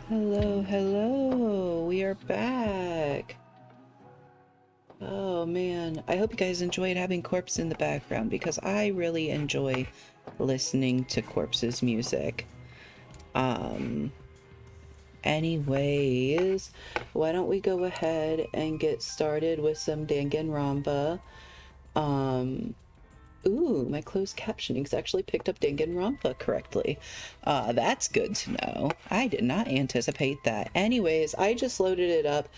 Hello, hello. We are back. Oh man, I hope you guys enjoyed having Corpse in the background because I really enjoy listening to Corpse's music. Anyways, why don't we go ahead and get started with some Danganronpa. Ooh, my closed captioning's actually picked up Danganronpa correctly. That's good to know. I did not anticipate that. Anyways, I just loaded it up,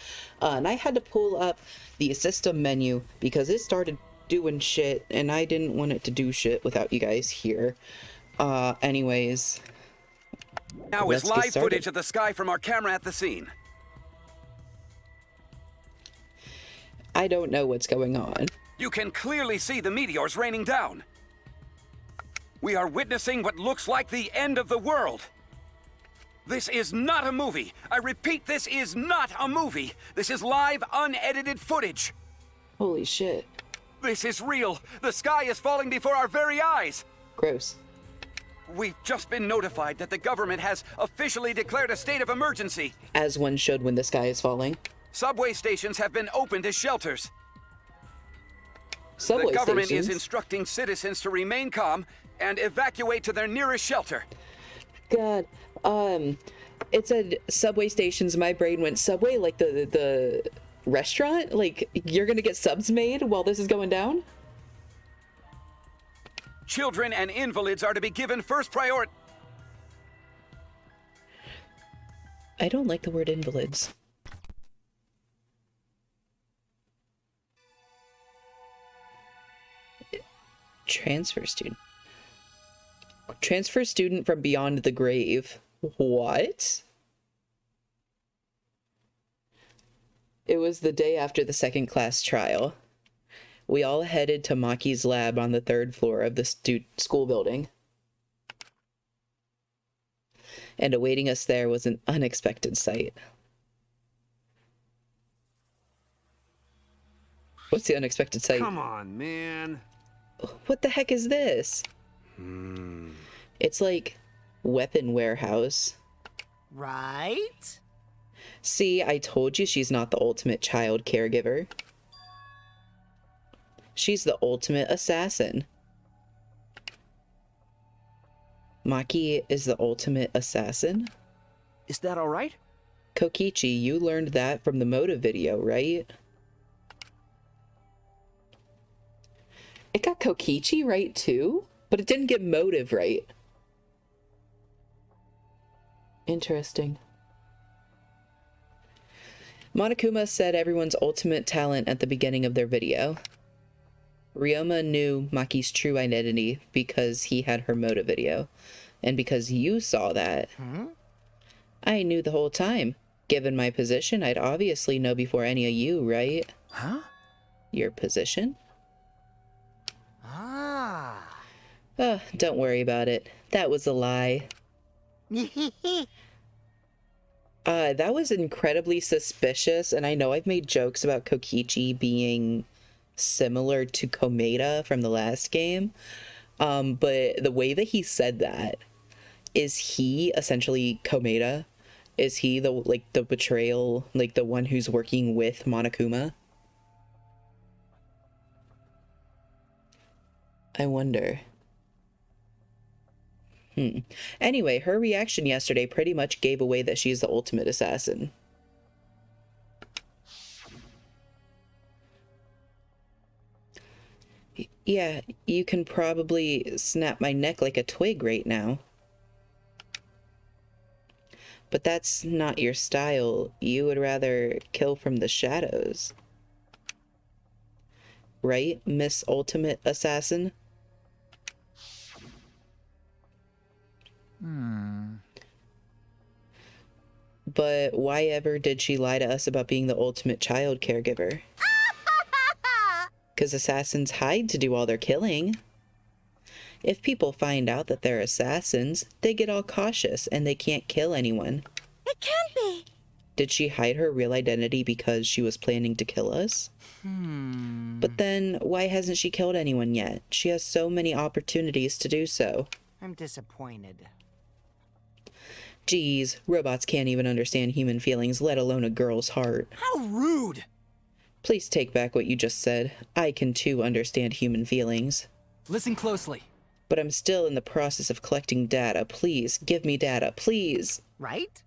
and I had to pull up the system menu because it started doing shit, and I didn't want it to do shit without you guys here. Anyways, Now is let's get live started. footage of the sky from our camera at the scene. I don't know what's going on. You can clearly see the meteors raining down. We are witnessing what looks like the end of the world. This is not a movie. I repeat, this is not a movie. This is live, unedited footage. Holy shit. This is real. The sky is falling before our very eyes. Gross. We've just been notified that the government has officially declared a state of emergency. As one should when the sky is falling. Subway stations have been opened as shelters. Subway The government stations? is instructing citizens to remain calm and evacuate to their nearest shelter. God, it said subway stations. My brain went Subway, like the restaurant. Like you're gonna get subs made while this is going down. Children and invalids are to be given first priority. I don't like the word invalids. Transfer student. Transfer student from beyond the grave. What? It was the day after the second class trial. We all headed to Maki's lab on the third floor of the school building. And awaiting us there was an unexpected sight. What's the unexpected sight? Come on, man. What the heck is this? It's like weapon warehouse. Right? See, I told you she's not the ultimate child caregiver. She's the ultimate assassin. Maki is the ultimate assassin? Is that all right? Kokichi, you learned that from the motive video, right? It got Kokichi right too, but it didn't get motive right. Interesting. Monokuma said everyone's ultimate talent at the beginning of their video. Ryoma knew Maki's true identity because he had her motive video. And because you saw that, I knew the whole time. Given my position, I'd obviously know before any of you, right? Huh? Your position? Ah. Oh, don't worry about it. That was a lie. That was incredibly suspicious, and I know I've made jokes about Kokichi being similar to Komeda from the last game, but the way that he said that, is he essentially Komeda? Is he the betrayal, like the one who's working with Monokuma? I wonder. Anyway, her reaction yesterday pretty much gave away that she's the ultimate assassin. Yeah, you can probably snap my neck like a twig right now. But that's not your style. You would rather kill from the shadows. Right, Miss Ultimate Assassin? But why ever did she lie to us about being the ultimate child caregiver? Because assassins hide to do all their killing. If people find out that they're assassins, they get all cautious and they can't kill anyone. It can't be. Did she hide her real identity because she was planning to kill us? But then, why hasn't she killed anyone yet? She has so many opportunities to do so. I'm disappointed. Geez, robots can't even understand human feelings, let alone a girl's heart. How rude! Please take back what you just said. I can too understand human feelings. Listen closely. But I'm still in the process of collecting data. Please, give me data, please. Right?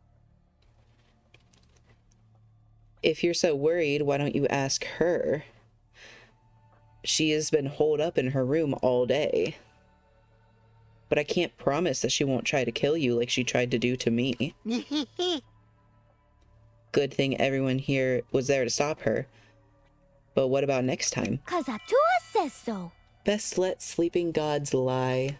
If you're so worried, why don't you ask her? She has been holed up in her room all day. But I can't promise that she won't try to kill you like she tried to do to me. Good thing everyone here was there to stop her. But what about next time? 'Cause Atua says so. Best let sleeping gods lie.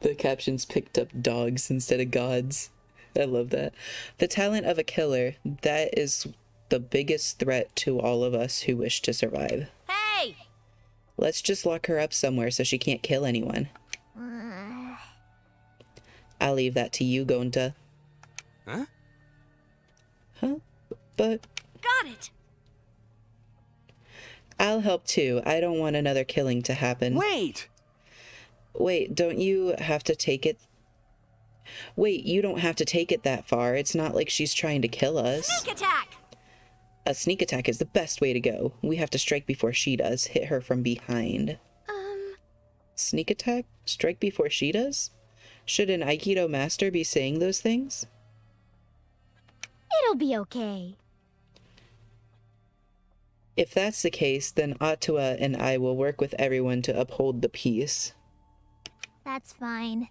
The captions picked up dogs instead of gods. I love that. The talent of a killer, that is the biggest threat to all of us who wish to survive. Hey! Let's just lock her up somewhere so she can't kill anyone. I'll leave that to you, Gonta. Huh? Huh? But Got it! I'll help too. I don't want another killing to happen. Wait! Wait, don't you have to take it? Wait, you don't have to take it that far. It's not like she's trying to kill us. Sneak attack! A sneak attack is the best way to go. We have to strike before she does. Hit her from behind. Sneak attack? Strike before she does? Should an Aikido master be saying those things? It'll be okay. If that's the case, then Atua and I will work with everyone to uphold the peace. That's fine.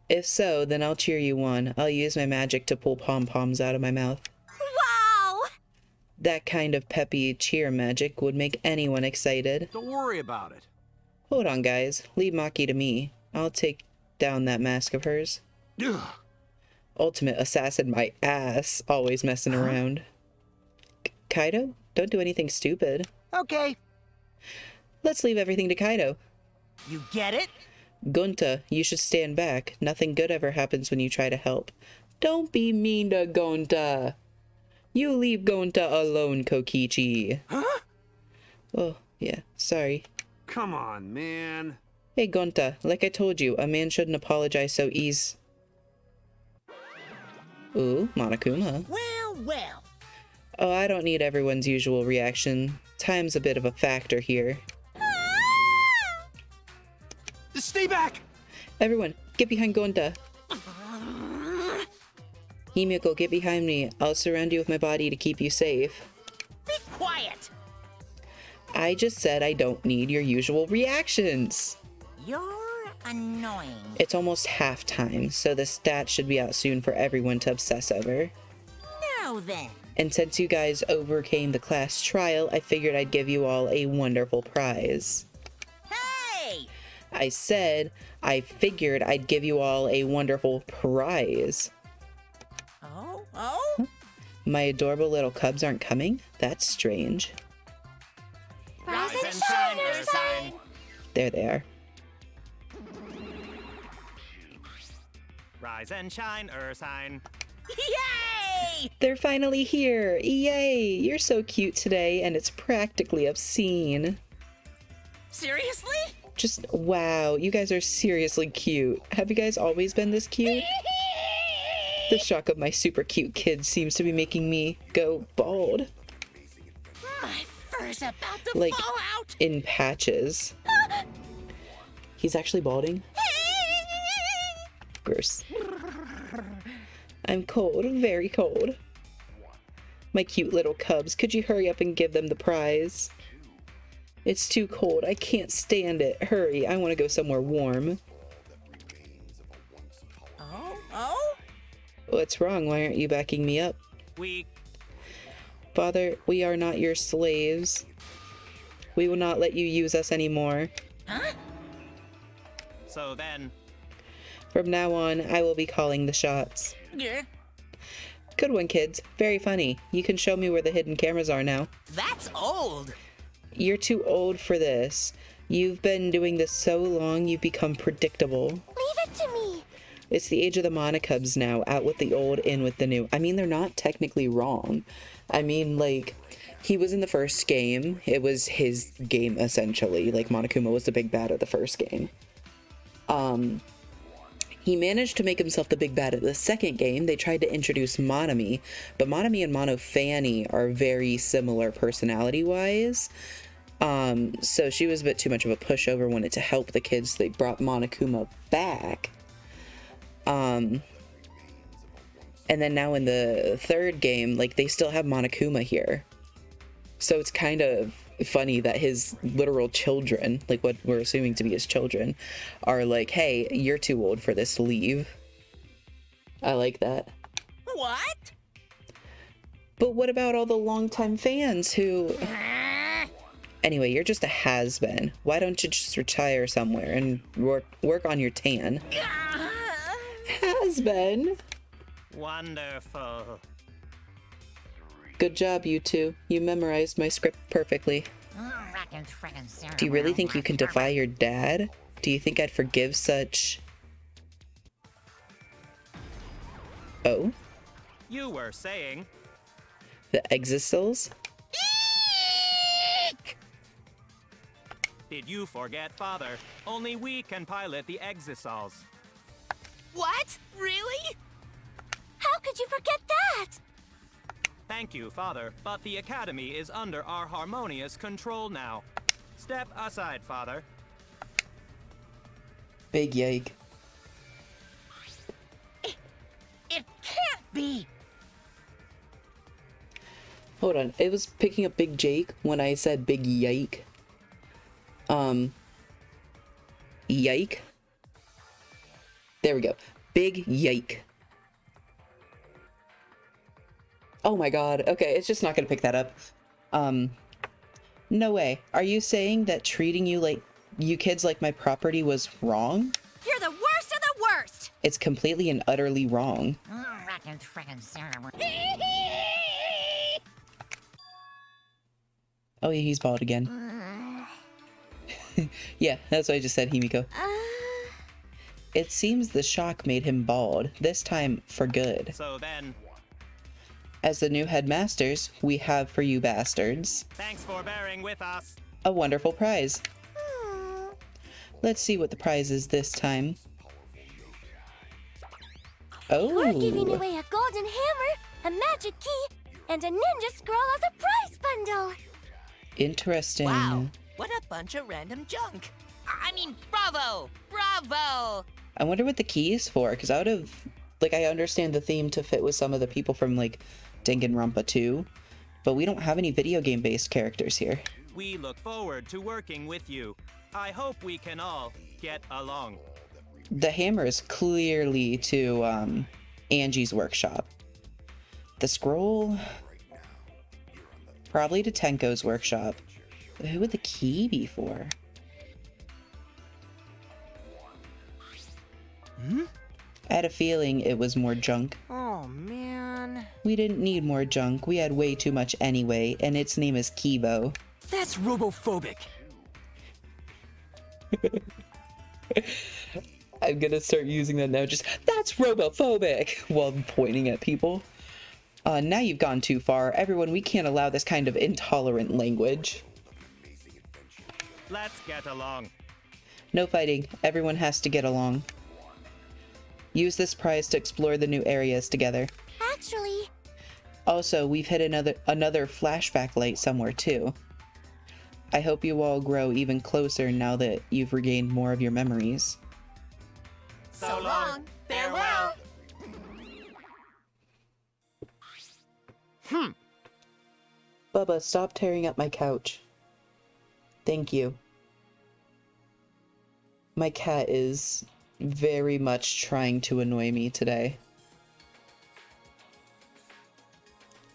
If so, then I'll cheer you on. I'll use my magic to pull pom-poms out of my mouth. Wow! That kind of peppy cheer magic would make anyone excited. Don't worry about it. Hold on, guys. Leave Maki to me. I'll take down that mask of hers. Ugh. Ultimate assassin my ass. Always messing around. Kaido? Don't do anything stupid. Okay, Let's leave everything to Kaido. you get it? Gonta, you should stand back. Nothing good ever happens when you try to help. Don't be mean to Gonta. You leave Gonta alone, Kokichi. Huh? Oh, yeah, sorry. Come on, man. Hey, Gonta, like I told you, a man shouldn't apologize so easy. Ooh, Monokuma. Well, well. Oh, I don't need everyone's usual reaction. Time's a bit of a factor here. Stay back! Everyone, get behind Gonta. Himiko, get behind me. I'll surround you with my body to keep you safe. Be quiet. I just said I don't need your usual reactions. You're annoying. It's almost halftime, so the stats should be out soon for everyone to obsess over. Now then. And since you guys overcame the class trial, I figured I'd give you all a wonderful prize. Hey! I said I figured I'd give you all a wonderful prize. Oh? My adorable little cubs aren't coming? That's strange. Rise and shine, Ursine! There they are. Rise and shine, Ursine. Yay! They're finally here! Yay! You're so cute today, and it's practically obscene. Seriously? Just, wow, you guys are seriously cute. Have you guys always been this cute? The shock of my super cute kid seems to be making me go bald. My fur's about to Like, fall out. in patches. He's actually balding? Gross. I'm cold, very cold. My cute little cubs, could you hurry up and give them the prize? It's too cold, I can't stand it. Hurry, I want to go somewhere warm. Oh? What's wrong? Why aren't you backing me up? We Father, we are not your slaves. We will not let you use us anymore. Huh? so then From now on, I will be calling the shots. Yeah. Good one, kids. Very funny. You can show me where the hidden cameras are now. That's old. You're too old for this. You've been doing this so long, you've become predictable. Leave it to me! It's the age of the Monocubs now, out with the old, in with the new. I mean, they're not technically wrong. I mean, like, He was in the first game. It was his game, essentially. Like, Monokuma was the big bad of the first game. He managed to make himself the big bad of the second game. They tried to introduce Monami, but Monami and Monofani are very similar personality-wise. So she was a bit too much of a pushover, wanted to help the kids. They brought Monokuma back. And then now in the third game, like, they still have Monokuma here. So it's kind of funny that his literal children, like what we're assuming to be his children, are like, hey, you're too old for this, leave. I like that. What? But what about all the longtime fans who... Anyway, you're just a has-been. Why don't you just retire somewhere and work on your tan? Has-been? Wonderful. Good job, you two. You memorized my script perfectly. Do you really think you can defy your dad? Do you think I'd forgive such... Oh? You were saying... The Exisals? Did you forget, Father? Only we can pilot the Exisals. What? Really? How could you forget that? Thank you, Father, but the Academy is under our harmonious control now. Step aside, Father. Big yike. It can't be. Hold on, it was picking up Big Jake when I said big yike. Yike? There we go. Big yike. Oh my god. Okay, it's just not gonna pick that up. No way. Are you saying that treating you kids like my property was wrong? You're the worst of the worst. It's completely and utterly wrong. Oh yeah, he's bald again. Yeah, that's what I just said, Himiko. It seems the shock made him bald, this time for good. So then... As the new headmasters, we have for you bastards Thanks for bearing with us. a wonderful prize. Let's see what the prize is this time. We're giving Oh, away a golden hammer, a magic key, and a ninja scroll as a prize bundle. interesting. Wow. What a bunch of random junk. I mean, bravo! Bravo! I wonder what the key is for, because out of, like, I understand the theme to fit with some of the people from, like, Danganronpa 2, but we don't have any video game-based characters here. We look forward to working with you. I hope we can all get along. The hammer is clearly to, Angie's workshop. The scroll... probably to Tenko's workshop. But who would the key be for? I had a feeling it was more junk. Oh, man. We didn't need more junk. We had way too much anyway, and its name is Kibo. That's robophobic. I'm gonna start using that now. Just, that's robophobic, while pointing at people. Now you've gone too far. Everyone, we can't allow this kind of intolerant language. Let's get along. No fighting. Everyone has to get along. Use this prize to explore the new areas together. Actually, Also, we've hit another flashback light somewhere too. I hope you all grow even closer now that you've regained more of your memories. So long. Farewell. Bubba, stop tearing up my couch. Thank you. My cat is very much trying to annoy me today.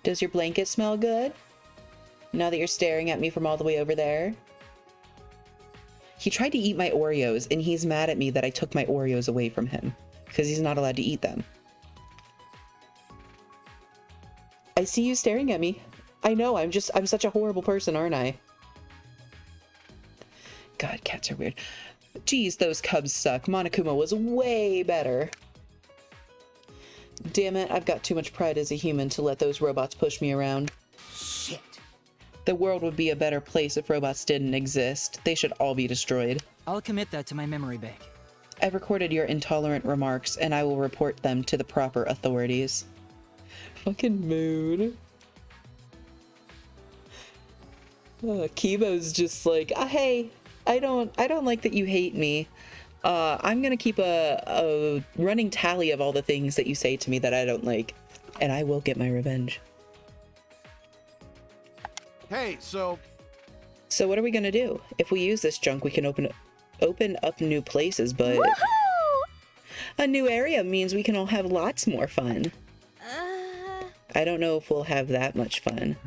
Does your blanket smell good? Now that you're staring at me from all the way over there? He tried to eat my Oreos, and he's mad at me that I took my Oreos away from him, because he's not allowed to eat them. I see you staring at me. I know, I'm such a horrible person, aren't I? God, cats are weird. Geez, those cubs suck. Monokuma was way better. Damn it, I've got too much pride as a human to let those robots push me around. Shit. The world would be a better place if robots didn't exist. They should all be destroyed. I'll commit that to my memory bank. I've recorded your intolerant remarks, and I will report them to the proper authorities. Fucking mood. Kibo's just like, hey, I don't like that you hate me. I'm gonna keep a running tally of all the things that you say to me that I don't like, and I will get my revenge. Hey, so what are we gonna do? If we use this junk, we can open up new places, but Woohoo! a new area means we can all have lots more fun. I don't know if we'll have that much fun.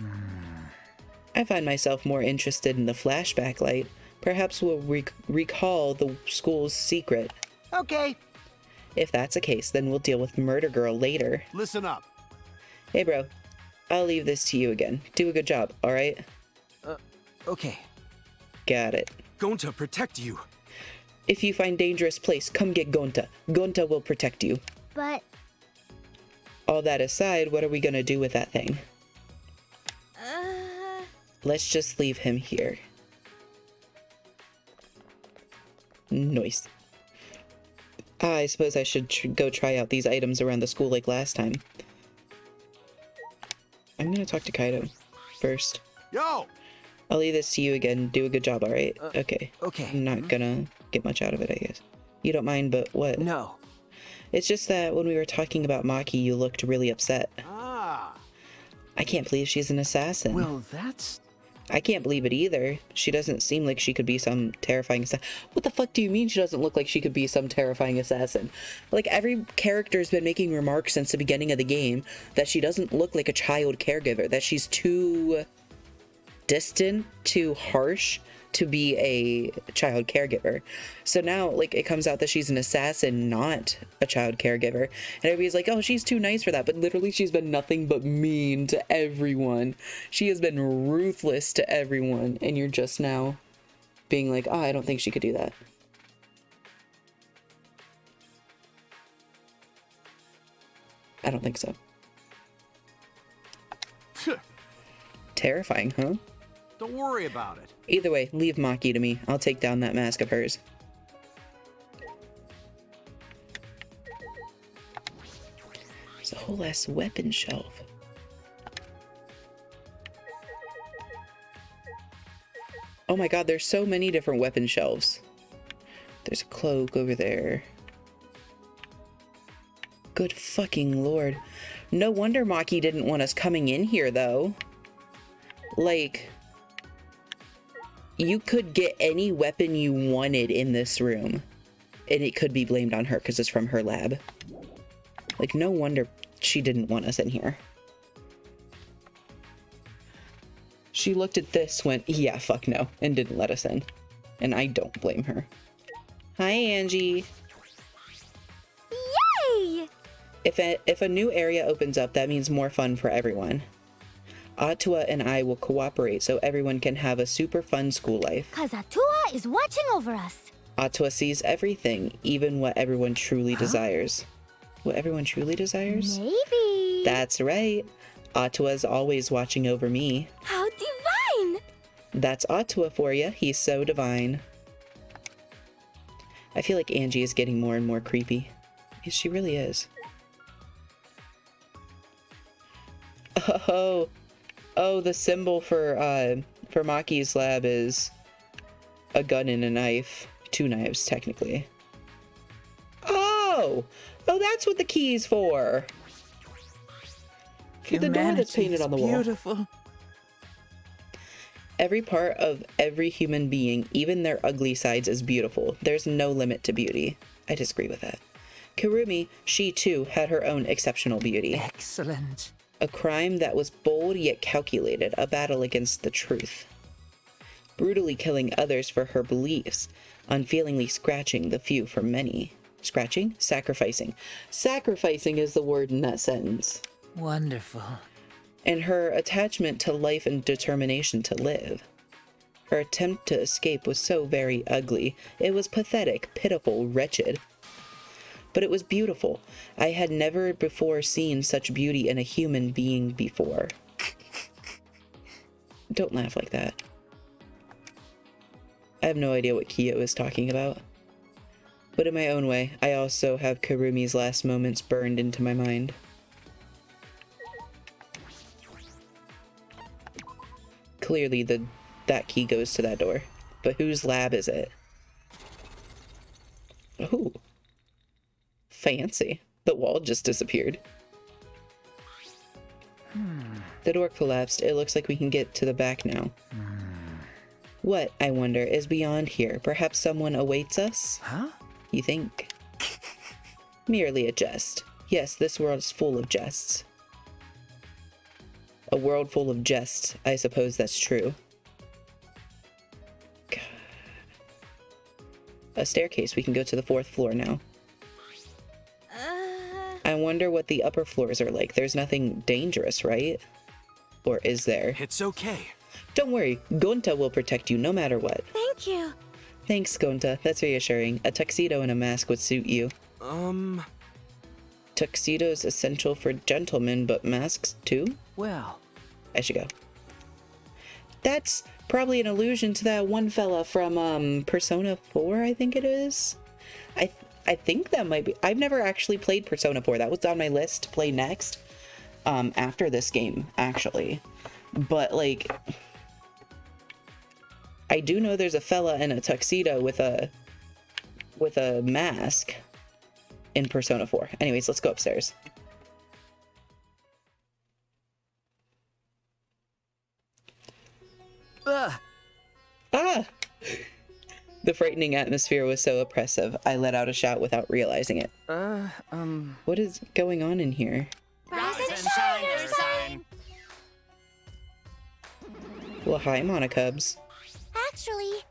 I find myself more interested in the flashback light. Perhaps we'll recall the school's secret. okay, If that's the case, then we'll deal with Murder Girl later. listen up. Hey, bro. I'll leave this to you again. Do a good job, alright? Okay. Got it. Going to protect you. If you find dangerous place, come get Gonta. Gonta will protect you. But, All that aside, what are we gonna do with that thing? Let's just leave him here. Nice. I suppose I should go try out these items around the school like last time. I'm gonna talk to Kaido first. Yo! I'll leave this to you again. Do a good job, alright? Okay. Okay. I'm not gonna get much out of it, I guess. You don't mind, but what? No. It's just that when we were talking about Maki, you looked really upset. Ah. I can't believe she's an assassin. Well, that's... I can't believe it either. She doesn't seem like she could be some terrifying assassin. What the fuck do you mean she doesn't look like she could be some terrifying assassin? Like, every character's been making remarks since the beginning of the game that she doesn't look like a child caregiver, that she's too distant, too harsh to be a child caregiver. So now, like, it comes out that she's an assassin, not a child caregiver. And everybody's like, oh, she's too nice for that. But literally, she's been nothing but mean to everyone. She has been ruthless to everyone. And you're just now being like, oh, I don't think she could do that. I don't think so. Terrifying, huh? Don't worry about it. Either way, leave Maki to me. I'll take down that mask of hers. There's a whole ass weapon shelf. Oh my god, there's so many different weapon shelves. There's a cloak over there. Good fucking lord. No wonder Maki didn't want us coming in here, though. Like, you could get any weapon you wanted in this room, and it could be blamed on her because it's from her lab. Like, no wonder she didn't want us in here. She looked at this, went, yeah, fuck no, and didn't let us in. And I don't blame her. Hi, Angie. yay! If a new area opens up, that means more fun for everyone. Atua and I will cooperate so everyone can have a super fun school life. 'Cause Atua is watching over us. Atua sees everything, even what everyone truly desires. What everyone truly desires? Maybe. That's right. Atua's always watching over me. How divine! That's Atua for you. He's so divine. I feel like Angie is getting more and more creepy. She really is. Oh, the symbol for Maki's lab is a gun and a knife. 2 knives, technically. Oh, that's what the key's for. The door that's painted on the wall. Beautiful. Every part of every human being, even their ugly sides, is beautiful. There's no limit to beauty. I disagree with that. Kurumi, she too, had her own exceptional beauty. Excellent. A crime that was bold yet calculated, a battle against the truth. Brutally killing others for her beliefs, unfeelingly scratching the few for many. Scratching? Sacrificing. Sacrificing is the word in that sentence. Wonderful. And her attachment to life and determination to live. Her attempt to escape was so very ugly. It was pathetic, pitiful, wretched. But it was beautiful. I had never before seen such beauty in a human being before. Don't laugh like that. I have no idea what Kyo is talking about. But in my own way, I also have Karumi's last moments burned into my mind. Clearly, that key goes to that door. But whose lab is it? Ooh. Fancy. The wall just disappeared. The door collapsed. It looks like we can get to the back now. What, I wonder, is beyond here? Perhaps someone awaits us? Huh? You think? Merely a jest. Yes, this world's full of jests. A world full of jests. I suppose that's true. God. A staircase. We can go to the 4th floor now. I wonder what the upper floors are like. There's nothing dangerous, right? Or is there? It's okay. Don't worry. Gonta will protect you no matter what. Thank you. Thanks, Gonta. That's reassuring. A tuxedo and a mask would suit you. Tuxedo's essential for gentlemen, but masks too? Well, I should go. That's probably an allusion to that one fella from Persona 4, I think it is. I think that might be. I've never actually played Persona 4. That was on my list to play next. After this game, actually. But like, I do know there's a fella in a tuxedo with a mask in Persona 4. Anyways, let's go upstairs. Ah! The frightening atmosphere was so oppressive, I let out a shout without realizing it. What is going on in here? Rise and shine, Ursine! Well, hi, Monocubs. Actually,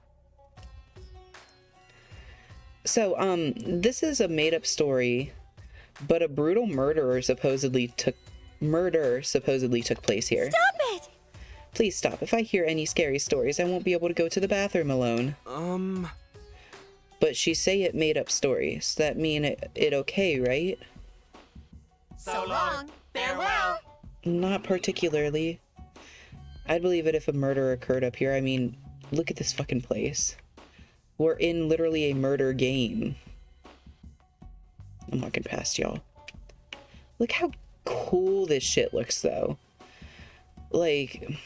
So, this is a made-up story, but a brutal murder supposedly took place here. stop it! Please stop. If I hear any scary stories, I won't be able to go to the bathroom alone. But she say it made up stories. That mean it okay, right? So long. Farewell. Not particularly. I'd believe it if a murder occurred up here. I mean, look at this fucking place. We're in literally a murder game. I'm walking past y'all. Look how cool this shit looks, though. Like,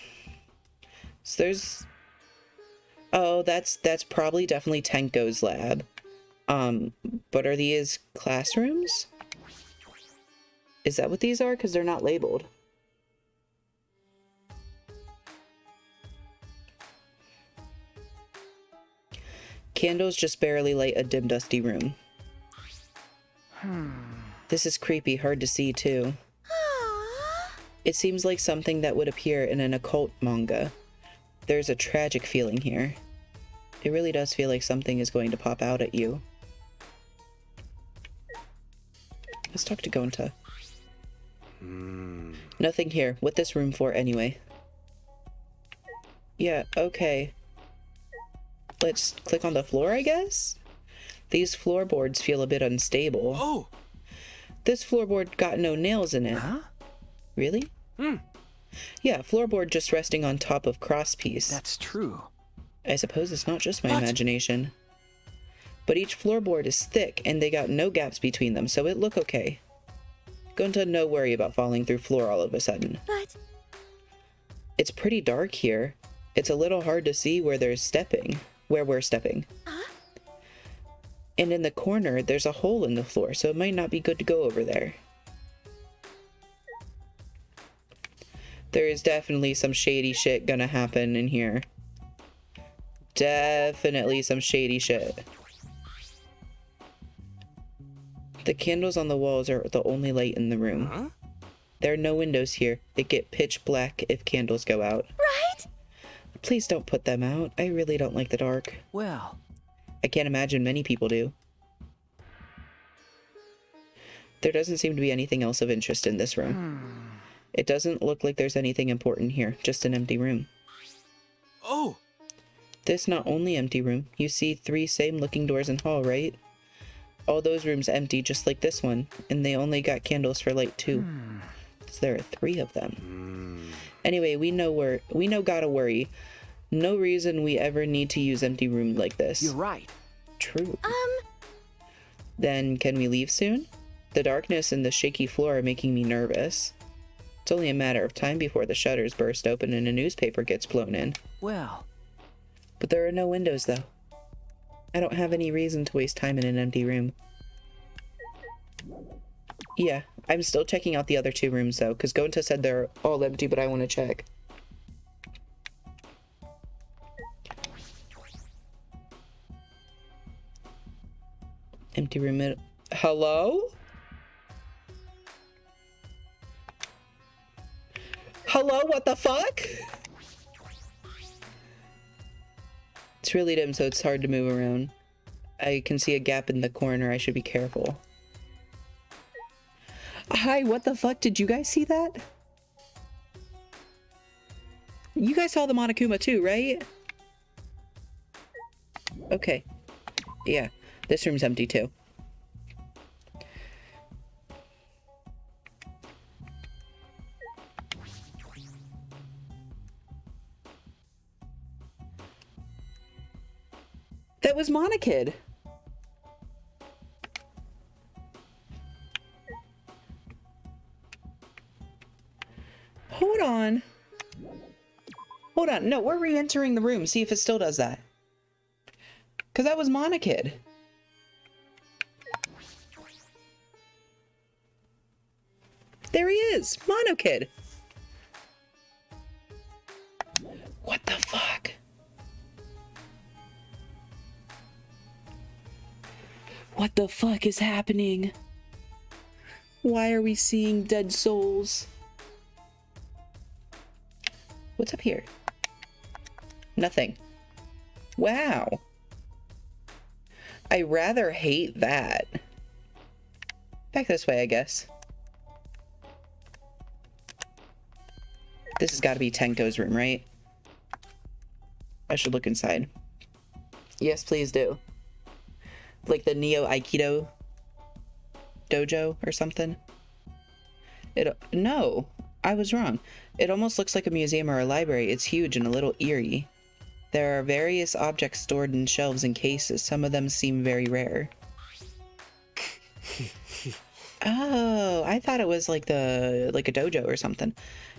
so there's... Oh, that's probably definitely Tenko's lab. But are these classrooms? Is that what these are? Because they're not labeled. Candles just barely light a dim, dusty room. This is creepy, hard to see too. It seems like something that would appear in an occult manga. There's a tragic feeling here. It really does feel like something is going to pop out at you. Let's talk to Gonta. Nothing here. What this room for anyway? Yeah, okay. Let's click on the floor, I guess? These floorboards feel a bit unstable. Oh! This floorboard got no nails in it. huh? Really? Yeah, floorboard just resting on top of crosspiece. That's true. I suppose it's not just my imagination. But each floorboard is thick, and they got no gaps between them, so it look okay. Gonta, no worry about falling through floor all of a sudden. But It's pretty dark here. It's a little hard to see where we're stepping. And in the corner, there's a hole in the floor, so it might not be good to go over there. There is definitely some shady shit gonna happen in here. Definitely some shady shit. The candles on the walls are the only light in the room. There are no windows here. It get pitch black if candles go out. right? Please don't put them out. I really don't like the dark. Well, I can't imagine many people do. There doesn't seem to be anything else of interest in this room. It doesn't look like there's anything important here, just an empty room. Oh! This not only empty room. You see 3 same looking doors in hall, right? All those rooms empty just like this one, and they only got candles for light too. There are 3 of them. Anyway, we know gotta worry. No reason we ever need to use empty rooms like this. You're right. True. Then can we leave soon? The darkness and the shaky floor are making me nervous. It's only a matter of time before the shutters burst open and a newspaper gets blown in. Well, But there are no windows, though. I don't have any reason to waste time in an empty room. Yeah, I'm still checking out the other 2 rooms, though, because Gonta said they're all empty, but I want to check. Empty room. Hello? Hello, what the fuck? It's really dim, so it's hard to move around. I can see a gap in the corner. I should be careful. Hi, what the fuck? Did you guys see that? You guys saw the Monokuma too, right? Okay. Yeah, this room's empty too. That was Monokid. Hold on. Hold on. No, we're re-entering the room. See if it still does that. Because that was Monokid. There he is. Monokid. What the fuck? What the fuck is happening? Why are we seeing dead souls? What's up here? Nothing. Wow. I rather hate that. Back this way, I guess. This has got to be Tenko's room, right? I should look inside. Yes, please do. Like the Neo Aikido dojo or something? No, I was wrong. It almost looks like a museum or a library. It's huge and a little eerie. There are various objects stored in shelves and cases. Some of them seem very rare. Oh, I thought it was like a dojo or something.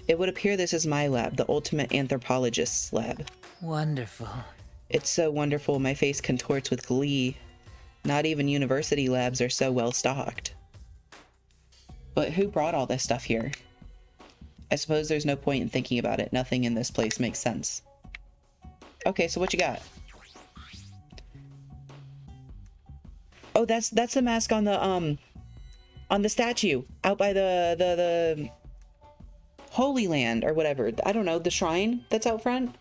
It would appear this is my lab, the ultimate anthropologist's lab. wonderful. It's so wonderful, my face contorts with glee. Not even university labs are so well stocked. But who brought all this stuff here? I suppose there's no point in thinking about it. Nothing in this place makes sense. Okay, so what you got? Oh, that's the mask on the statue out by the Holy Land or whatever. I don't know, the shrine that's out front.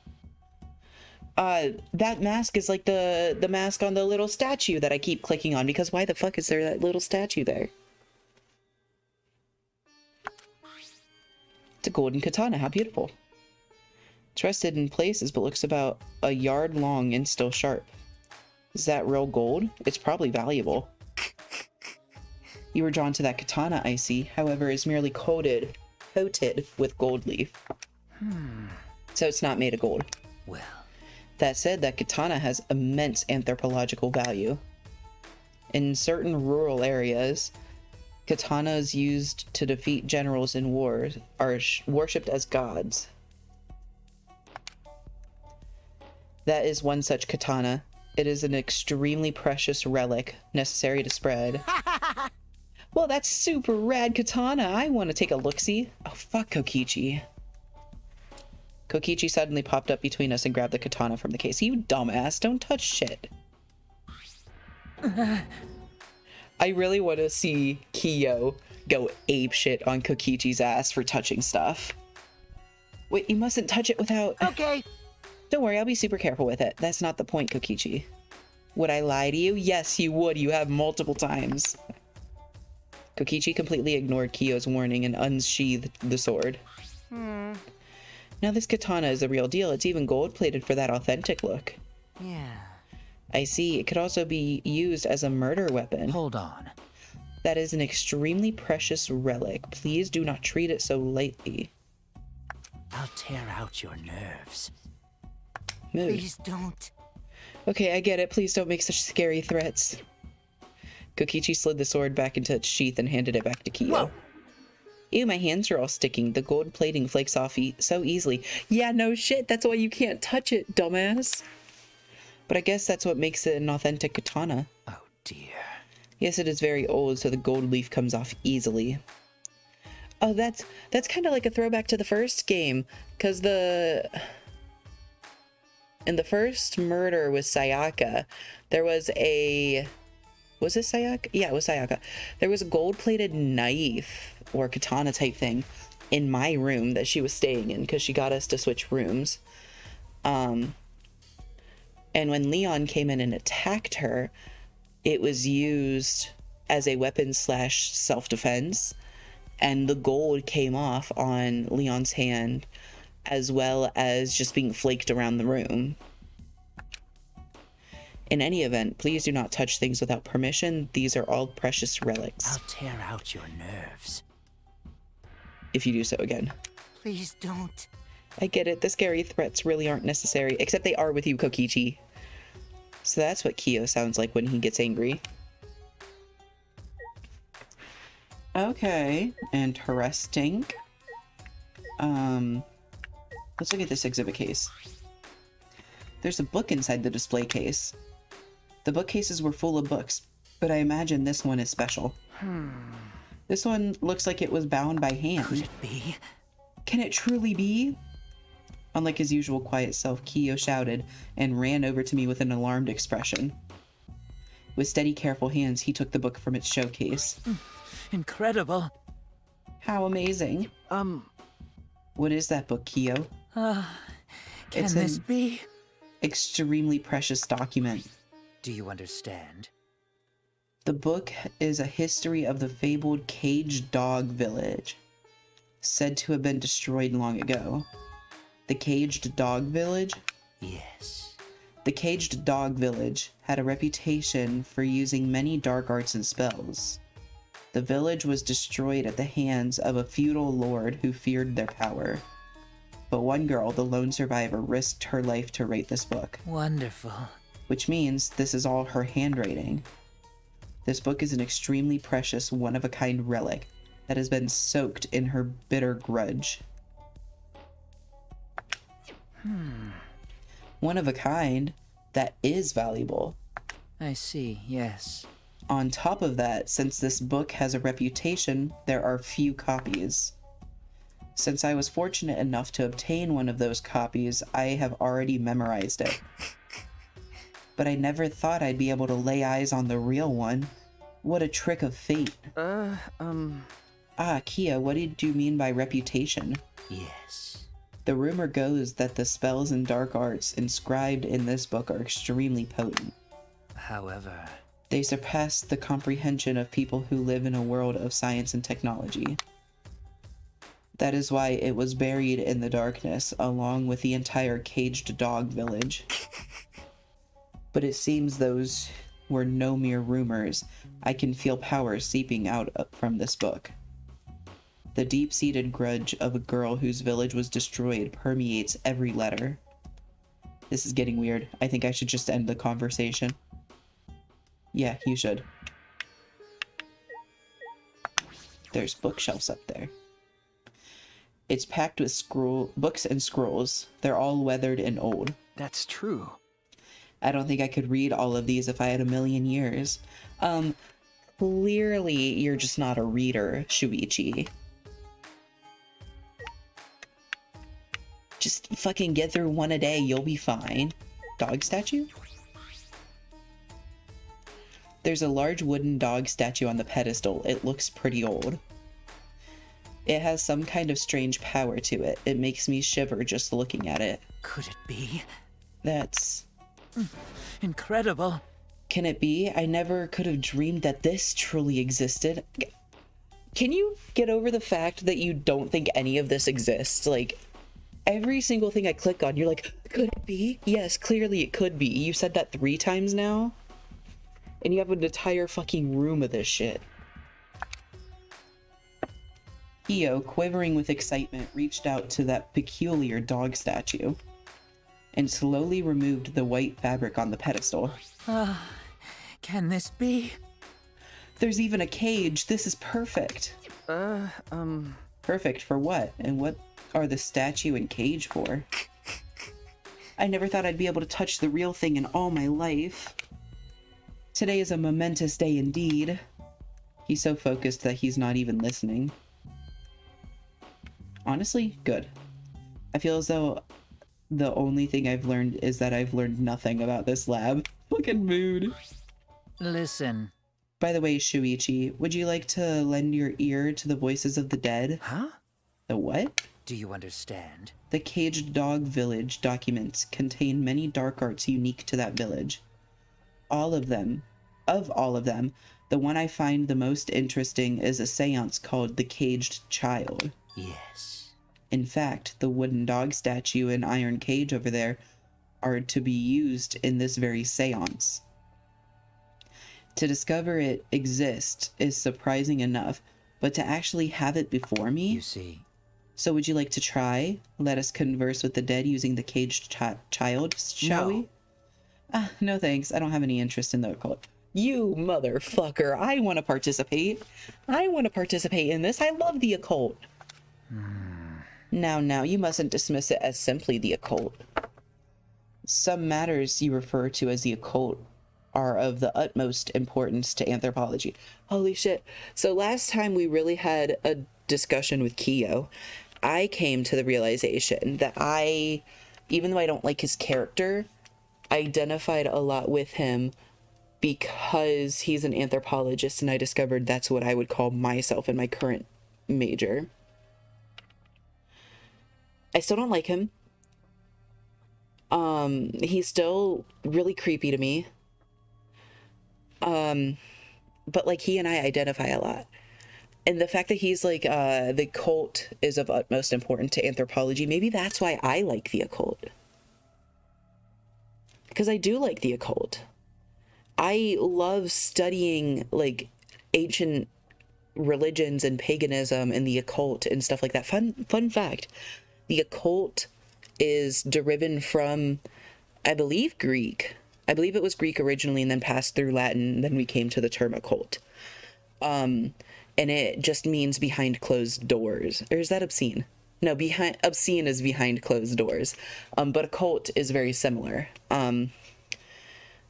That mask is like the mask on the little statue that I keep clicking on, because why the fuck is there that little statue there? It's a golden katana, how beautiful. It's rested in places but looks about a yard long and still sharp. Is that real gold? It's probably valuable. You were drawn to that katana, I see. However, is merely coated with gold leaf. So it's not made of gold. Well, That said, that katana has immense anthropological value. In certain rural areas, katanas used to defeat generals in wars are worshipped as gods. That is one such katana. It is an extremely precious relic, necessary to spread. Well, that's super rad katana. I want to take a look-see. Oh, fuck Kokichi. Kokichi suddenly popped up between us and grabbed the katana from the case. You dumbass, don't touch shit. I really want to see Kiyo go apeshit on Kokichi's ass for touching stuff. Wait, you mustn't touch it without... okay. Don't worry, I'll be super careful with it. That's not the point, Kokichi. Would I lie to you? Yes, you would. You have multiple times. Kokichi completely ignored Kiyo's warning and unsheathed the sword. Now this katana is the real deal. It's even gold-plated for that authentic look. Yeah. I see. It could also be used as a murder weapon. Hold on. That is an extremely precious relic. Please do not treat it so lightly. I'll tear out your nerves. Mood. Please don't. Okay, I get it. Please don't make such scary threats. Kokichi slid the sword back into its sheath and handed it back to Kiyo. Whoa. Ew, my hands are all sticking. The gold plating flakes off so easily. Yeah, no shit. That's why you can't touch it, dumbass. But I guess that's what makes it an authentic katana. Oh dear. Yes, it is very old, so the gold leaf comes off easily. Oh, that's kind of like a throwback to the first game, because in the first murder with Sayaka, there was a... Was it Sayaka? Yeah, it was Sayaka. There was a gold-plated knife or katana type thing in my room that she was staying in because she got us to switch rooms. And when Leon came in and attacked her, it was used as a weapon / self-defense, and the gold came off on Leon's hand as well as just being flaked around the room. In any event, please do not touch things without permission. These are all precious relics. I'll tear out your nerves. If you do so again. Please don't. I get it. The scary threats really aren't necessary, except they are with you, Kokichi. So that's what Kiyo sounds like when he gets angry. Okay, interesting. Let's look at this exhibit case. There's a book inside the display case. The bookcases were full of books, but I imagine this one is special. This one looks like it was bound by hand. Could it be? Can it truly be? Unlike his usual quiet self, Kiyo shouted and ran over to me with an alarmed expression. With steady, careful hands, he took the book from its showcase. Incredible. How amazing. What is that book, Kiyo? Can It's this an- be? Extremely precious document. Do you understand? The book is a history of the fabled Caged Dog Village, said to have been destroyed long ago. The Caged Dog Village? Yes. The Caged Dog Village had a reputation for using many dark arts and spells. The village was destroyed at the hands of a feudal lord who feared their power. But one girl, the lone survivor, risked her life to write this book, Wonderful. which means this is all her handwriting. This book is an extremely precious, one-of-a-kind relic that has been soaked in her bitter grudge. One of a kind that is valuable. I see, yes. On top of that, since this book has a reputation, there are few copies. Since I was fortunate enough to obtain one of those copies, I have already memorized it. But I never thought I'd be able to lay eyes on the real one. What a trick of fate. Ah, Kia, what did you mean by reputation? Yes. The rumor goes that the spells and dark arts inscribed in this book are extremely potent. However, They surpass the comprehension of people who live in a world of science and technology. That is why it was buried in the darkness, along with the entire Caged Dog Village. But it seems those were no mere rumors. I can feel power seeping out from this book. The deep-seated grudge of a girl whose village was destroyed permeates every letter. This is getting weird. I think I should just end the conversation. Yeah, you should. There's bookshelves up there. It's packed with books and scrolls. They're all weathered and old. that's true. I don't think I could read all of these if I had a million years. Clearly you're just not a reader, Shuichi. Just fucking get through one a day, you'll be fine. Dog statue? There's a large wooden dog statue on the pedestal. It looks pretty old. It has some kind of strange power to it. It makes me shiver just looking at it. Could it be? That's... Incredible. Can it be? I never could have dreamed that this truly existed. Can you get over the fact that you don't think any of this exists? Like, every single thing I click on, you're like, could it be? Yes, clearly it could be. You said that 3 times now? And you have an entire fucking room of this shit. Kyo, quivering with excitement, reached out to that peculiar dog statue and slowly removed the white fabric on the pedestal. Can this be? There's even a cage. This is perfect. Perfect for what? And what are the statue and cage for? I never thought I'd be able to touch the real thing in all my life. Today is a momentous day indeed. He's so focused that he's not even listening. Honestly, good. I feel as though the only thing I've learned is that I've learned nothing about this lab. Fucking mood. Listen. By the way, Shuichi, would you like to lend your ear to the voices of the dead? Huh? The what? Do you understand? The Caged Dog Village documents contain many dark arts unique to that village. Of all of them, the one I find the most interesting is a seance called The Caged Child. Yes. In fact, the wooden dog statue and iron cage over there are to be used in this very seance. To discover it exists is surprising enough, but to actually have it before me? You see. So would you like to try? Let us converse with the dead using the caged child, shall we? No thanks. I don't have any interest in the occult. You motherfucker. I want to participate. I want to participate in this. I love the occult. Now, you mustn't dismiss it as simply the occult. Some matters you refer to as the occult are of the utmost importance to anthropology. Holy shit. So last time we really had a discussion with Kyo, I came to the realization that even though I don't like his character, I identified a lot with him because he's an anthropologist, and I discovered that's what I would call myself in my current major. I still don't like him. He's still really creepy to me. But like he and I identify a lot. And the fact that he's like, the occult is of utmost importance to anthropology, maybe that's why I like the occult. Because I do like the occult. I love studying like ancient religions and paganism and the occult and stuff like that. Fun fact, the occult is derived from, I believe, Greek. I believe it was Greek originally and then passed through Latin, and then we came to the term occult. And it just means behind closed doors. Or is that obscene? No, obscene is behind closed doors. But occult is very similar.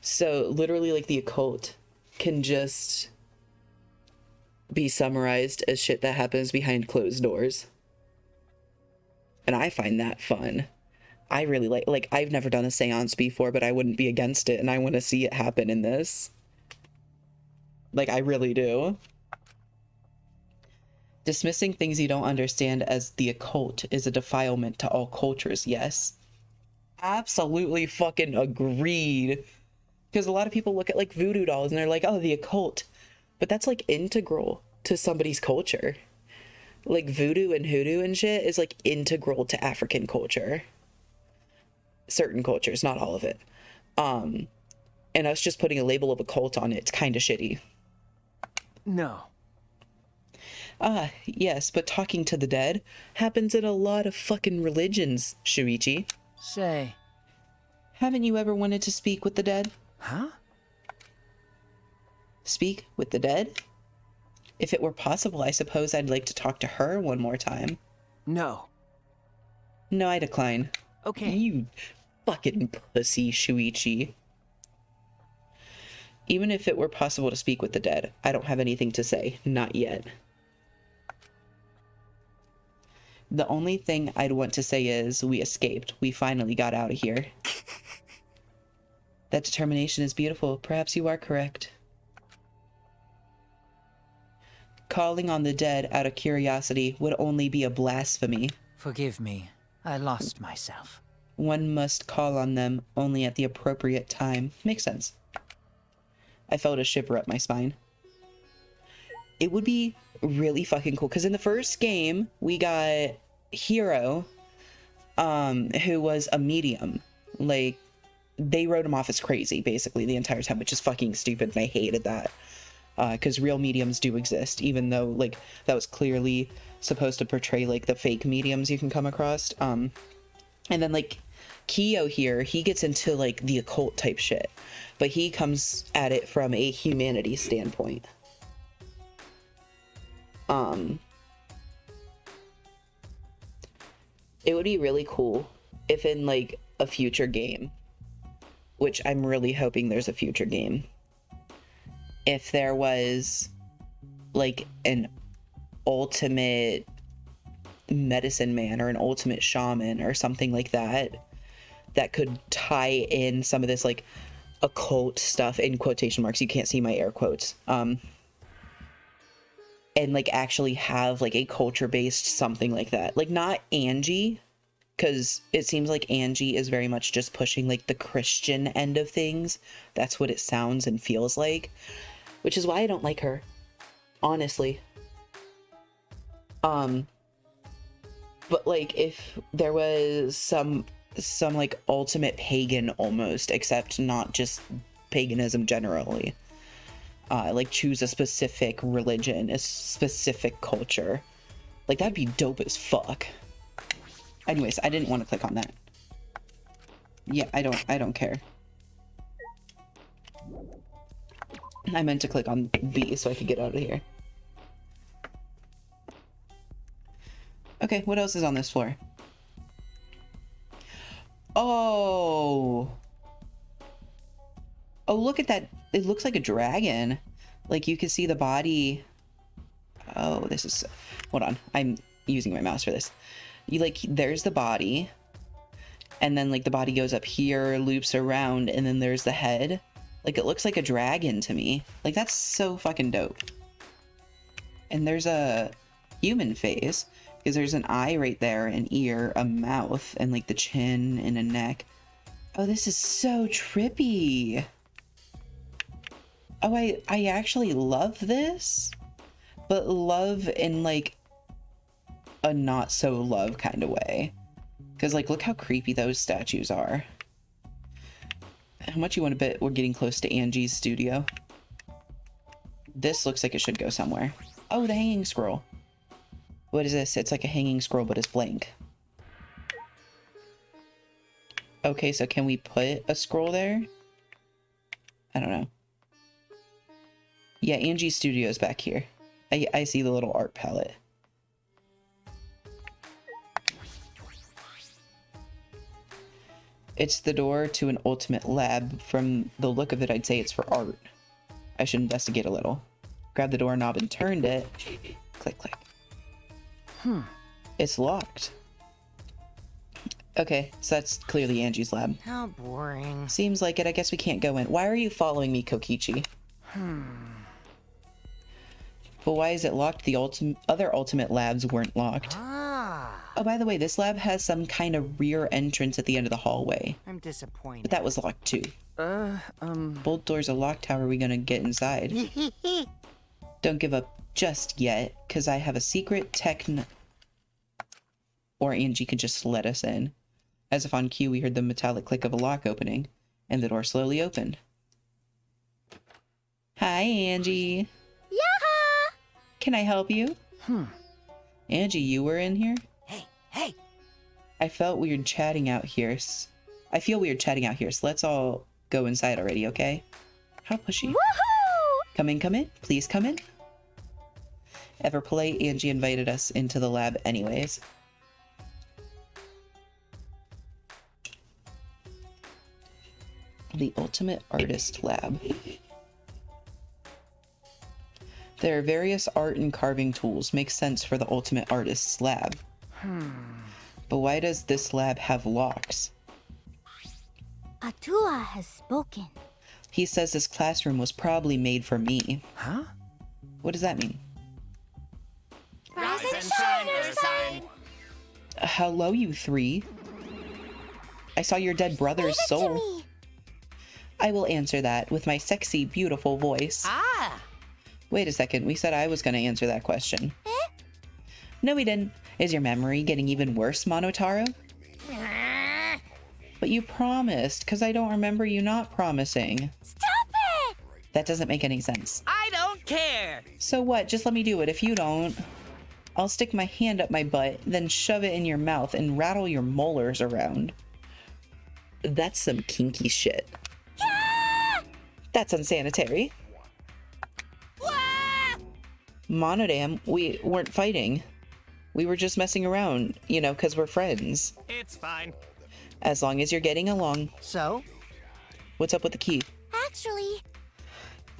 So literally like the occult can just be summarized as shit that happens behind closed doors. And I find that fun. I really like I've never done a seance before, but I wouldn't be against it, and I want to see it happen in this. Like, I really do. Dismissing things you don't understand as the occult is a defilement to all cultures, yes. Absolutely fucking agreed. Because a lot of people look at, like, voodoo dolls, and they're like, oh, the occult. But that's, like, integral to somebody's culture. Like, voodoo and hoodoo and shit is, like, integral to African culture. Certain cultures, not all of it. And us just putting a label of occult on it's kind of shitty. No. Yes, but talking to the dead happens in a lot of fucking religions, Shuichi. Say. Haven't you ever wanted to speak with the dead? Huh? Speak with the dead? If it were possible, I suppose I'd like to talk to her one more time. No. No, I decline. Okay. You fucking pussy, Shuichi. Even if it were possible to speak with the dead, I don't have anything to say. Not yet. The only thing I'd want to say is, we escaped. We finally got out of here. That determination is beautiful. Perhaps you are correct. Calling on the dead out of curiosity would only be a blasphemy. Forgive me. I lost myself. One must call on them only at the appropriate time. Makes sense. I felt a shiver up my spine. It would be really fucking cool, because in the first game, we got Hero, who was a medium. Like, they wrote him off as crazy, basically, the entire time, which is fucking stupid, and I hated that. Because real mediums do exist, even though, like, that was clearly supposed to portray like the fake mediums you can come across. And then like Kyo here, he gets into like the occult type shit, but he comes at it from a humanity standpoint. It would be really cool if in like a future game, which I'm really hoping there's a future game, if there was like an ultimate medicine man or an ultimate shaman or something like that that could tie in some of this like occult stuff in quotation marks. You can't see my air quotes. And like actually have like a culture-based something like that. Like not Angie, because it seems like Angie is very much just pushing like the Christian end of things. That's what it sounds and feels like, which is why I don't like her, honestly. But like if there was some like ultimate pagan almost, except not just paganism generally. Like choose a specific religion, a specific culture. Like that'd be dope as fuck. Anyways, I didn't want to click on that. Yeah, I don't care. I meant to click on B so I could get out of here. Okay, what else is on this floor? Oh, look at that. It looks like a dragon. Like you can see the body. Oh, this is, hold on. I'm using my mouse for this. You like, there's the body. And then like the body goes up here, loops around, and then there's the head. Like it looks like a dragon to me. Like that's so fucking dope. And there's a human face because there's an eye right there, an ear, a mouth, and like the chin and a neck. Oh, this is so trippy. Oh, I actually love this, but love in like a not so love kind of way. Because like, look how creepy those statues are. How much you want to bet we're getting close to Angie's studio? This looks like it should go somewhere. Oh, the hanging scroll. What is this? It's like a hanging scroll, but it's blank. Okay, so can we put a scroll there? I don't know. Yeah, Angie's studio is back here. I see the little art palette. It's the door to an ultimate lab. From the look of it, I'd say it's for art. I should investigate a little. Grab the doorknob and turned it. Click, click. It's locked. Okay, so that's clearly Angie's lab. How boring. Seems like it. I guess we can't go in. Why are you following me, Kokichi? But why is it locked? The other ultimate labs weren't locked. Oh, by the way, this lab has some kind of rear entrance at the end of the hallway. I'm disappointed. But that was locked too. Both doors are locked. How are we gonna get inside? Don't give up just yet, because I have a secret or Angie could just let us in. As if on cue, we heard the metallic click of a lock opening, and the door slowly opened. Hi, Angie. Yaha! Can I help you? Angie, you were in here? Hey! I felt weird chatting out here. I feel weird chatting out here, so let's all go inside already, okay? How pushy. Woohoo! Come in. Please come in. Ever polite, Angie invited us into the lab anyways. The Ultimate Artist Lab. There are various art and carving tools. Makes sense for the Ultimate Artist's lab. But why does this lab have locks? Atua has spoken. He says this classroom was probably made for me. Huh? What does that mean? Rise and shine, Earthside! Hello, you three. I saw your dead brother's Leave it to soul. me. I will answer that with my sexy, beautiful voice. Wait a second, we said I was going to answer that question. No, we didn't. Is your memory getting even worse, Monotaro? But you promised, because I don't remember you not promising. Stop it! That doesn't make any sense. I don't care! So what? Just let me do it if you don't. I'll stick my hand up my butt, then shove it in your mouth and rattle your molars around. That's some kinky shit. That's unsanitary. Monodam, we weren't fighting. We were just messing around, you know, because we're friends. It's fine. As long as you're getting along. So? What's up with the key? Actually,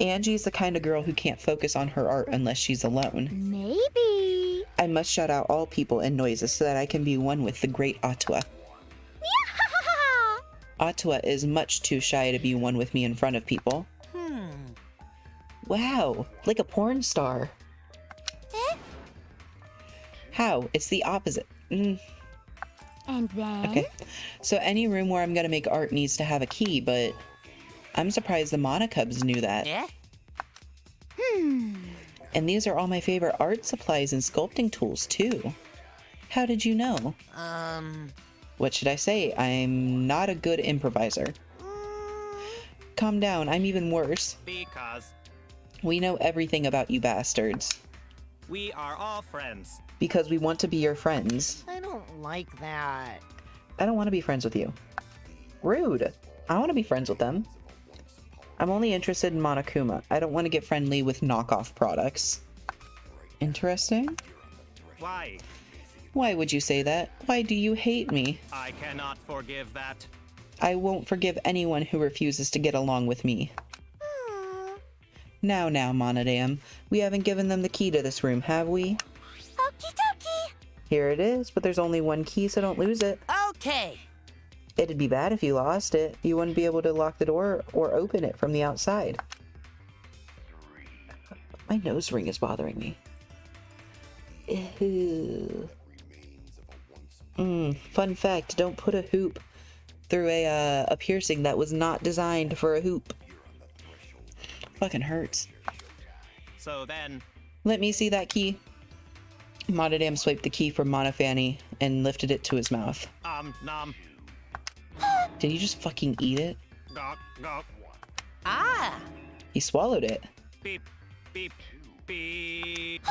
Angie's the kind of girl who can't focus on her art unless she's alone. maybe. I must shut out all people and noises so that I can be one with the great Atua. Atua is much too shy to be one with me in front of people. Wow, like a porn star. Eh? How? It's the opposite. And then? Okay, so any room where I'm gonna make art needs to have a key, but I'm surprised the Monocubs knew that. Yeah? And these are all my favorite art supplies and sculpting tools, too. How did you know? What should I say? I'm not a good improviser. Calm down, I'm even worse. Because We know everything about you bastards. we are all friends. Because we want to be your friends. I don't like that. I don't want to be friends with you. Rude. I want to be friends with them. I'm only interested in Monokuma. I don't want to get friendly with knockoff products. Interesting. Why? Why would you say that? Why do you hate me? I cannot forgive that. I won't forgive anyone who refuses to get along with me. Now, Monodam. We haven't given them the key to this room, have we? Okie dokie. Here it is, but there's only one key, so don't lose it. Okay. It'd be bad if you lost it. You wouldn't be able to lock the door or open it from the outside. My nose ring is bothering me. Ew. Fun fact, don't put a hoop through a piercing that was not designed for a hoop. Fucking hurts. So then, Let me see that key. Monodam swiped the key from Monofanny and lifted it to his mouth. nom, Did he just fucking eat it? gawk, gawk, Ah. He swallowed it. beep, beep, beep.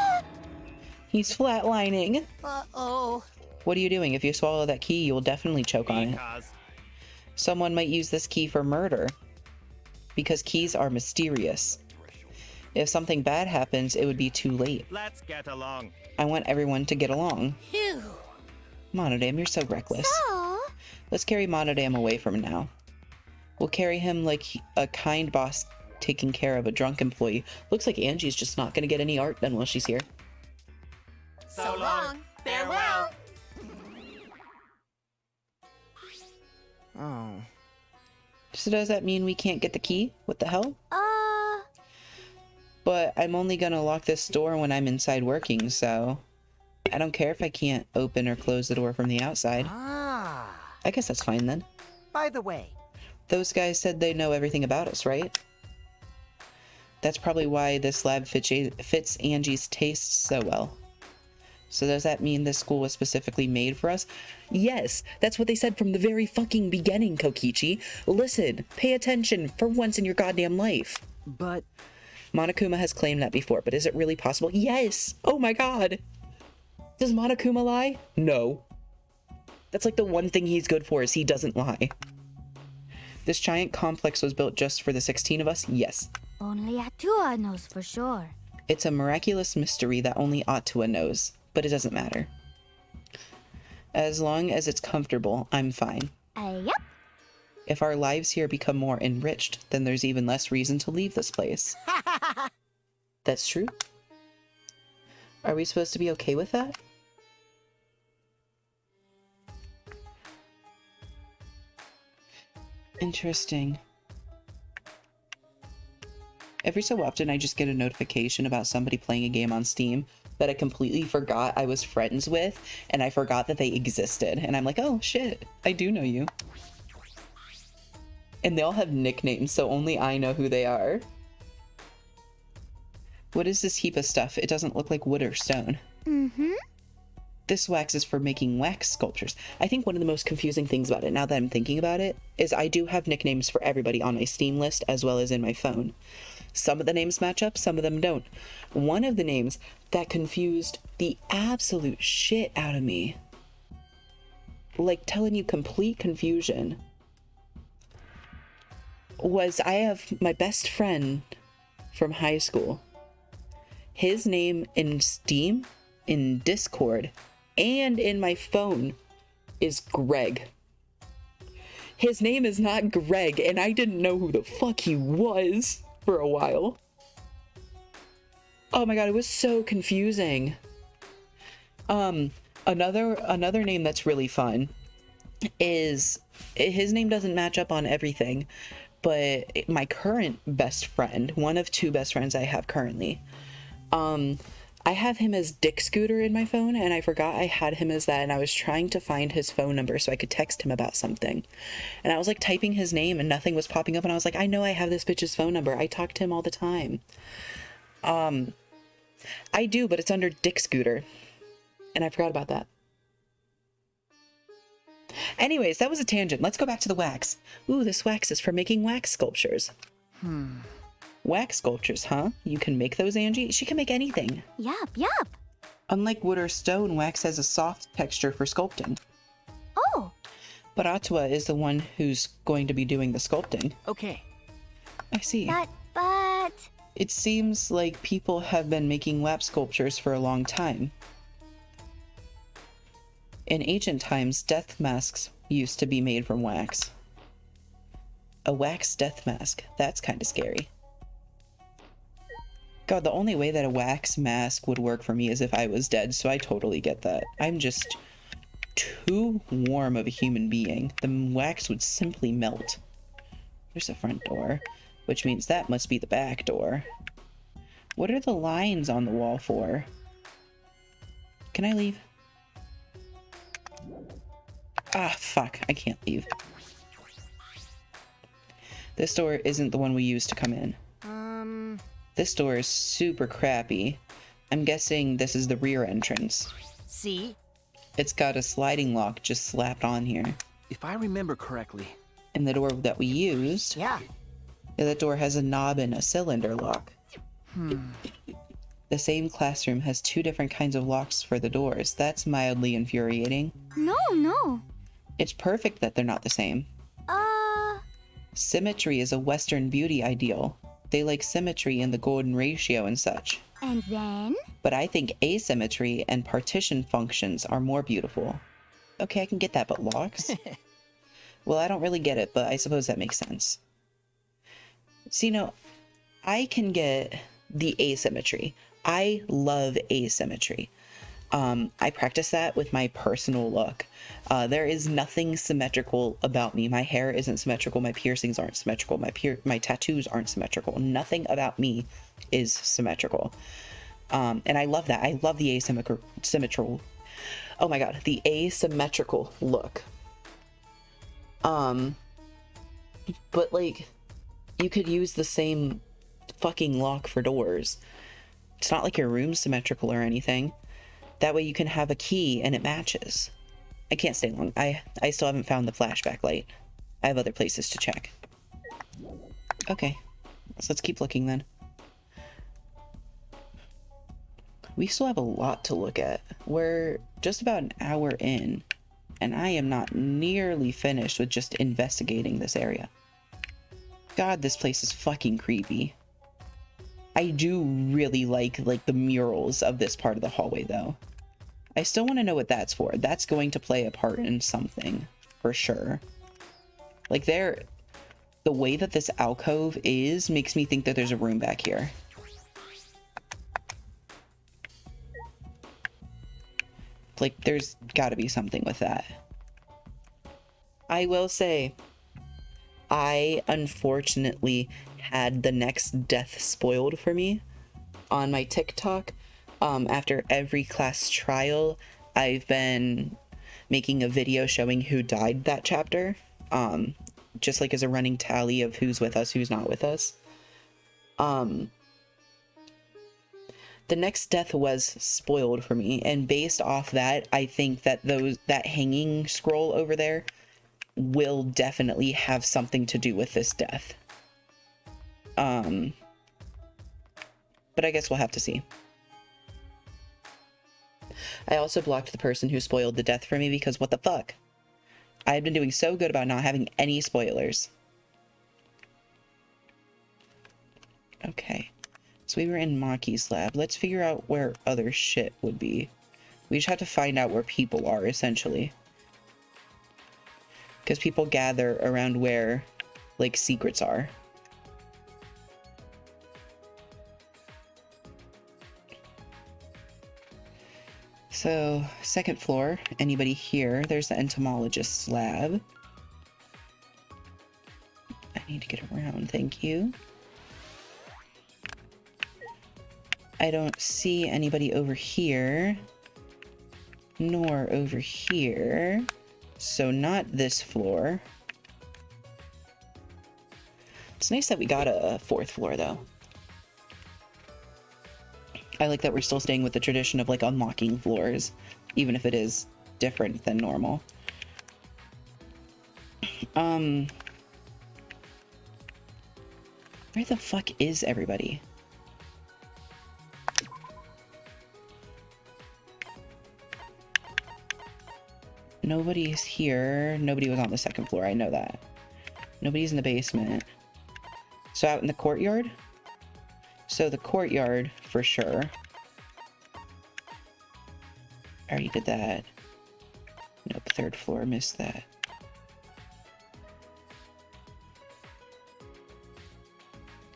He's flatlining. Uh-oh. What are you doing? If you swallow that key, you'll definitely choke on it. Because Someone might use this key for murder. Because keys are mysterious. If something bad happens, it would be too late. let's get along. I want everyone to get along. Phew. Monodam, you're so reckless. Oh, Let's carry Monodam away from now. We'll carry him like a kind boss taking care of a drunk employee. Looks like Angie's just not going to get any art done while she's here. So long. Farewell. Oh. So does that mean we can't get the key? What the hell? But I'm only going to lock this door when I'm inside working, so I don't care if I can't open or close the door from the outside. Ah. I guess that's fine then. By the way, Those guys said they know everything about us, right? That's probably why this lab fits Angie's tastes so well. So does that mean this school was specifically made for us? Yes, that's what they said from the very fucking beginning, Kokichi. Listen, pay attention for once in your goddamn life. but Monokuma has claimed that before, but is it really possible? Yes! Oh my god! Does Monokuma lie? No. That's like the one thing he's good for is he doesn't lie. This giant complex was built just for the 16 of us? Yes. only Atua knows for sure. It's a miraculous mystery that only Atua knows, but it doesn't matter. As long as it's comfortable, I'm fine. Yep. If our lives here become more enriched, then there's even less reason to leave this place. That's true. Are we supposed to be okay with that? Interesting. Every so often I just get a notification about somebody playing a game on Steam that I completely forgot I was friends with, and I forgot that they existed. And I'm like, oh shit, I do know you. And they all have nicknames, so only I know who they are. What is this heap of stuff? It doesn't look like wood or stone. Mm-hmm. This wax is for making wax sculptures. I think one of the most confusing things about it, now that I'm thinking about it, is I do have nicknames for everybody on my Steam list as well as in my phone. Some of the names match up, some of them don't. One of the names that confused the absolute shit out of me, like telling you complete confusion, was I have my best friend from high school. His name in Steam, in Discord, and in my phone is Greg. His name is not Greg, and I didn't know who the fuck he was for a while. Oh my god, it was so confusing. Another name that's really fun is, his name doesn't match up on everything, but my current best friend, one of two best friends I have currently, I have him as Dick Scooter in my phone, and I forgot I had him as that, and I was trying to find his phone number so I could text him about something. And I was like typing his name and nothing was popping up, and I was like, I know I have this bitch's phone number. I talk to him all the time. I do, but it's under Dick Scooter. And I forgot about that. Anyways, that was a tangent. Let's go back to the wax. Ooh, this wax is for making wax sculptures. Wax sculptures, huh? You can make those, Angie? She can make anything. Yup, yup. Unlike wood or stone, wax has a soft texture for sculpting. Oh, But Atua is the one who's going to be doing the sculpting. Okay. I see. but... It seems like people have been making wax sculptures for a long time. In ancient times, death masks used to be made from wax. A wax death mask. That's kind of scary. God, the only way that a wax mask would work for me is if I was dead, so I totally get that. I'm just too warm of a human being. The wax would simply melt. There's the front door, which means that must be the back door. What are the lines on the wall for? Can I leave? Ah, fuck. I can't leave. This door isn't the one we used to come in. This door is super crappy. I'm guessing this is the rear entrance. See? It's got a sliding lock just slapped on here. If I remember correctly. And the door that we used, Yeah. that door has a knob and a cylinder lock. The same classroom has two different kinds of locks for the doors. That's mildly infuriating. No. It's perfect that they're not the same. Symmetry is a Western beauty ideal. They like symmetry and the golden ratio and such. And then? But I think asymmetry and partition functions are more beautiful. Okay, I can get that, but locks? Well, I don't really get it, but I suppose that makes sense. See, no, I can get the asymmetry. I love asymmetry. I practice that with my personal look. There is nothing symmetrical about me. My hair isn't symmetrical. My piercings aren't symmetrical. My tattoos aren't symmetrical. Nothing about me is symmetrical. And I love that. I love the asymmetrical. Oh my god, the asymmetrical look. But like, you could use the same fucking lock for doors. It's not like your room's symmetrical or anything. That way you can have a key and it matches. I can't stay long. I still haven't found the flashback light. I have other places to check. Okay, so let's keep looking then. We still have a lot to look at. We're just about an hour in, and I am not nearly finished with just investigating this area. God, this place is fucking creepy. I do really like the murals of this part of the hallway, though. I still want to know what that's for. That's going to play a part in something, for sure. Like, the way that this alcove is makes me think that there's a room back here. Like, there's gotta be something with that. I will say, I unfortunately had the next death spoiled for me on my TikTok. After every class trial, I've been making a video showing who died that chapter. Just like as a running tally of who's with us, who's not with us. The next death was spoiled for me, and based off that, I think that that hanging scroll over there will definitely have something to do with this death. but I guess we'll have to see. I also blocked the person who spoiled the death for me because what the fuck? I've been doing so good about not having any spoilers. Okay. So we were in Maki's lab. Let's figure out where other shit would be. We just have to find out where people are, essentially. Because people gather around where, like, secrets are. So, second floor. Anybody here? There's the entomologist's lab. I need to get around, thank you. I don't see anybody over here. Nor over here. So not this floor. It's nice that we got a fourth floor, though. I like that we're still staying with the tradition of, like, unlocking floors, even if it is different than normal. Where the fuck is everybody? Nobody's here. Nobody was on the second floor. I know that. Nobody's in the basement. So out in the courtyard? So the courtyard, for sure. I already did that. Nope, third floor, missed that.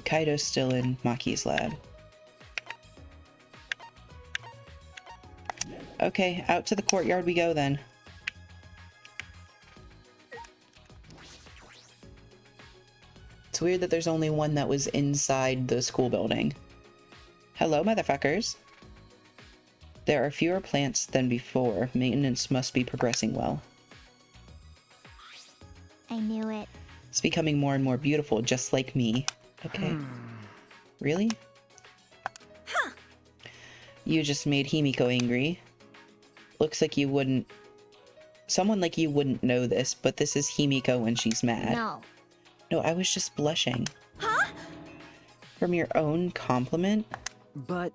Kaido's still in Maki's lab. Okay, out to the courtyard we go then. It's weird that there's only one that was inside the school building. Hello, motherfuckers. There are fewer plants than before. Maintenance must be progressing well. I knew it. It's becoming more and more beautiful, just like me. Okay. Really? Huh. You just made Himiko angry. Looks like you wouldn't... Someone like you wouldn't know this, but this is Himiko when she's mad. No. No, I was just blushing. Huh? From your own compliment? But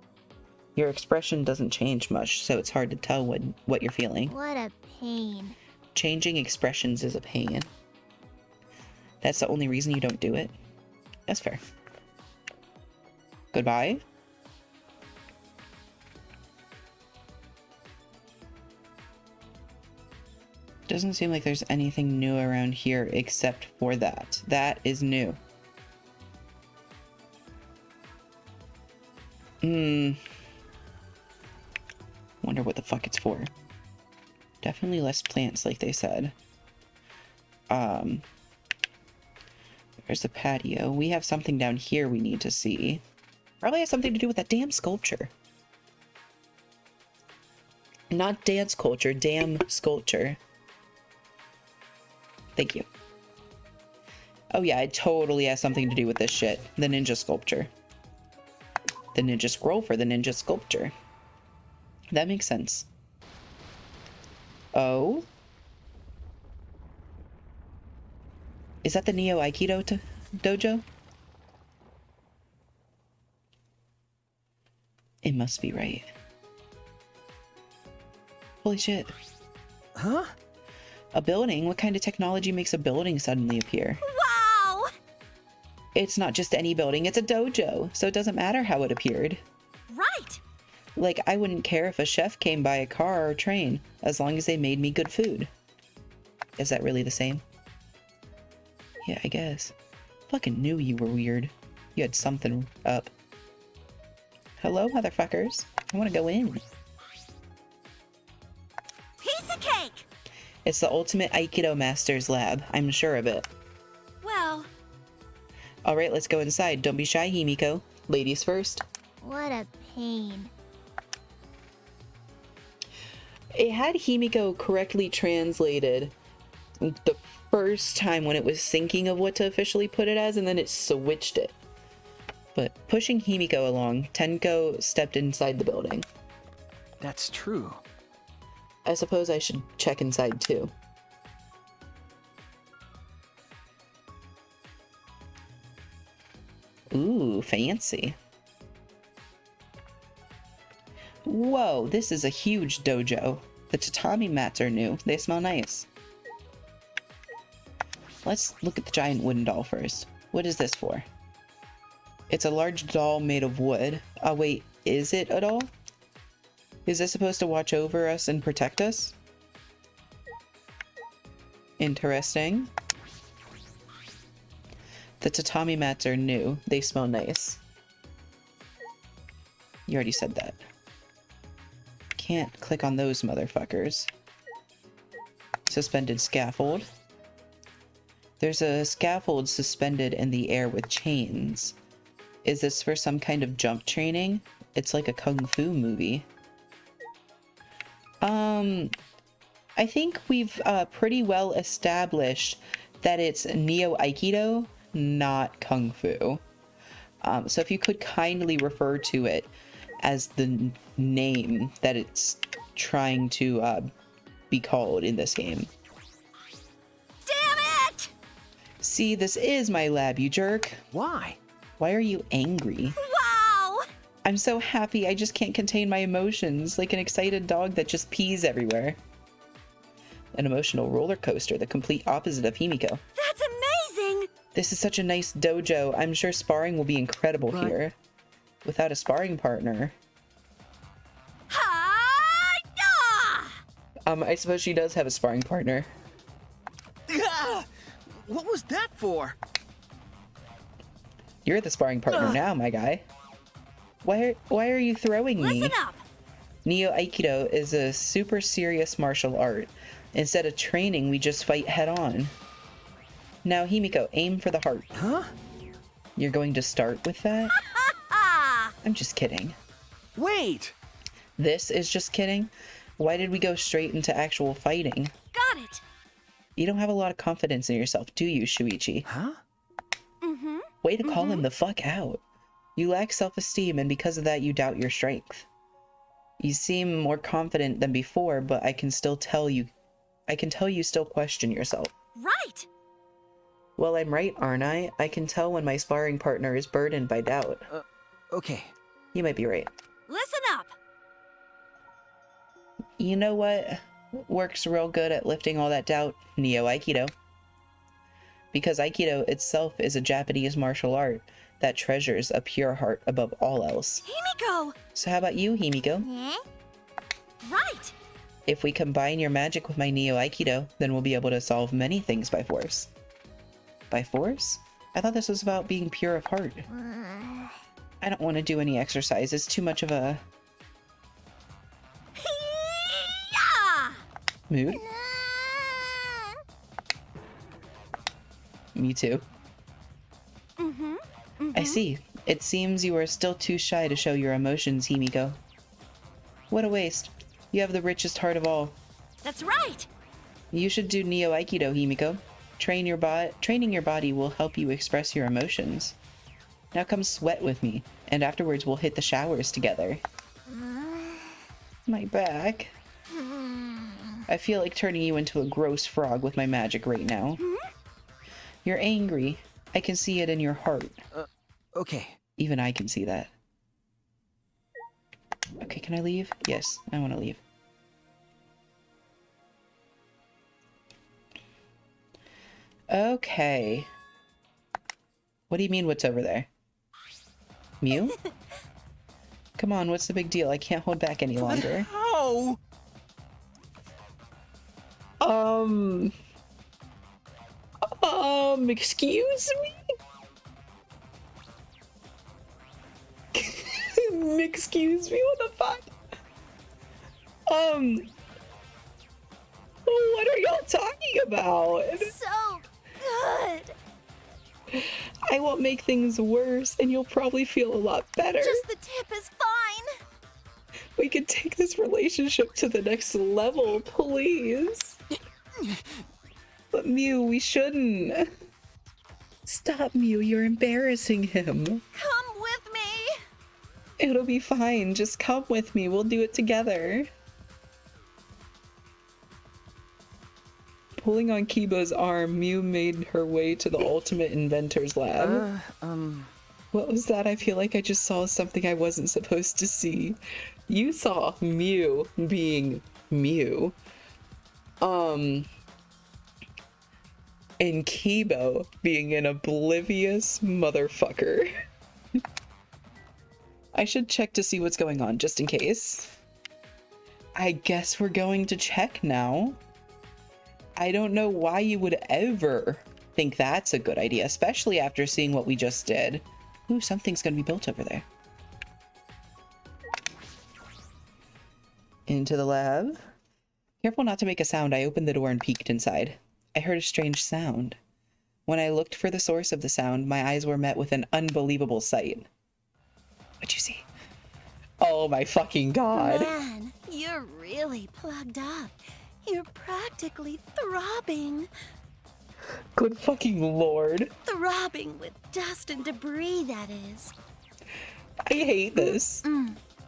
Your expression doesn't change much, so it's hard to tell what you're feeling. What a pain. Changing expressions is a pain. That's the only reason you don't do it? That's fair. Goodbye? Doesn't seem like there's anything new around here except for that. That is new. Wonder what the fuck it's for. Definitely less plants, like they said. There's the patio. We have something down here we need to see. Probably has something to do with that damn sculpture. Not dance culture, damn sculpture. Thank you. Oh yeah, it totally has something to do with this shit. The ninja sculpture. The ninja scroll for the ninja sculpture. That makes sense. Oh? Is that the Neo Aikido dojo? It must be right. Holy shit. huh? A building? What kind of technology makes a building suddenly appear? Wow! It's not just any building, it's a dojo, so it doesn't matter how it appeared. Right! Like, I wouldn't care if a chef came by a car or train, as long as they made me good food. Is that really the same? Yeah, I guess. Fucking knew you were weird. You had something up. Hello, motherfuckers. I want to go in. Piece of cake! It's the ultimate Aikido Master's lab. I'm sure of it. Well, Alright, let's go inside. Don't be shy, Himiko. Ladies first. what a pain. It had Himiko correctly translated the first time when it was thinking of what to officially put it as, and then it switched it. But pushing Himiko along, Tenko stepped inside the building. That's true. I suppose I should check inside too. Ooh, fancy. Whoa, this is a huge dojo. The tatami mats are new. They smell nice. Let's look at the giant wooden doll first. What is this for? It's a large doll made of wood. Oh wait, is it a doll? Is this supposed to watch over us and protect us? Interesting. The tatami mats are new. They smell nice. You already said that. Can't click on those motherfuckers. Suspended scaffold. There's a scaffold suspended in the air with chains. Is this for some kind of jump training? It's like a kung fu movie. I think we've pretty well established that it's Neo Aikido, not Kung Fu. So if you could kindly refer to it as the name that it's trying to be called in this game. Damn it! See, this is my lab, you jerk. Why? Why are you angry? Wow! I'm so happy I just can't contain my emotions, like an excited dog that just pees everywhere. An emotional roller coaster, the complete opposite of Himiko. That's amazing! This is such a nice dojo. I'm sure sparring will be incredible But- here. Without a sparring partner. Hi-ya! I suppose she does have a sparring partner. Ah! What was that for? You're the sparring partner now, my guy. Why are you throwing me? Listen up! Neo Aikido is a super serious martial art. Instead of training, we just fight head on. Now, Himiko, aim for the heart. Huh? You're going to start with that? Ah! I'm just kidding. Wait! This is just kidding? Why did we go straight into actual fighting? Got it! You don't have a lot of confidence in yourself, do you, Shuichi? Huh? Mm-hmm. Way to call him the fuck out. You lack self-esteem, and because of that, you doubt your strength. You seem more confident than before, but I can tell you still question yourself. Right! Well, I'm right, aren't I? I can tell when my sparring partner is burdened by doubt. Okay. You might be right. Listen up! You know what works real good at lifting all that doubt? Neo Aikido. Because Aikido itself is a Japanese martial art that treasures a pure heart above all else. Himiko! So how about you, Himiko? Yeah? Right! If we combine your magic with my Neo Aikido, then we'll be able to solve many things by force. By force? I thought this was about being pure of heart. I don't want to do any exercise. It's too much of a Hi-ya! mood. Me too. I see. It seems you are still too shy to show your emotions, Himiko. What a waste. You have the richest heart of all. That's right! You should do Neo Aikido, Himiko. Training your body will help you express your emotions. Now come sweat with me, and afterwards we'll hit the showers together. My back. I feel like turning you into a gross frog with my magic right now. You're angry. I can see it in your heart. Okay. Even I can see that. Okay, can I leave? Yes, I want to leave. Okay. What do you mean, what's over there? Mew? Come on, what's the big deal? I can't hold back any longer. How? Excuse me? Excuse me, what the fuck? What are y'all talking about? So good! I won't make things worse, and you'll probably feel a lot better. Just the tip is fine! We could take this relationship to the next level, please. But Mew, we shouldn't. Stop, Mew, you're embarrassing him. Come with me! It'll be fine, just come with me, we'll do it together. Pulling on Kiba's arm, Mew made her way to the Ultimate Inventor's lab. What was that? I feel like I just saw something I wasn't supposed to see. You saw Mew being Mew. And Kibo being an oblivious motherfucker. I should check to see what's going on, just in case. I guess we're going to check now. I don't know why you would ever think that's a good idea, especially after seeing what we just did. Ooh, something's gonna be built over there. Into the lab. Careful not to make a sound, I opened the door and peeked inside. I heard a strange sound. When I looked for the source of the sound, my eyes were met with an unbelievable sight. What'd you see? Oh my fucking god. Man, you're really plugged up. You're practically throbbing. Good fucking lord. Throbbing with dust and debris, that is. I hate this.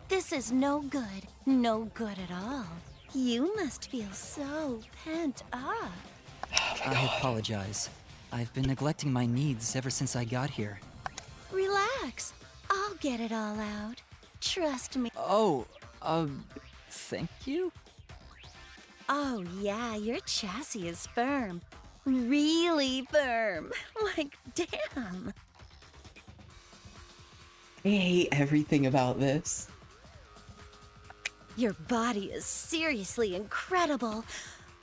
This is no good. No good at all. You must feel so pent up. I apologize. I've been neglecting my needs ever since I got here. Relax. I'll get it all out. Trust me. Oh, thank you? Oh, yeah, your chassis is firm. Really firm. Like, damn. I hate everything about this. Your body is seriously incredible.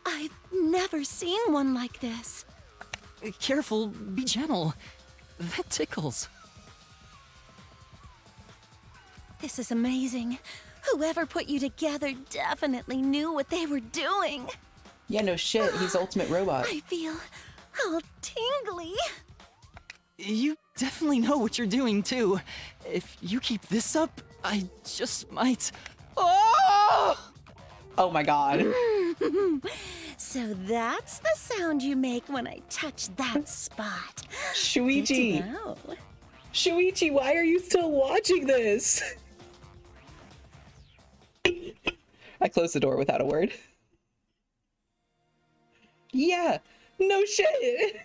I've never seen one like this. Careful, be gentle. That tickles. This is amazing. Whoever put you together definitely knew what they were doing. Yeah, no shit, he's ultimate robot. I feel all tingly. You definitely know what you're doing, too. If you keep this up, I just might... Oh! Oh my god. So that's the sound you make when I touch that spot. Shuichi! Good to know. Shuichi, why are you still watching this? I closed the door without a word. Yeah, no shit.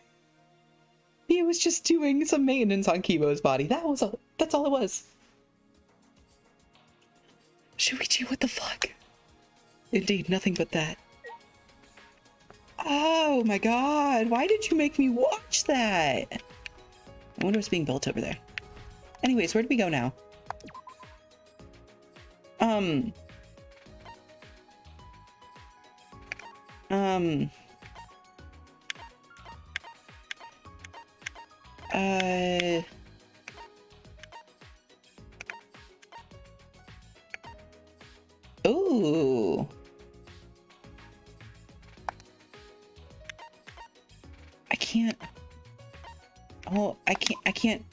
He was just doing some maintenance on Kibo's body. That's all it was. Shuichi, what the fuck? Indeed, nothing but that. Oh my god, why did you make me watch that? I wonder what's being built over there. Anyways, where do we go now? Ooh. I can't. Oh, I can't.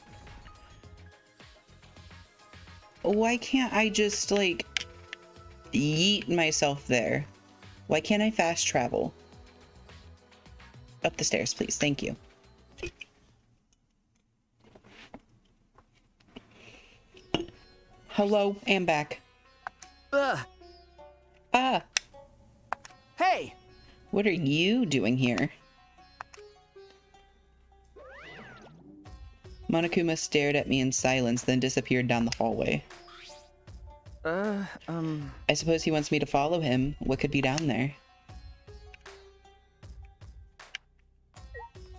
Why can't I just, like, yeet myself there? Why can't I fast travel? Up the stairs, please. Thank you. Hello, I'm back. Hey! What are you doing here? Monokuma stared at me in silence, then disappeared down the hallway. I suppose he wants me to follow him. What could be down there?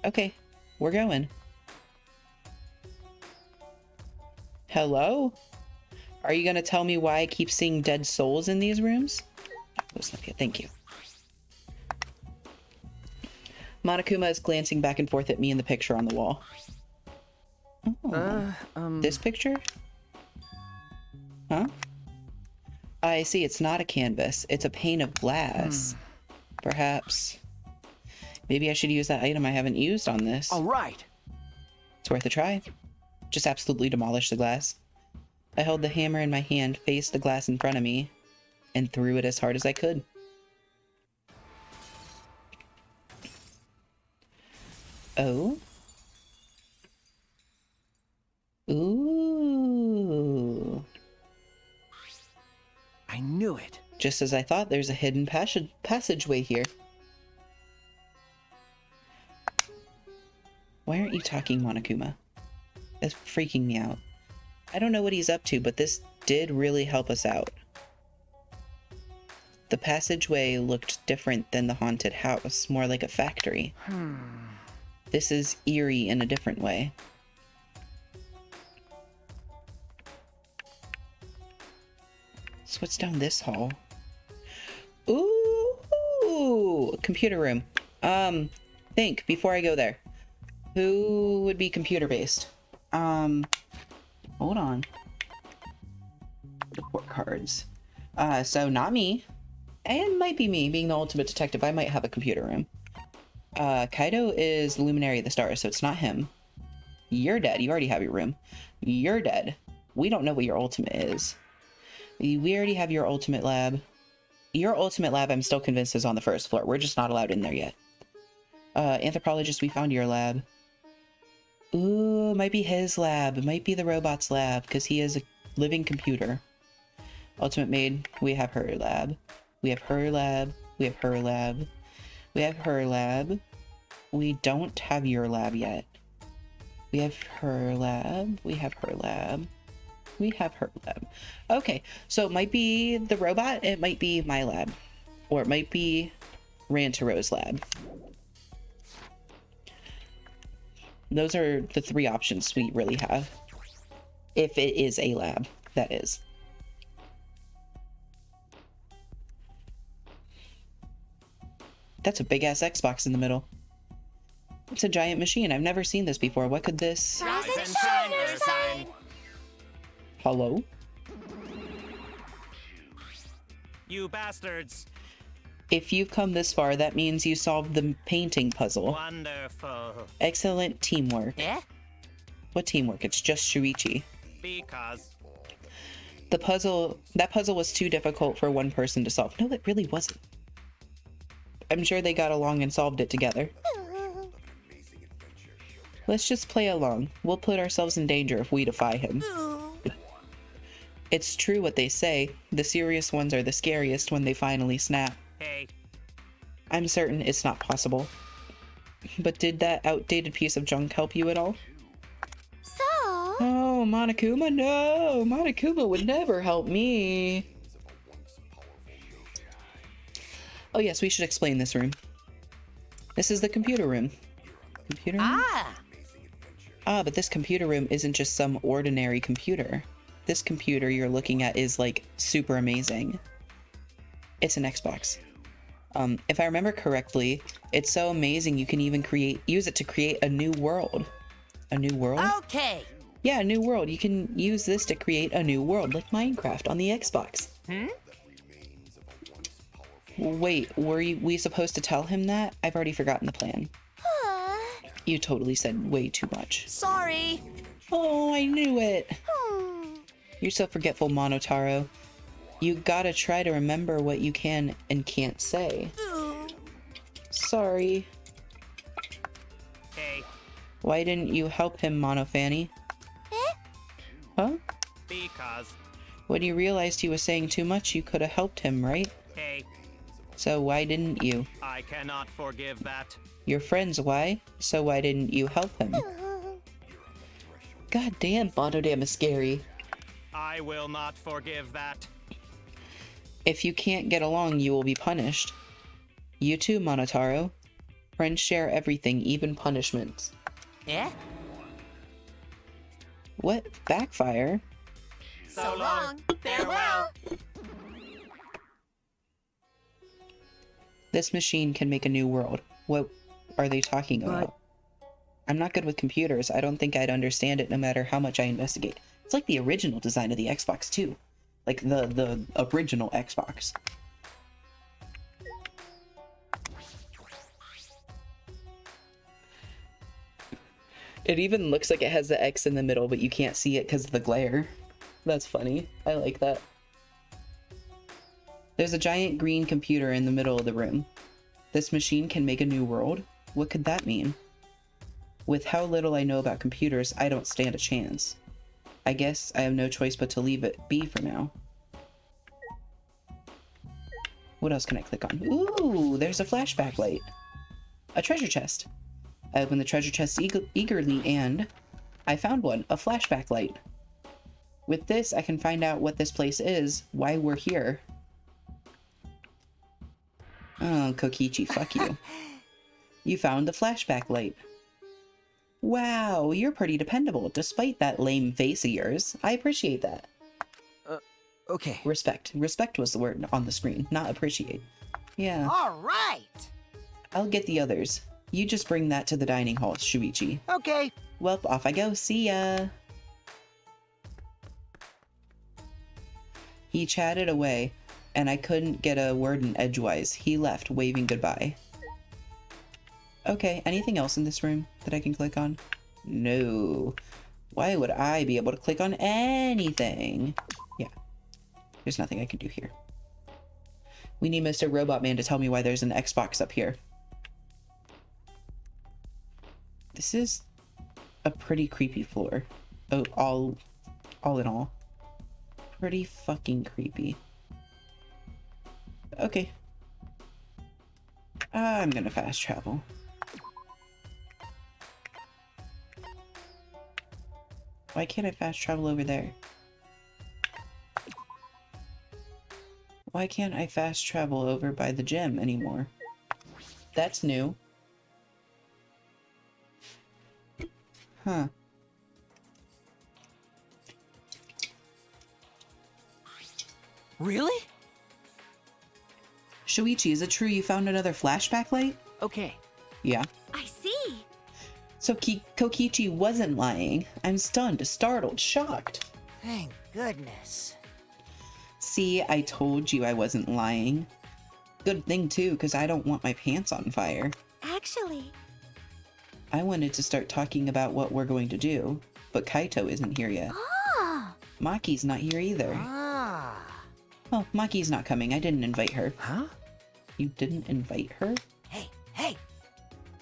Okay, we're going. Hello? Are you gonna tell me why I keep seeing dead souls in these rooms? Close enough yet, thank you. Monokuma is glancing back and forth at me in the picture on the wall. Oh, this picture? Huh? I see, it's not a canvas. It's a pane of glass. Perhaps. Maybe I should use that item I haven't used on this. All right. It's worth a try. Just absolutely demolish the glass. I held the hammer in my hand, faced the glass in front of me, and threw it as hard as I could. Oh? Ooh. I knew it. Just as I thought, there's a hidden passageway here. Why aren't you talking, Monokuma? That's freaking me out. I don't know what he's up to, but this did really help us out. The passageway looked different than the haunted house, more like a factory. This is eerie in a different way. So what's down this hall? Ooh, computer room. Think before I go there. Who would be computer based? Hold on. Report cards. So not me. And might be me, being the ultimate detective. I might have a computer room. Kaido is Luminary of the Stars, so it's not him. You're dead. You already have your room. You're dead. We don't know what your ultimate is. We already have your ultimate lab. Your ultimate lab, I'm still convinced, is on the first floor. We're just not allowed in there yet. Anthropologist, we found your lab. Ooh, might be his lab. It might be the robot's lab, because he is a living computer. Ultimate maid, we have her lab. We have her lab. We have her lab. We have her lab. We don't have your lab yet. We have her lab. We have her lab. We have her lab. Okay, so it might be the robot. It might be my lab. Or it might be Rantaro's lab. Those are the three options we really have. If it is a lab, that is. That's a big-ass Xbox in the middle. It's a giant machine. I've never seen this before. What could this... Rise and shine, Ursine! Hello? You bastards! If you've come this far, that means you solved the painting puzzle. Wonderful. Excellent teamwork. Eh? What teamwork? It's just Shuichi. Because That puzzle was too difficult for one person to solve. No, it really wasn't. I'm sure they got along and solved it together. Let's just play along. We'll put ourselves in danger if we defy him. It's true what they say. The serious ones are the scariest when they finally snap. hey, I'm certain it's not possible. But did that outdated piece of junk help you at all? So, Oh, Monokuma, no! Monokuma would never help me. Oh yes, we should explain this room. This is the computer room. Computer room? But this computer room isn't just some ordinary computer. This computer you're looking at is like super amazing. It's an Xbox. If I remember correctly, it's so amazing you can even use it to create a new world. A new world? Okay. Yeah, a new world. You can use this to create a new world, like Minecraft on the Xbox. Wait, were we supposed to tell him that? I've already forgotten the plan. You totally said way too much. Sorry. Oh, I knew it. You're so forgetful, Monotaro. You gotta try to remember what you can and can't say. Sorry. hey, Why didn't you help him, Monofanny? Huh? because When you realized he was saying too much, you could have helped him, right? hey, So why didn't you? I cannot forgive that. Your friends, why? So why didn't you help him? God damn, Monodam is scary. I will not forgive that. If you can't get along, you will be punished. You too, Monotaro. Friends share everything, even punishments. Eh? What? Backfire? So long. Farewell. This machine can make a new world. What are they talking about? I'm not good with computers. I don't think I'd understand it no matter how much I investigate. It's like the original design of the Xbox too. Like the original Xbox. It even looks like it has the X in the middle, but you can't see it because of the glare. That's funny. I like that. There's a giant green computer in the middle of the room. This machine can make a new world? What could that mean? With how little I know about computers, I don't stand a chance. I guess I have no choice but to leave it be for now. What else can I click on? Ooh, there's a flashback light. A treasure chest. I opened the treasure chest eagerly and I found one, a flashback light. With this, I can find out what this place is, why we're here. Oh, Kokichi, fuck you. You found the flashback light. Wow, you're pretty dependable, despite that lame face of yours. I appreciate that. Okay. Respect. Respect was the word on the screen, not appreciate. Yeah. All right. I'll get the others. You just bring that to the dining hall, Shuichi. Okay. Well, off I go. See ya. He chatted away, and I couldn't get a word in edgewise. He left, waving goodbye. Okay, anything else in this room that I can click on? No. Why would I be able to click on anything? Yeah. There's nothing I can do here. We need Mr. Robot Man to tell me why there's an Xbox up here. This is a pretty creepy floor. Oh, all in all. Pretty fucking creepy. Okay. I'm gonna fast travel. Why can't I fast travel over there? Why can't I fast travel over by the gym anymore? That's new. Huh. Really? Shuichi, is it true you found another flashback light? Okay. Yeah. I see. So Kokichi wasn't lying. I'm stunned, startled, shocked. Thank goodness. See, I told you I wasn't lying. Good thing too, because I don't want my pants on fire. Actually, I wanted to start talking about what we're going to do, but Kaito isn't here yet. ah, Maki's not here either. Ah. Oh, Maki's not coming. I didn't invite her. Huh? You didn't invite her? Hey.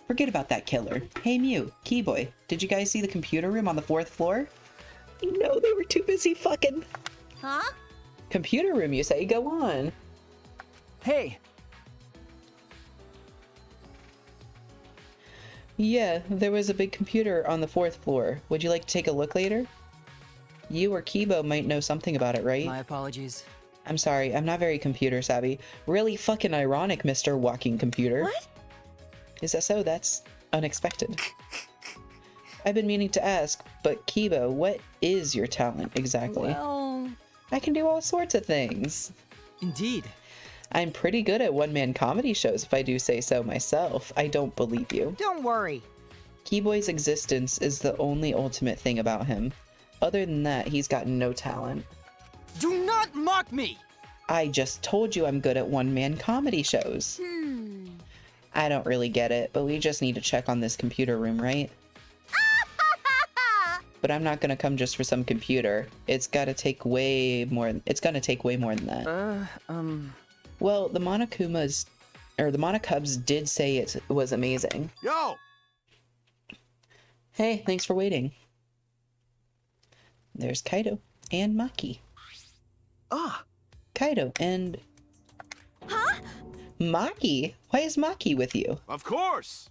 Forget about that killer. Hey Mew, Keyboy, did you guys see the computer room on the 4th floor? No, they were too busy fucking. huh? Computer room, you say? Go on. Hey, Yeah, there was a big computer on the 4th floor. Would you like to take a look later? You or Kibo might know something about it, right? my apologies. I'm sorry, I'm not very computer savvy. Really fucking ironic, Mr. Walking Computer. What? Is that so? That's unexpected. I've been meaning to ask, but Kibo, what is your talent exactly? Well, I can do all sorts of things. indeed. I'm pretty good at one-man comedy shows, if I do say so myself. I don't believe you. Don't worry. Keyboy's existence is the only ultimate thing about him. Other than that, he's got no talent. Do not mock me! I just told you I'm good at one-man comedy shows. I don't really get it, but we just need to check on this computer room, right? But I'm not gonna come just for some computer. It's gonna take way more than that. Well, the the Monokubs did say it was amazing. Yo! Hey, thanks for waiting. There's Kaito and Maki. Ah, Kaito and... Huh? Maki? Why is Maki with you? Of course!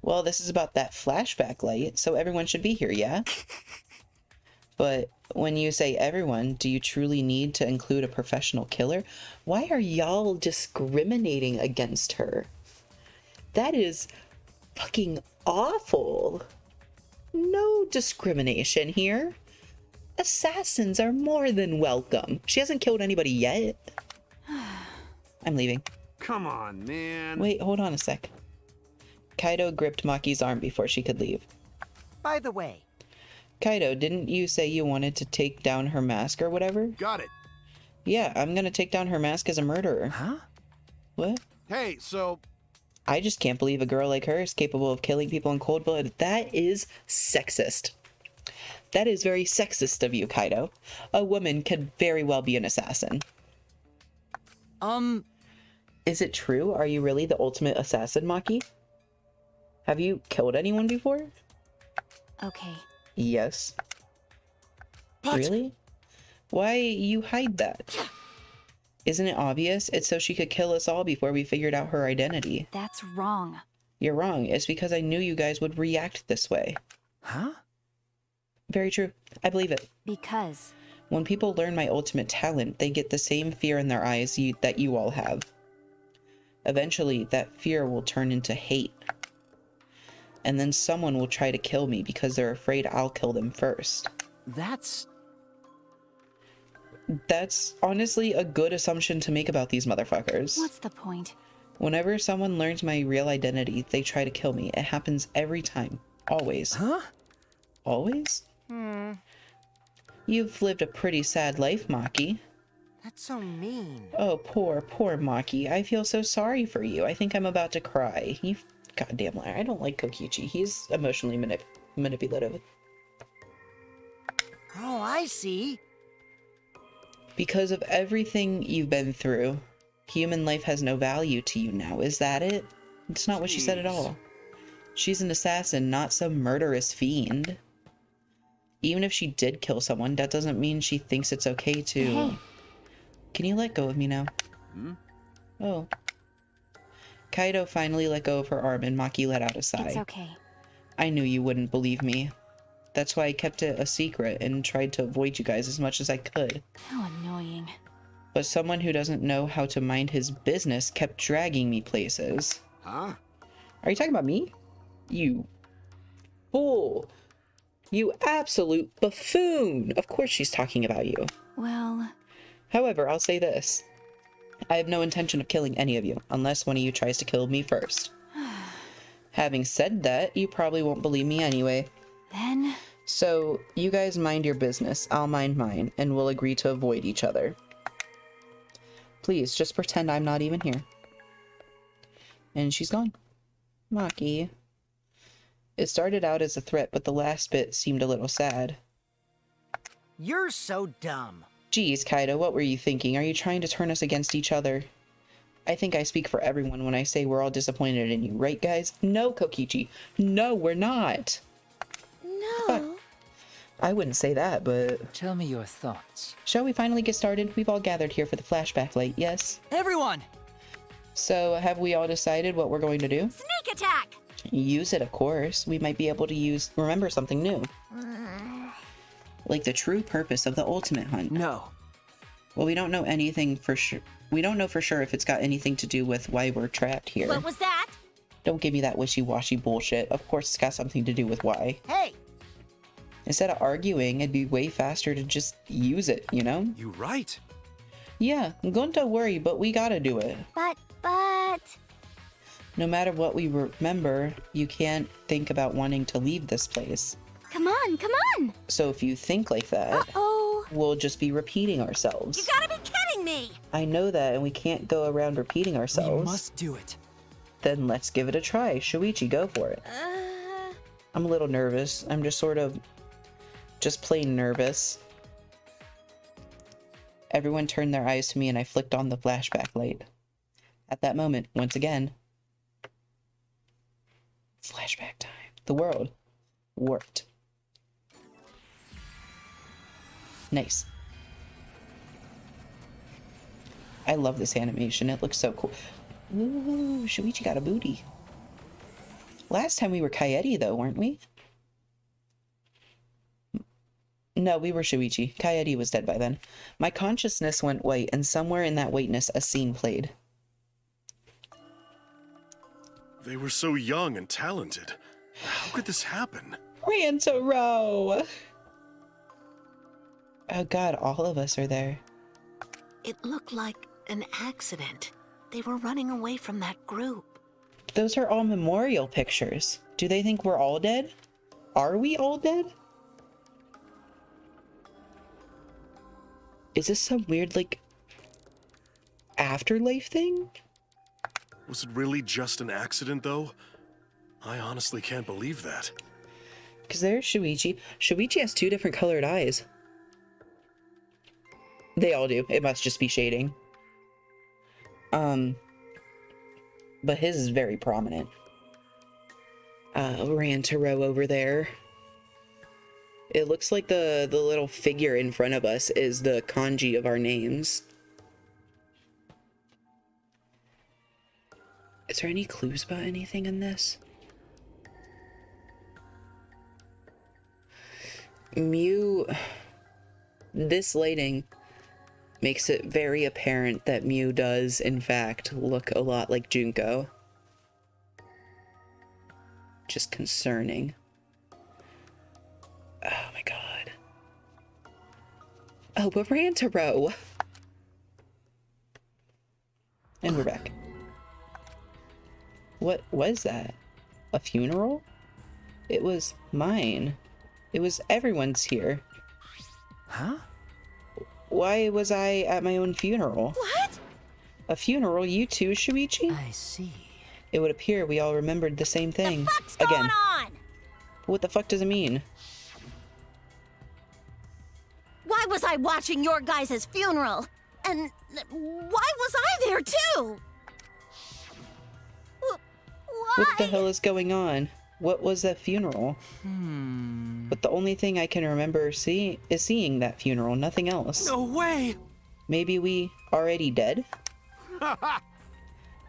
Well, this is about that flashback light, so everyone should be here, yeah? But when you say everyone, do you truly need to include a professional killer? Why are y'all discriminating against her? That is fucking awful. No discrimination here. Assassins are more than welcome. She hasn't killed anybody yet. I'm leaving. Come on, man. Wait, hold on a sec. Kaito gripped Maki's arm before she could leave. By the way, Kaito, didn't you say you wanted to take down her mask or whatever? Got it. Yeah, I'm gonna take down her mask as a murderer. huh? What? Hey, so I just can't believe a girl like her is capable of killing people in cold blood. That is sexist. That is very sexist of you, Kaito. A woman could very well be an assassin. Is it true? Are you really the ultimate assassin, Maki? Have you killed anyone before? Okay. Yes. But- Really? Why you hide that? Isn't it obvious? It's so she could kill us all before we figured out her identity. That's wrong. You're wrong. It's because I knew you guys would react this way. Huh? Very true. I believe it. Because. When people learn my ultimate talent, they get the same fear in their eyes that you all have. Eventually, that fear will turn into hate. And then someone will try to kill me because they're afraid I'll kill them first. That's honestly a good assumption to make about these motherfuckers. What's the point? Whenever someone learns my real identity, they try to kill me. It happens every time. Always. Huh? Always? You've lived a pretty sad life, Maki. That's so mean. Oh, poor Maki. I feel so sorry for you. I think I'm about to cry. You goddamn liar. I don't like Kokichi. He's emotionally manipulative. Oh, I see. Because of everything you've been through, human life has no value to you now. Is that it? It's not what she said at all. She's an assassin, not some murderous fiend. Even if she did kill someone, that doesn't mean she thinks it's okay to... Hey. Can you let go of me now? Oh. Kaido finally let go of her arm and Maki let out a sigh. It's okay. I knew you wouldn't believe me. That's why I kept it a secret and tried to avoid you guys as much as I could. How annoying. But someone who doesn't know how to mind his business kept dragging me places. Huh? Are you talking about me? You fool. You absolute buffoon. Of course she's talking about you. Well, However, I'll say this. I have no intention of killing any of you, unless one of you tries to kill me first. Having said that, you probably won't believe me anyway. then... So, you guys mind your business, I'll mind mine, and we'll agree to avoid each other. Please, just pretend I'm not even here. And she's gone. Maki. It started out as a threat, but the last bit seemed a little sad. You're so dumb. Geez, Kaido, what were you thinking? Are you trying to turn us against each other? I think I speak for everyone when I say we're all disappointed in you, right, guys? No, Kokichi. No, we're not. No. I wouldn't say that, but... Tell me your thoughts. Shall we finally get started? We've all gathered here for the flashback light, yes? everyone. So, have we all decided what we're going to do? Sneak attack! Use it, of course. We might be able to remember something new. Like the true purpose of the ultimate hunt. No. Well, we don't know anything for sure. We don't know for sure if it's got anything to do with why we're trapped here. What was that? Don't give me that wishy-washy bullshit. Of course it's got something to do with why. Hey! Instead of arguing, it'd be way faster to just use it, you know? You right. Yeah, don't worry, but we gotta do it. But... No matter what we remember, you can't think about wanting to leave this place. Come on, come on! So if you think like that, Uh-oh. we'll just be repeating ourselves. You gotta be kidding me! I know that, and we can't go around repeating We ourselves. must do it. Then let's give it a try. Shuichi, go for it. I'm a little nervous. I'm just plain nervous. Everyone turned their eyes to me and I flicked on the flashback light. At that moment, once again, flashback time. The world worked. Nice. I love this animation. It looks so cool. Ooh, Shuichi got a booty. Last time we were Kaede, though, weren't we? No, we were Shuichi. Kaede was dead by then. My consciousness went white, and somewhere in that whiteness, a scene played. They were so young and talented. How could this happen? Rantaro! Oh god, all of us are there. It looked like an accident. They were running away from that group. Those are all memorial pictures. Do they think we're all dead? Are we all dead? Is this some weird, like, afterlife thing? Was it really just an accident, though? I honestly can't believe that. Because there's Shuichi. Shuichi has 2 different colored eyes. They all do. It must just be shading. But his is very prominent. Rantaro over there. It looks like the little figure in front of us is the kanji of our names. Is there any clues about anything in this? This lighting makes it very apparent that Mew does, in fact, look a lot like Junko. Just concerning. Oh my god. Oh, but Rantaro! And we're back. What was that? A funeral? It was mine. It was everyone's here. Huh? Why was I at my own funeral? What? A funeral? You too, Shuichi? I see. It would appear we all remembered the same thing. The fuck's Again. going on? What the fuck does it mean? Why was I watching your guys' funeral? And why was I there too? Why? What the hell is going on? What was that funeral? But the only thing I can remember is seeing that funeral, nothing else. No way! Maybe we already dead?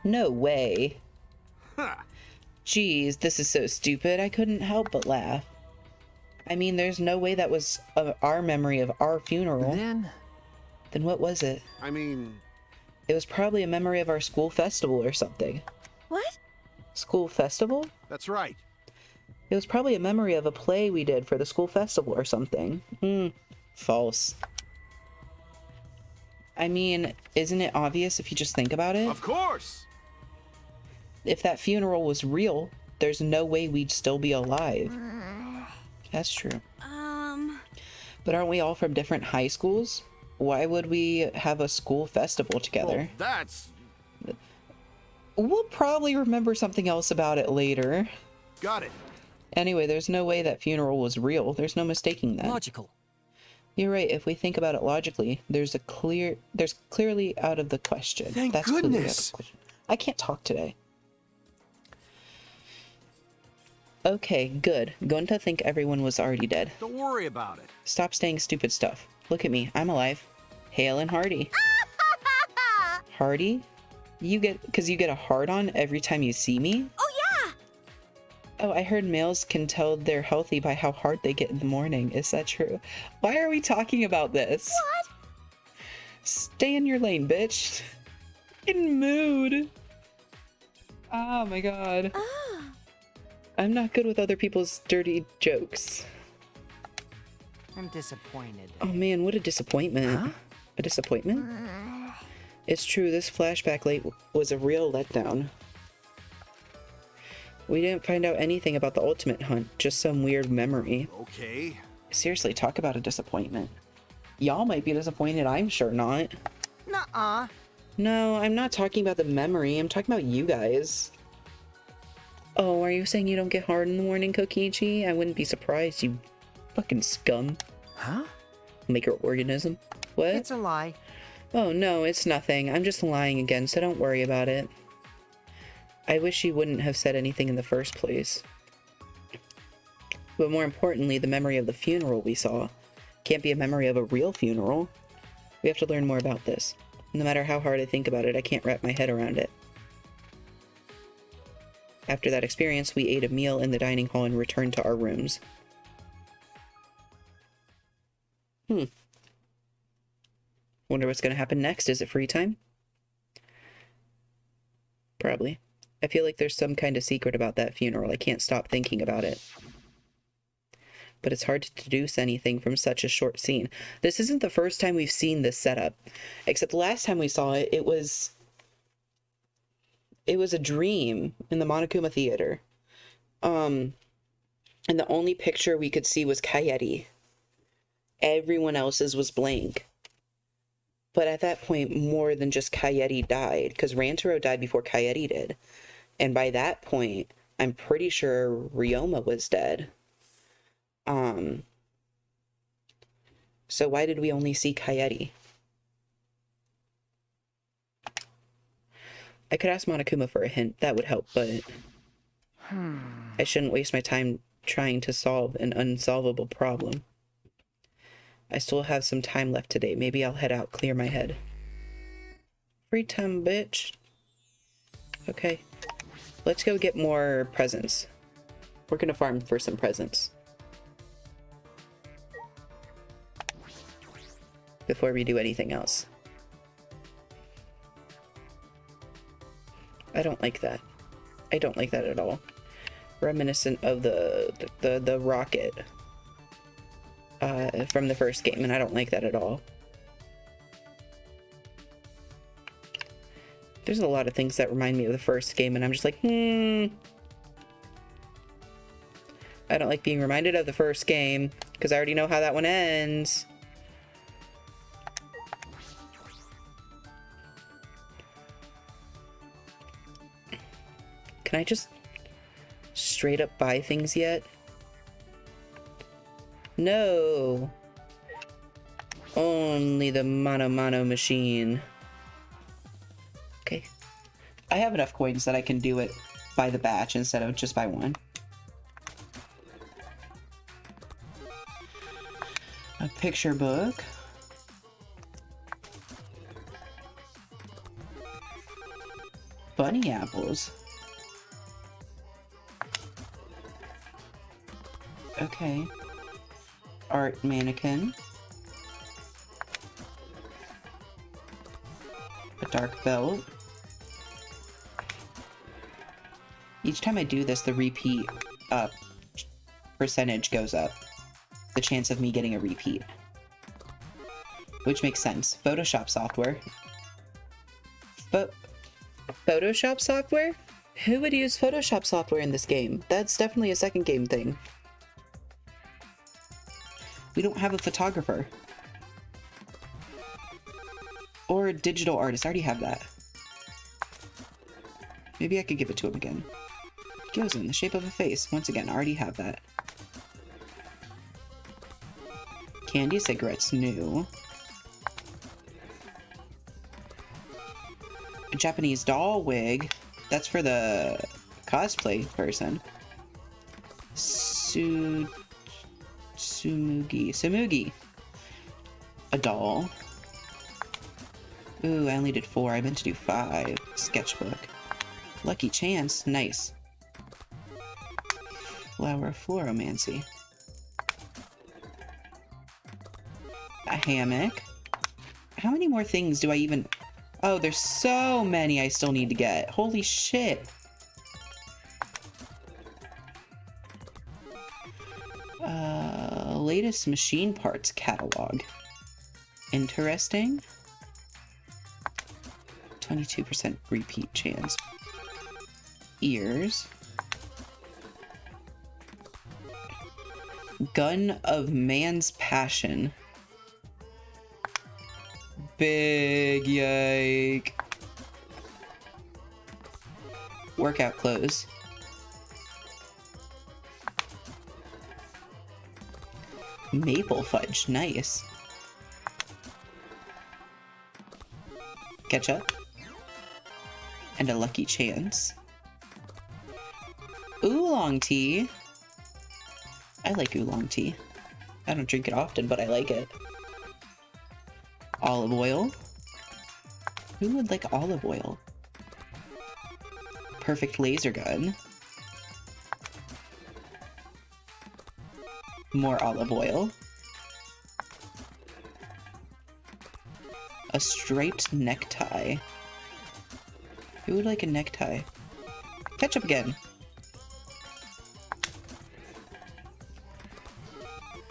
No way. Jeez, this is so stupid. I couldn't help but laugh. I mean, there's no way that was our memory of our funeral. Then what was it? I mean... It was probably a memory of our school festival or something. What? School festival? That's right. It was probably a memory of a play we did for the school festival or something. False. I mean, isn't it obvious if you just think about it? Of course! If that funeral was real, there's no way we'd still be alive. That's true. But aren't we all from different high schools? Why would we have a school festival together? Well, that's... We'll probably remember something else about it later. Got it. Anyway, there's no way that funeral was real. There's no mistaking that. Logical. You're right. If we think about it logically, there's clearly out of the question. Thank That's clearly out of goodness. the question. I can't talk today. Okay, good. Going to think everyone was already dead. Don't worry about it. Stop saying stupid stuff. Look at me. I'm alive. Hale and hearty. Hearty? You get a hard-on every time you see me? Oh yeah! Oh, I heard males can tell they're healthy by how hard they get in the morning. Is that true? Why are we talking about this? What? Stay in your lane, bitch. In mood. Oh my god. I'm not good with other people's dirty jokes. I'm disappointed. Oh man, what a disappointment. Huh? A disappointment? It's true, this flashback late was a real letdown. We didn't find out anything about the ultimate hunt, just some weird memory. Okay. Seriously, talk about a disappointment. Y'all might be disappointed, I'm sure not. Nuh-uh. No, I'm not talking about the memory, I'm talking about you guys. Oh, are you saying you don't get hard in the morning, Kokichi? I wouldn't be surprised, you fucking scum. Huh? Microorganism. What? It's a lie. Oh no, it's nothing. I'm just lying again, so don't worry about it. I wish you wouldn't have said anything in the first place. But more importantly, the memory of the funeral we saw can't be a memory of a real funeral. We have to learn more about this. No matter how hard I think about it, I can't wrap my head around it. After that experience, we ate a meal in the dining hall and returned to our rooms. Wonder what's gonna happen next. Is it free time? Probably. I feel like there's some kind of secret about that funeral. I can't stop thinking about it. But it's hard to deduce anything from such a short scene. This isn't the first time we've seen this setup. Except the last time we saw it, it was a dream in the Monokuma Theater. And the only picture we could see was Kaede. Everyone else's was blank. But at that point, more than just Kaede died, because Rantaro died before Kaede did. And by that point, I'm pretty sure Ryoma was dead. So why did we only see Kaede? I could ask Monokuma for a hint. That would help, but I shouldn't waste my time trying to solve an unsolvable problem. I still have some time left today. Maybe I'll head out, clear my head. Free time, bitch. Okay. Let's go get more presents. We're gonna farm for some presents. Before we do anything else. I don't like that. I don't like that at all. Reminiscent of the rocket from the first game, and I don't like that at all. There's a lot of things that remind me of the first game, and I'm just like, I don't like being reminded of the first game, because I already know how that one ends. Can I just straight up buy things yet? No. Only the mano machine. Okay. I have enough coins that I can do it by the batch instead of just by one. A picture book. Bunny apples. Okay. Art mannequin. A dark belt. Each time I do this, the repeat percentage goes up. The chance of me getting a repeat. Which makes sense. Photoshop software. But Photoshop software? Who would use Photoshop software in this game? That's definitely a second game thing. We don't have a photographer. Or a digital artist. I already have that. Maybe I could give it to him again. Goes in the shape of a face. Once again, I already have that. Candy cigarettes, new. A Japanese doll wig. That's for the cosplay person. Sumugi. A doll. Ooh, I only did 4. I meant to do 5. Sketchbook. Lucky chance. Nice. Flower floromancy. A hammock. How many more things do I even... Oh, there's so many I still need to get. Holy shit. Latest machine parts catalog. Interesting. 22% repeat chance. Ears. Gun of Man's Passion. Big yike. Workout clothes. Maple fudge, nice. Ketchup. And a lucky chance. Oolong tea. I like oolong tea. I don't drink it often, but I like it. Olive oil. Who would like olive oil? Perfect laser gun. More olive oil. A striped necktie. Who would like a necktie? Ketchup again.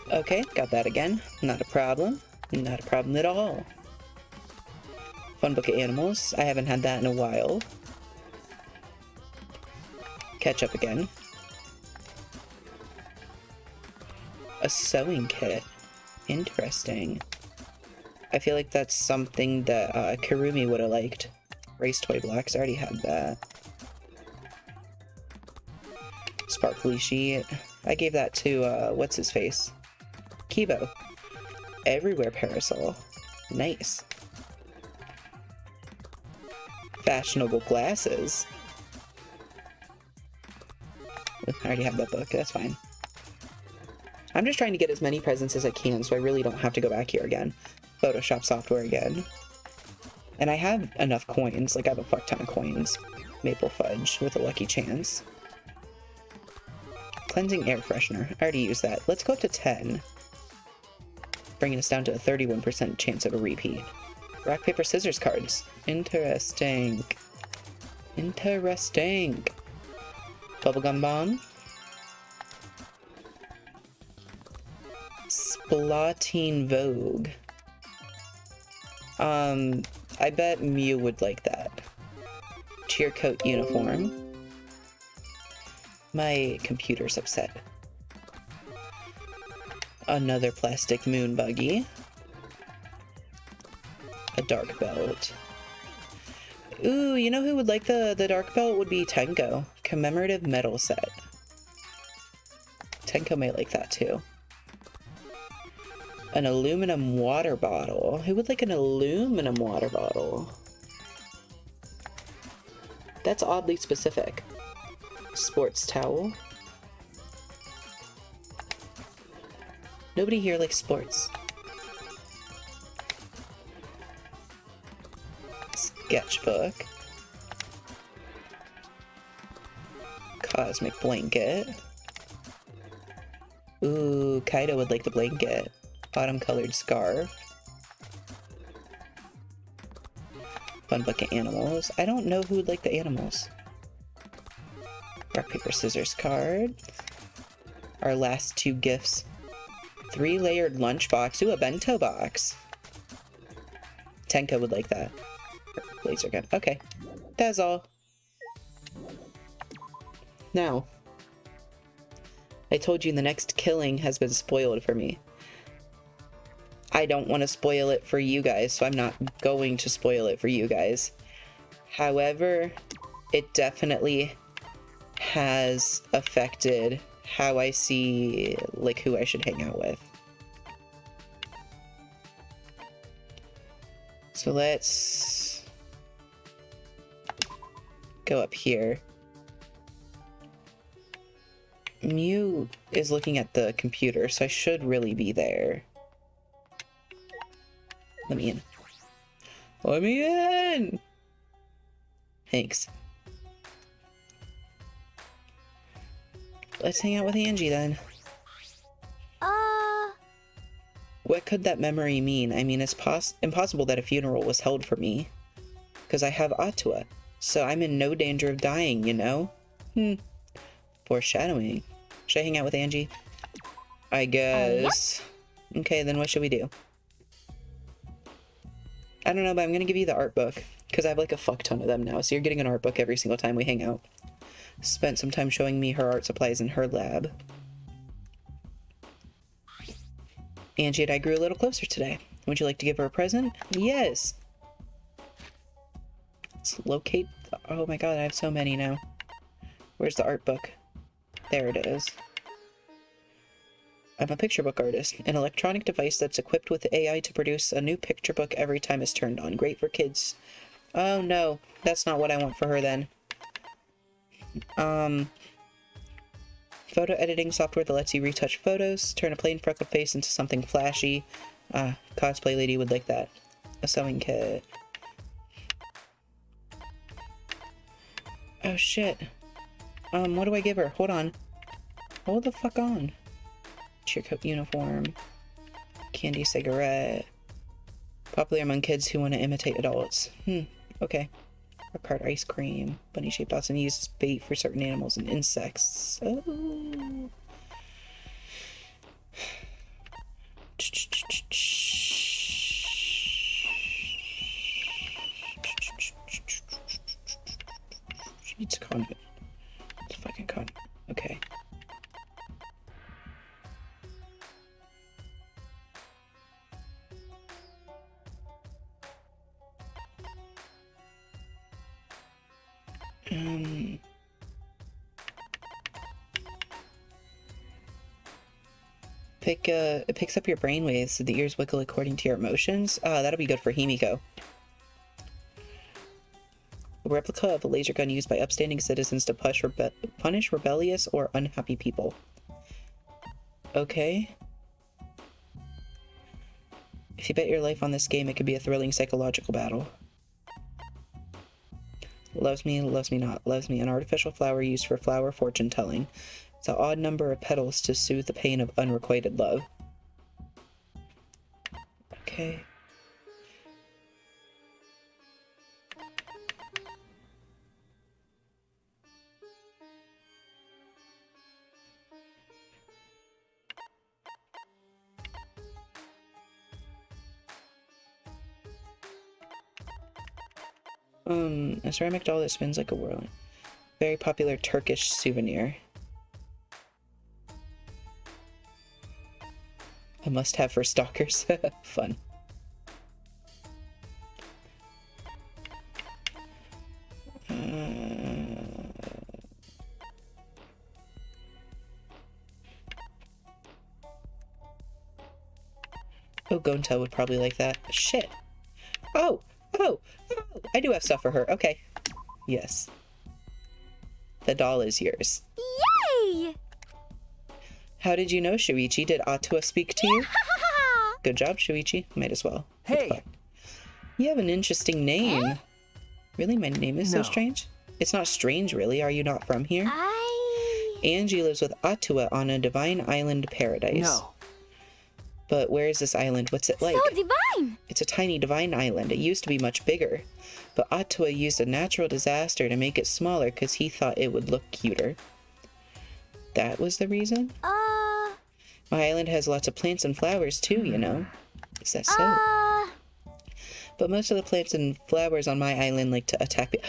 Okay, got that again. Not a problem. Not a problem at all. Fun book of animals. I haven't had that in a while. Ketchup again. A sewing kit. Interesting. I feel like that's something that Karumi would have liked. Race toy blocks. I already had that. Sparkly sheet. I gave that to, what's his face? Kibo. Everywhere parasol. Nice. Fashionable glasses. I already have that book. That's fine. I'm just trying to get as many presents as I can so I really don't have to go back here again. Photoshop software again. And I have enough coins. Like, I have a fuck ton of coins. Maple fudge with a lucky chance. Cleansing air freshener. I already used that. Let's go up to 10. Bringing us down to a 31% chance of a repeat. Rock, paper, scissors cards. Interesting. Interesting. Bubblegum bomb. Splatine Vogue. I bet Mew would like that. Cheer coat uniform. My computer's upset. Another plastic moon buggy. A dark belt. Ooh, you know who would like the dark belt? Would be Tenko. Commemorative medal set. Tenko may like that too. An aluminum water bottle. Who would like an aluminum water bottle? That's oddly specific. Sports towel. Nobody here likes sports. Sketchbook. Cosmic blanket. Ooh, Kaido would like the blanket. Autumn colored scarf. Fun bucket animals. I don't know who would like the animals. Rock, paper, scissors card. Our last two gifts. 3-layered lunchbox. Ooh, a bento box. Tenko would like that. Laser gun. Okay. That's all. Now, I told you the next killing has been spoiled for me. I don't want to spoil it for you guys, so I'm not going to spoil it for you guys. However, it definitely has affected how I see, like, who I should hang out with. So let's go up here. Mew is looking at the computer, so I should really be there. Let me in. Let me in! Thanks. Let's hang out with Angie then. What could that memory mean? I mean, it's impossible that a funeral was held for me. Because I have Atua. So I'm in no danger of dying, you know? Foreshadowing. Should I hang out with Angie? I guess. Okay, then what should we do? I don't know, but I'm gonna give you the art book. Because I have like a fuck ton of them now. So you're getting an art book every single time we hang out. Spent some time showing me her art supplies in her lab. Angie and I grew a little closer today. Would you like to give her a present? Yes! Let's locate... Oh my god, I have so many now. Where's the art book? There it is. I'm a picture book artist. An electronic device that's equipped with AI to produce a new picture book every time it's turned on. Great for kids. Oh no, that's not what I want for her then. Photo editing software that lets you retouch photos, turn a plain freckled face into something flashy. Cosplay lady would like that. A sewing kit. Oh shit. What do I give her? Hold on. Hold the fuck on. Cheer coat uniform. Candy cigarette. Popular among kids who want to imitate adults. Okay. Rock hard ice cream. Bunny shaped dots and used as bait for certain animals and insects. Oh. She needs a condom. It's a fucking condom. Okay. It picks up your brainwaves so the ears wiggle according to your emotions. That'll be good for Himiko. A replica of a laser gun used by upstanding citizens to punish rebellious or unhappy people. Okay. If you bet your life on this game, it could be a thrilling psychological battle. Loves me not. Loves me, an artificial flower used for flower fortune telling. It's an odd number of petals to soothe the pain of unrequited love. Okay. A ceramic doll that spins like a whirl. Very popular Turkish souvenir. A must-have for stalkers. Fun. Oh, Gonta would probably like that. Shit. Oh! Oh! Oh! I do have stuff for her. Okay. Yes. The doll is yours. Yay! How did you know, Shuichi? Did Atua speak to you? Good job, Shuichi. Might as well. Hey! You have an interesting name. Really? My name is so No. strange? It's not strange, really. Are you not from here? Angie lives with Atua on a divine island paradise. No. But where is this island? What's it like? So divine! It's a tiny divine island. It used to be much bigger. But Atua used a natural disaster to make it smaller because he thought it would look cuter. That was the reason? My island has lots of plants and flowers too, you know. Is that so? But most of the plants and flowers on my island like to attack me.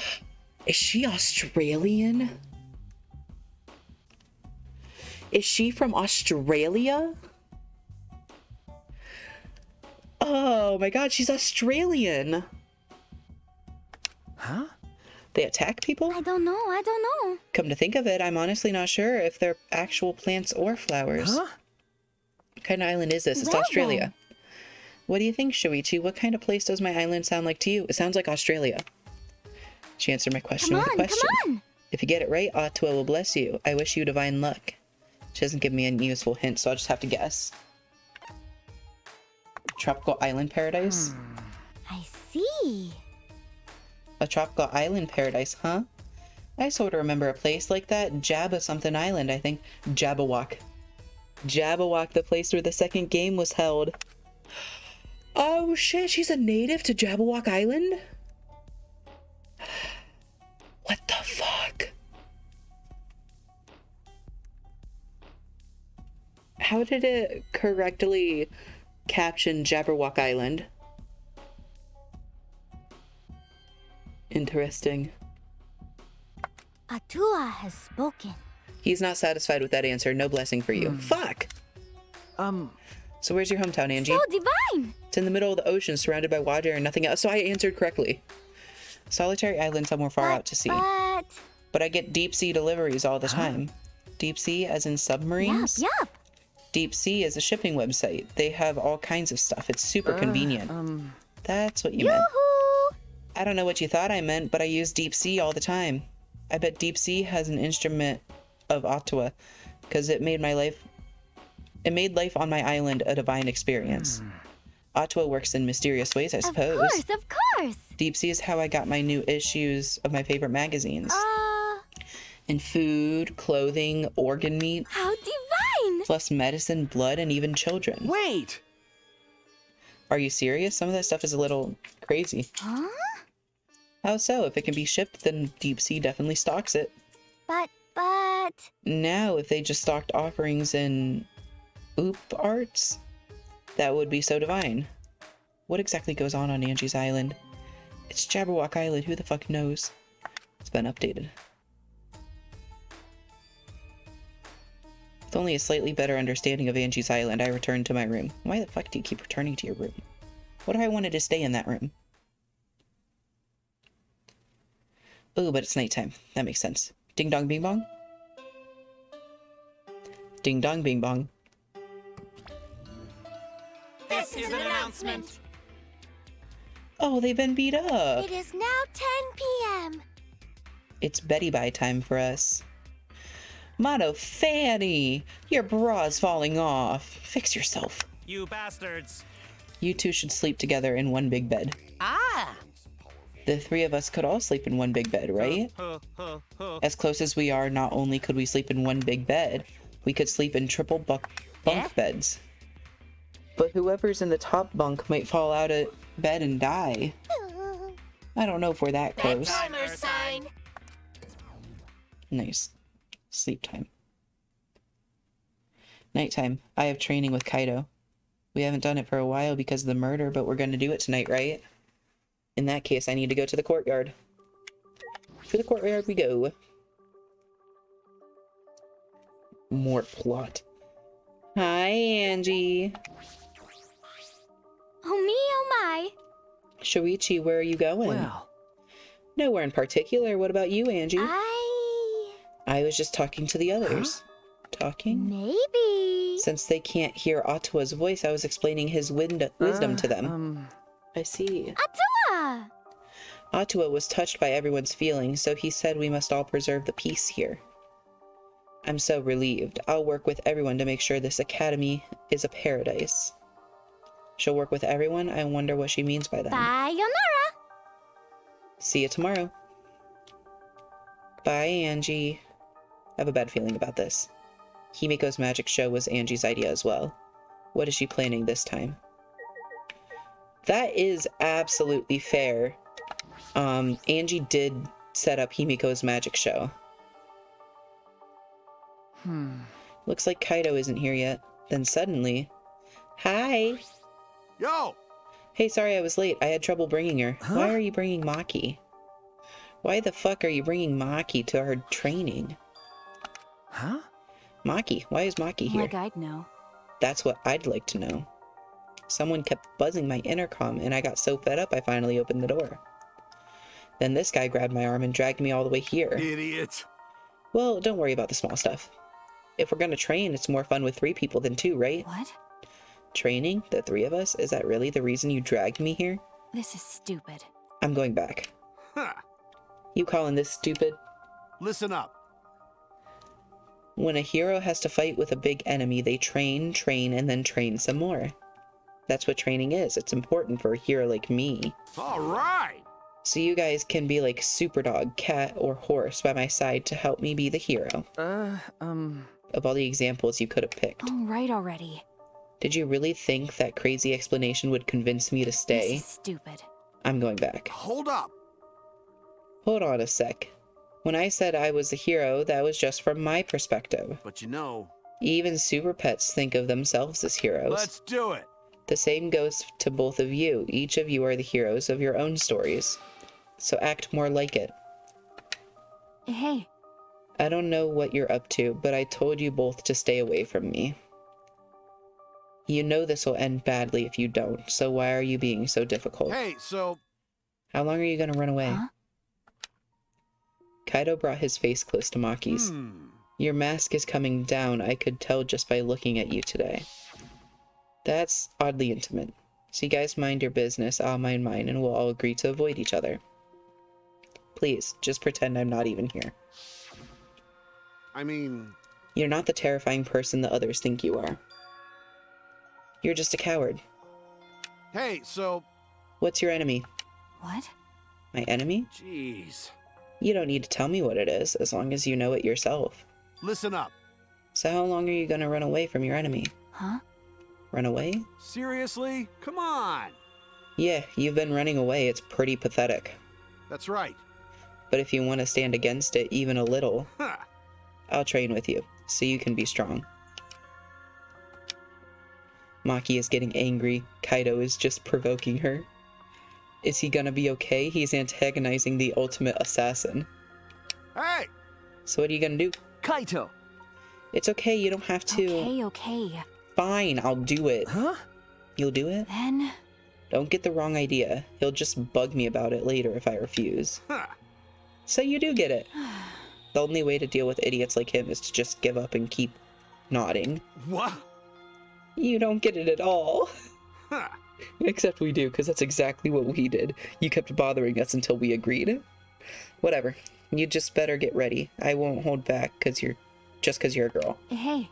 Is she Australian? Is she from Australia? Oh my god, she's Australian. Huh? They attack people? I don't know. Come to think of it, I'm honestly not sure if they're actual plants or flowers. Huh? What kind of island is this? It's Well Australia. What do you think, Shuichi? What kind of place does my island sound like to you? It sounds like Australia. She answered my question with a question. Come on! If you get it right, Atua will bless you. I wish you divine luck. She doesn't give me any useful hints, so I'll just have to guess. Tropical island paradise? I see. A tropical island paradise, huh? I sort of remember a place like that. Jabba something island, I think. Jabberwock. Jabberwock, the place where the second game was held. Oh shit, she's a native to Jabberwock Island? What the fuck? How did it correctly caption Jabberwock Island? Interesting. Atua has spoken. He's not satisfied with that answer. No blessing for you. Fuck! So where's your hometown, Angie? So divine! It's in the middle of the ocean, surrounded by water and nothing else. So I answered correctly. Solitary island somewhere far out to sea. But I get deep sea deliveries all the time. Deep sea as in submarines? Yup. Deep sea is a shipping website. They have all kinds of stuff. It's super convenient. That's what you meant. Yoo-hoo! I don't know what you thought I meant, but I use deep sea all the time. I bet deep sea has an instrument of Atua, because it made life on my island a divine experience. Atua works in mysterious ways, I suppose. Of course! Deep sea is how I got my new issues of my favorite magazines. And food, clothing, organ meat, How divine! plus medicine, blood, and even children. Wait! Are you serious? Some of that stuff is a little crazy. Huh? How so? If it can be shipped, then deep sea definitely stocks it. But... Now, if they just stocked offerings in oop arts, that would be so divine. What exactly goes on Angie's Island? It's Jabberwock Island, who the fuck knows? It's been updated. With only a slightly better understanding of Angie's Island, I returned to my room. Why the fuck do you keep returning to your room? What if I wanted to stay in that room? Oh, but it's nighttime. That makes sense. Ding dong bing bong? Ding dong bing bong. This is an announcement. Oh, they've been beat up. It is now 10 p.m. It's Betty Bye time for us. Motto Fanny! Your bra's falling off. Fix yourself. You bastards! You two should sleep together in one big bed. The three of us could all sleep in one big bed, right? As close as we are, not only could we sleep in one big bed, we could sleep in triple bunk beds. But whoever's in the top bunk might fall out of bed and die. I don't know if we're that close. Timer sign. Nice. Sleep time. Nighttime. I have training with Kaido. We haven't done it for a while because of the murder, but we're going to do it tonight, right? In that case, I need to go to the courtyard. To the courtyard we go. More plot. Hi, Angie. Oh me, oh my. Shoichi, where are you going? Well, Nowhere in particular. What about you, Angie? I was just talking to the others. Talking? Maybe. Since they can't hear Atua's voice, I was explaining his wisdom to them. I see. Atua! Atua was touched by everyone's feelings, so he said we must all preserve the peace here. I'm so relieved. I'll work with everyone to make sure this academy is a paradise. She'll work with everyone? I wonder what she means by that. Sayonara! See you tomorrow. Bye, Angie. I have a bad feeling about this. Himiko's magic show was Angie's idea as well. What is she planning this time? That is absolutely fair. Angie did set up Himiko's magic show. Looks like Kaido isn't here yet. Then suddenly... Hi! Yo! Hey, sorry I was late. I had trouble bringing her. Huh? Why are you bringing Maki? Why the fuck are you bringing Maki to her training? huh? Maki? Why is Maki here? Like I'd know. That's what I'd like to know. Someone kept buzzing my intercom, and I got so fed up I finally opened the door. Then this guy grabbed my arm and dragged me all the way here. Idiot. Well, don't worry about the small stuff. If we're gonna train, it's more fun with 3 people than 2, right? What? Training? The 3 of us? Is that really the reason you dragged me here? This is stupid. I'm going back. Huh. You calling this stupid? Listen up. When a hero has to fight with a big enemy, they train, and then train some more. That's what training is. It's important for a hero like me. All right. So you guys can be like Superdog, Cat, or Horse by my side to help me be the hero. Of all the examples you could have picked. All right already. Did you really think that crazy explanation would convince me to stay? This is stupid. I'm going back. Hold up. Hold on a sec. When I said I was the hero, that was just from my perspective. But you know. Even super pets think of themselves as heroes. Let's do it. The same goes to both of you. Each of you are the heroes of your own stories. So act more like it. Hey, I don't know what you're up to, but I told you both to stay away from me. You know this will end badly if you don't, so why are you being so difficult? Hey, so. How long are you gonna run away? Huh? Kaido brought his face close to Maki's. Your mask is coming down, I could tell just by looking at you today. That's oddly intimate. So you guys mind your business, I'll mind mine, and we'll all agree to avoid each other. Please, just pretend I'm not even here. I mean. You're not the terrifying person the others think you are. You're just a coward. Hey, so. What's your enemy? what? My enemy? Jeez. You don't need to tell me what it is, as long as you know it yourself. Listen up. So how long are you gonna run away from your enemy? Huh? Run away? Seriously? Come on. Yeah, you've been running away, it's pretty pathetic. That's right. But if you want to stand against it even a little, Huh. I'll train with you, so you can be strong. Maki is getting angry. Kaido is just provoking her. Is he gonna be okay? He's antagonizing the ultimate assassin. Hey! So what are you gonna do? Kaito! It's okay, you don't have to. Okay. Fine, I'll do it. Huh? You'll do it? Then, Don't get the wrong idea. He'll just bug me about it later if I refuse. Huh. So you do get it. The only way to deal with idiots like him is to just give up and keep nodding. What? You don't get it at all. Huh. Except we do, because that's exactly what we did. You kept bothering us until we agreed. Whatever. You just better get ready. I won't hold back because you're a girl. hey,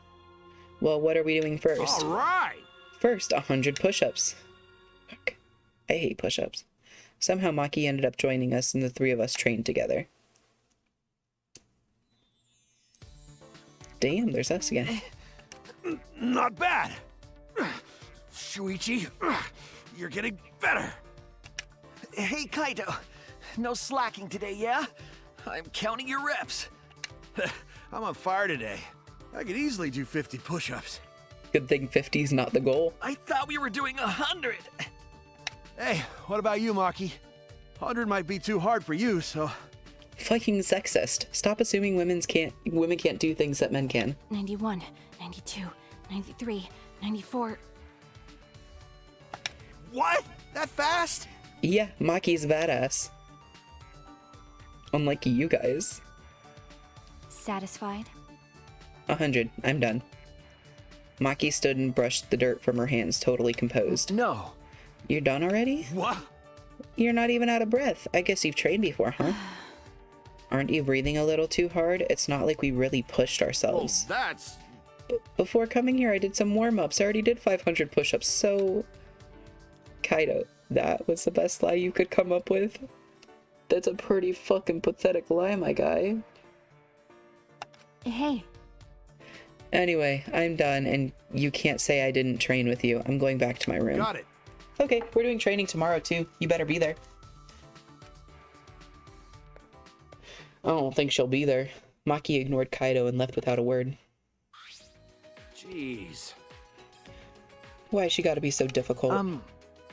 Well, what are we doing first? All right. First, 100 push-ups. Fuck. I hate push-ups. Somehow Maki ended up joining us and the 3 of us trained together. Damn, there's us again. Not bad. Shuichi, you're getting better. Hey, Kaito. No slacking today, yeah? I'm counting your reps. I'm on fire today. I could easily do 50 push-ups. Good thing 50's not the goal. I thought we were doing 100. Hey, what about you, Maki? 100 might be too hard for you, so Fucking sexist. Stop assuming women can't do things that men can. 91, 92, 93, 94. What? That fast? Yeah, Maki's badass. Unlike you guys. Satisfied? 100. I'm done. Maki stood and brushed the dirt from her hands, totally composed. No. You're done already? What? You're not even out of breath. I guess you've trained before, huh? Aren't you breathing a little too hard? It's not like we really pushed ourselves. Oh, that's... Before coming here, I did some warm-ups. I already did 500 push-ups, so... Kaido, that was the best lie you could come up with? That's a pretty fucking pathetic lie, my guy. Hey. Anyway, I'm done, and you can't say I didn't train with you. I'm going back to my room. Got it. Okay, we're doing training tomorrow, too. You better be there. I don't think she'll be there. Maki ignored Kaido and left without a word. Jeez. Why she gotta be so difficult?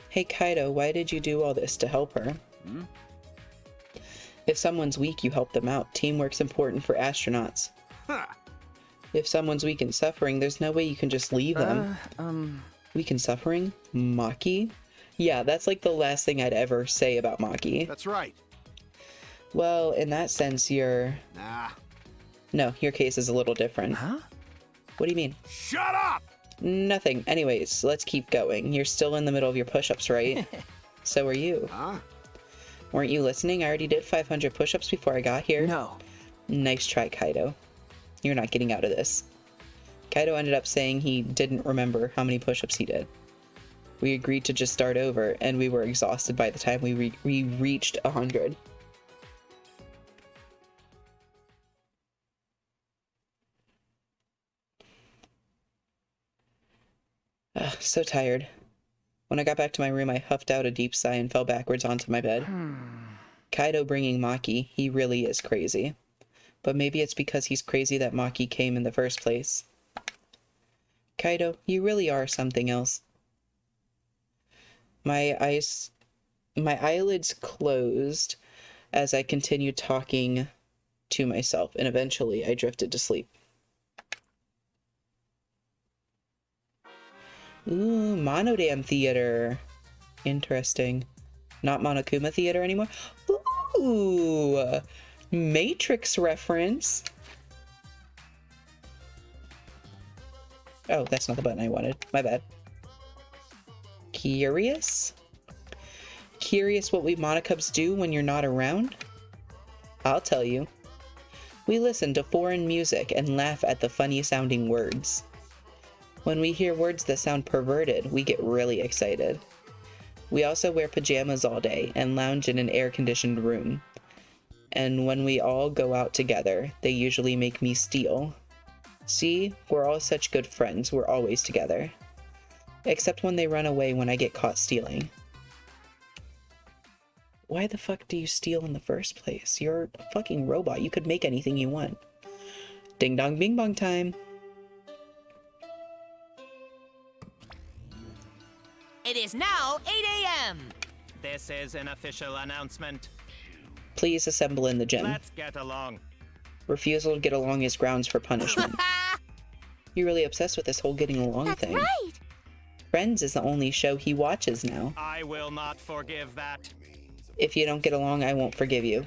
Hey Kaido, why did you do all this to help her? If someone's weak, you help them out. Teamwork's important for astronauts. Huh. If someone's weak and suffering, there's no way you can just leave them. Weak and suffering? Maki? Yeah, that's like the last thing I'd ever say about Maki. That's right. Well, in that sense, you're... Nah. No, your case is a little different. Huh? What do you mean? Shut up! Nothing. Anyways, let's keep going. You're still in the middle of your push-ups, right? So are you. Huh? Weren't you listening? I already did 500 push-ups before I got here. No. Nice try, Kaido. You're not getting out of this. Kaido ended up saying he didn't remember how many push-ups he did. We agreed to just start over, and we were exhausted by the time we reached 100. Ugh, so tired. When I got back to my room, I huffed out a deep sigh and fell backwards onto my bed. Kaido bringing Maki, he really is crazy. But maybe it's because he's crazy that Maki came in the first place. Kaido, you really are something else. My eyelids closed as I continued talking to myself, and eventually I drifted to sleep. Ooh, Monodam Theater. Interesting. Not Monokuma Theater anymore? Ooh, Matrix reference. Oh, that's not the button I wanted. My bad. Curious? Curious what we Monokubs do when you're not around? I'll tell you. We listen to foreign music and laugh at the funny sounding words. When we hear words that sound perverted, we get really excited. We also wear pajamas all day and lounge in an air-conditioned room. And when we all go out together, they usually make me steal. See, we're all such good friends, we're always together. Except when they run away when I get caught stealing. Why the fuck do you steal in the first place? You're a fucking robot, you could make anything you want. Ding dong bing bong time. It is now 8 a.m. This is an official announcement. Please assemble in the gym. Let's get along. Refusal to get along is grounds for punishment. You're really obsessed with this whole getting along That's thing. right. Friends is the only show he watches now. I will not forgive that. If you don't get along, I won't forgive you.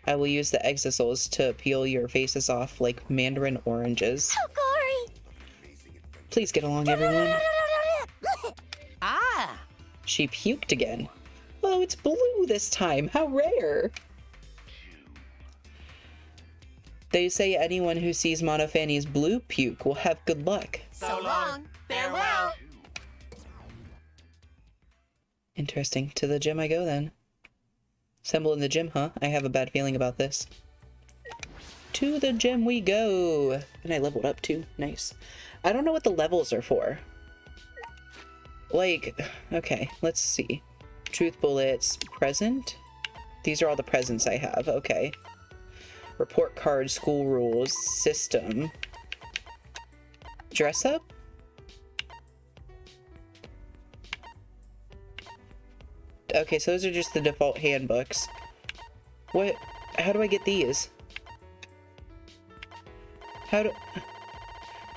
I will use the exisals to peel your faces off like mandarin oranges. Oh, Gory. Please get along, everyone. Ah, She puked again. Oh, it's blue this time. How rare. They say anyone who sees Monofanny's blue puke will have good luck. so long. Farewell. Interesting. To the gym I go then. Assemble in the gym, huh? I have a bad feeling about this. To the gym we go. And I leveled up too. Nice. I don't know what the levels are for. Like, okay, let's see. Truth bullets, present. These are all the presents I have. Okay. Report card, school rules, system. Dress up? Okay, so those are just the default handbooks. What How do I get these? How do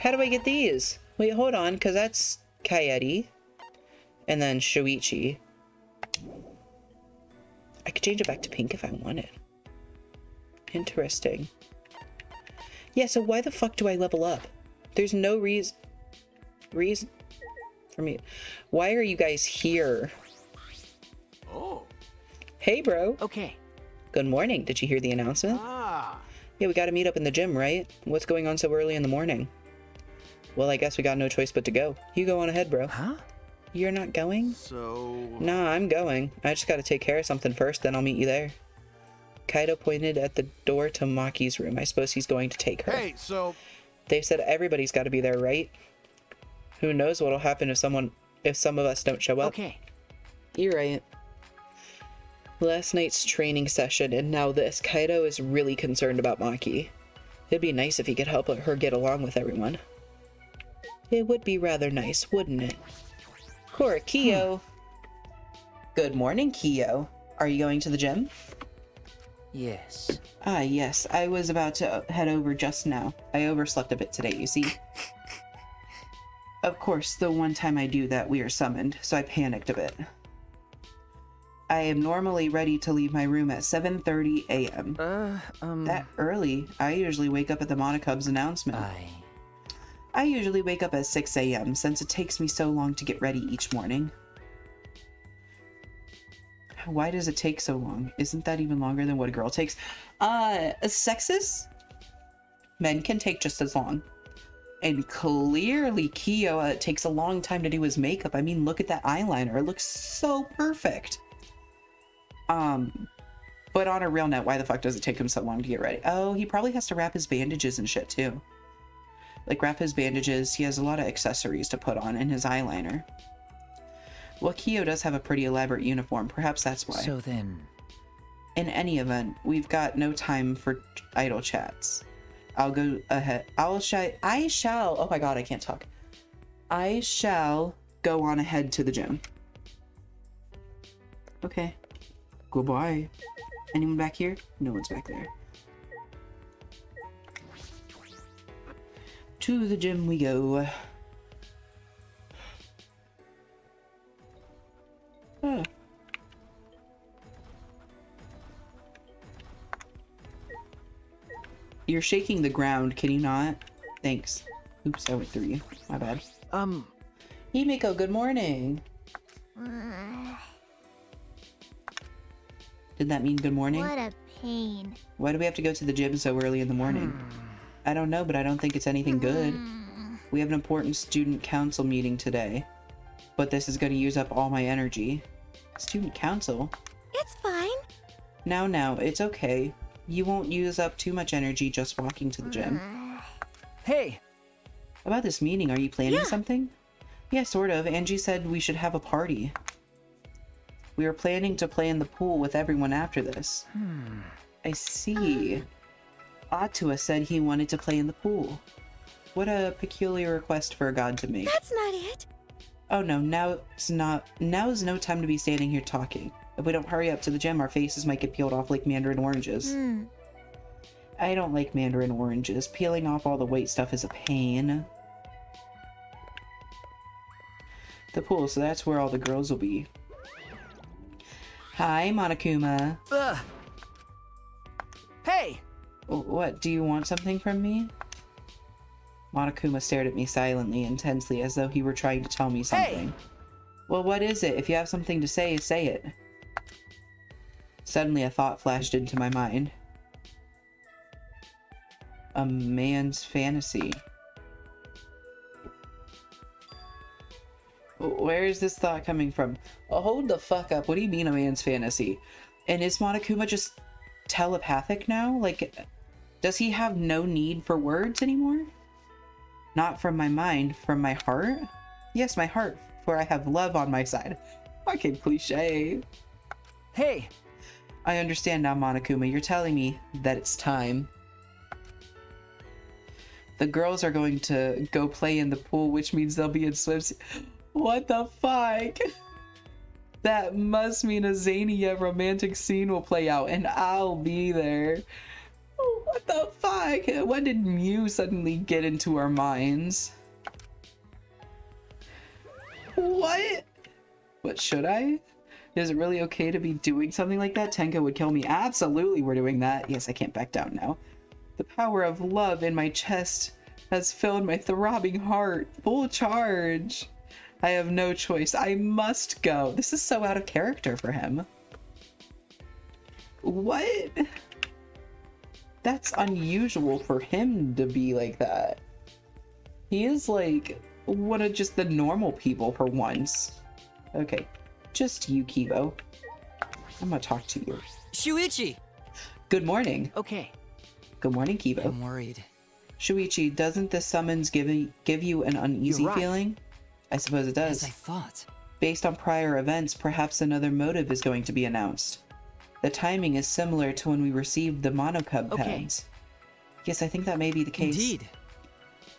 I get these? Wait, hold on, because that's Kaede. And then Shoichi. I could change it back to pink if I wanted. Interesting. Yeah, so why the fuck do I level up? There's no reason for me. Why are you guys here? Oh. Hey, bro. Okay. Good morning. Did you hear the announcement? Ah. Yeah, we gotta meet up in the gym, right? What's going on so early in the morning? Well, I guess we got no choice but to go. You go on ahead, bro. Huh? You're not going? So... Nah, I'm going. I just gotta take care of something first, then I'll meet you there. Kaido pointed at the door to Maki's room. I suppose he's going to take her. Hey, so... They said everybody's gotta be there, right? Who knows what'll happen if some of us don't show up. Okay. You're right. Last night's training session and now this. Kaido is really concerned about Maki. It'd be nice if he could help her get along with everyone. It would be rather nice, wouldn't it? Kiyo. Good morning, Kiyo. Are you going to the gym? Yes. Ah, yes. I was about to head over just now. I overslept a bit today, you see. Of course, the one time I do that, we are summoned, so I panicked a bit. I am normally ready to leave my room at 7:30 a.m. That early? I usually wake up at the Monokub's announcement. I usually wake up at 6 a.m. since it takes me so long to get ready each morning. Why does it take so long? Isn't that even longer than what a girl takes? Sexist? Men can take just as long. And clearly Kiyo takes a long time to do his makeup. I mean, look at that eyeliner. It looks so perfect. But on a real note, why the fuck does it take him so long to get ready? Oh, he probably has to wrap his bandages and shit too. Like, wrap his bandages. He has a lot of accessories to put on, and his eyeliner. Well, Kiyo does have a pretty elaborate uniform. Perhaps that's why. So then... In any event, we've got no time for idle chats. I'll go ahead. I shall... Oh my god, I can't talk. I shall go on ahead to the gym. Okay. Goodbye. Anyone back here? No one's back there. To the gym we go. Ah. You're shaking the ground, can you not? Thanks. Oops, I went through you. My bad. Himiko, good morning. Did that mean good morning? What a pain. Why do we have to go to the gym so early in the morning? I don't know, but I don't think it's anything good. We have an important student council meeting today. But this is going to use up all my energy. Student council? It's fine. Now, it's okay. You won't use up too much energy just walking to the gym. Hey! About this meeting, are you planning something? Yeah, sort of. Angie said we should have a party. We were planning to play in the pool with everyone after this. I see. Atua said he wanted to play in the pool. What a peculiar request for a god to make. That's not it. Oh no, now is no time to be standing here talking. If we don't hurry up to the gym, our faces might get peeled off like mandarin oranges. I don't like mandarin oranges. Peeling off all the white stuff is a pain. The pool, so that's where all the girls will be. Hi, Monokuma. Hey! What, do you want something from me? Monokuma stared at me silently, intensely, as though he were trying to tell me something. Well, what is it? If you have something to say it. Suddenly a thought flashed into my mind. A man's fantasy. Where is this thought coming from? Oh, hold the fuck up. What do you mean a man's fantasy? And is Monokuma just telepathic now? Like, does he have no need for words anymore? Not from my mind, from my heart? Yes, my heart, for I have love on my side. Fucking cliche. Hey! I understand now, Monokuma. You're telling me that it's time. The girls are going to go play in the pool, which means they'll be in swimsuits. What the fuck? That must mean a zany yet romantic scene will play out, and I'll be there. Oh, what the fuck? When did Mew suddenly get into our minds? What? What, should I? Is it really okay to be doing something like that? Tenko would kill me. Absolutely, we're doing that. Yes, I can't back down now. The power of love in my chest has filled my throbbing heart. Full charge. I have no choice. I must go. This is so out of character for him. What? That's unusual for him to be like that. He is like one of just the normal people for once. Okay, just you, Kibo. I'm gonna talk to you. Shuichi! Good morning. Okay. Good morning, Kibo. I'm worried. Shuichi, doesn't this summons give you an uneasy You're right. feeling? I suppose it does. As I thought. Based on prior events, perhaps another motive is going to be announced. The timing is similar to when we received the Monocub pens. Yes, I think that may be the case. Indeed.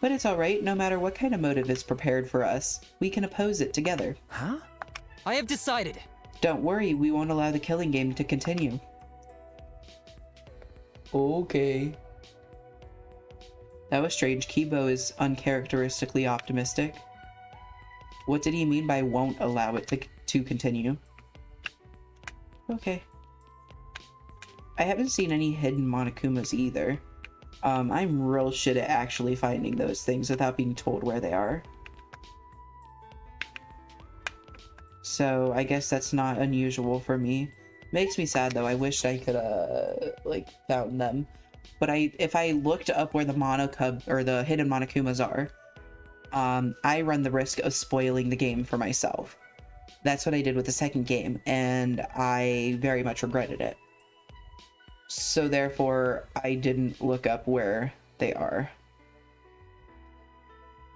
But it's alright, no matter what kind of motive is prepared for us. We can oppose it together. Huh? I have decided. Don't worry, we won't allow the killing game to continue. Okay. That was strange. Kibo is uncharacteristically optimistic. What did he mean by won't allow it to continue? Okay. I haven't seen any hidden Monokumas either. I'm real shit at actually finding those things without being told where they are. So I guess that's not unusual for me. Makes me sad though. I wished I could like found them. But if I looked up where the Monocub or the hidden Monokumas are, I run the risk of spoiling the game for myself. That's what I did with the second game, and I very much regretted it. So therefore, I didn't look up where they are.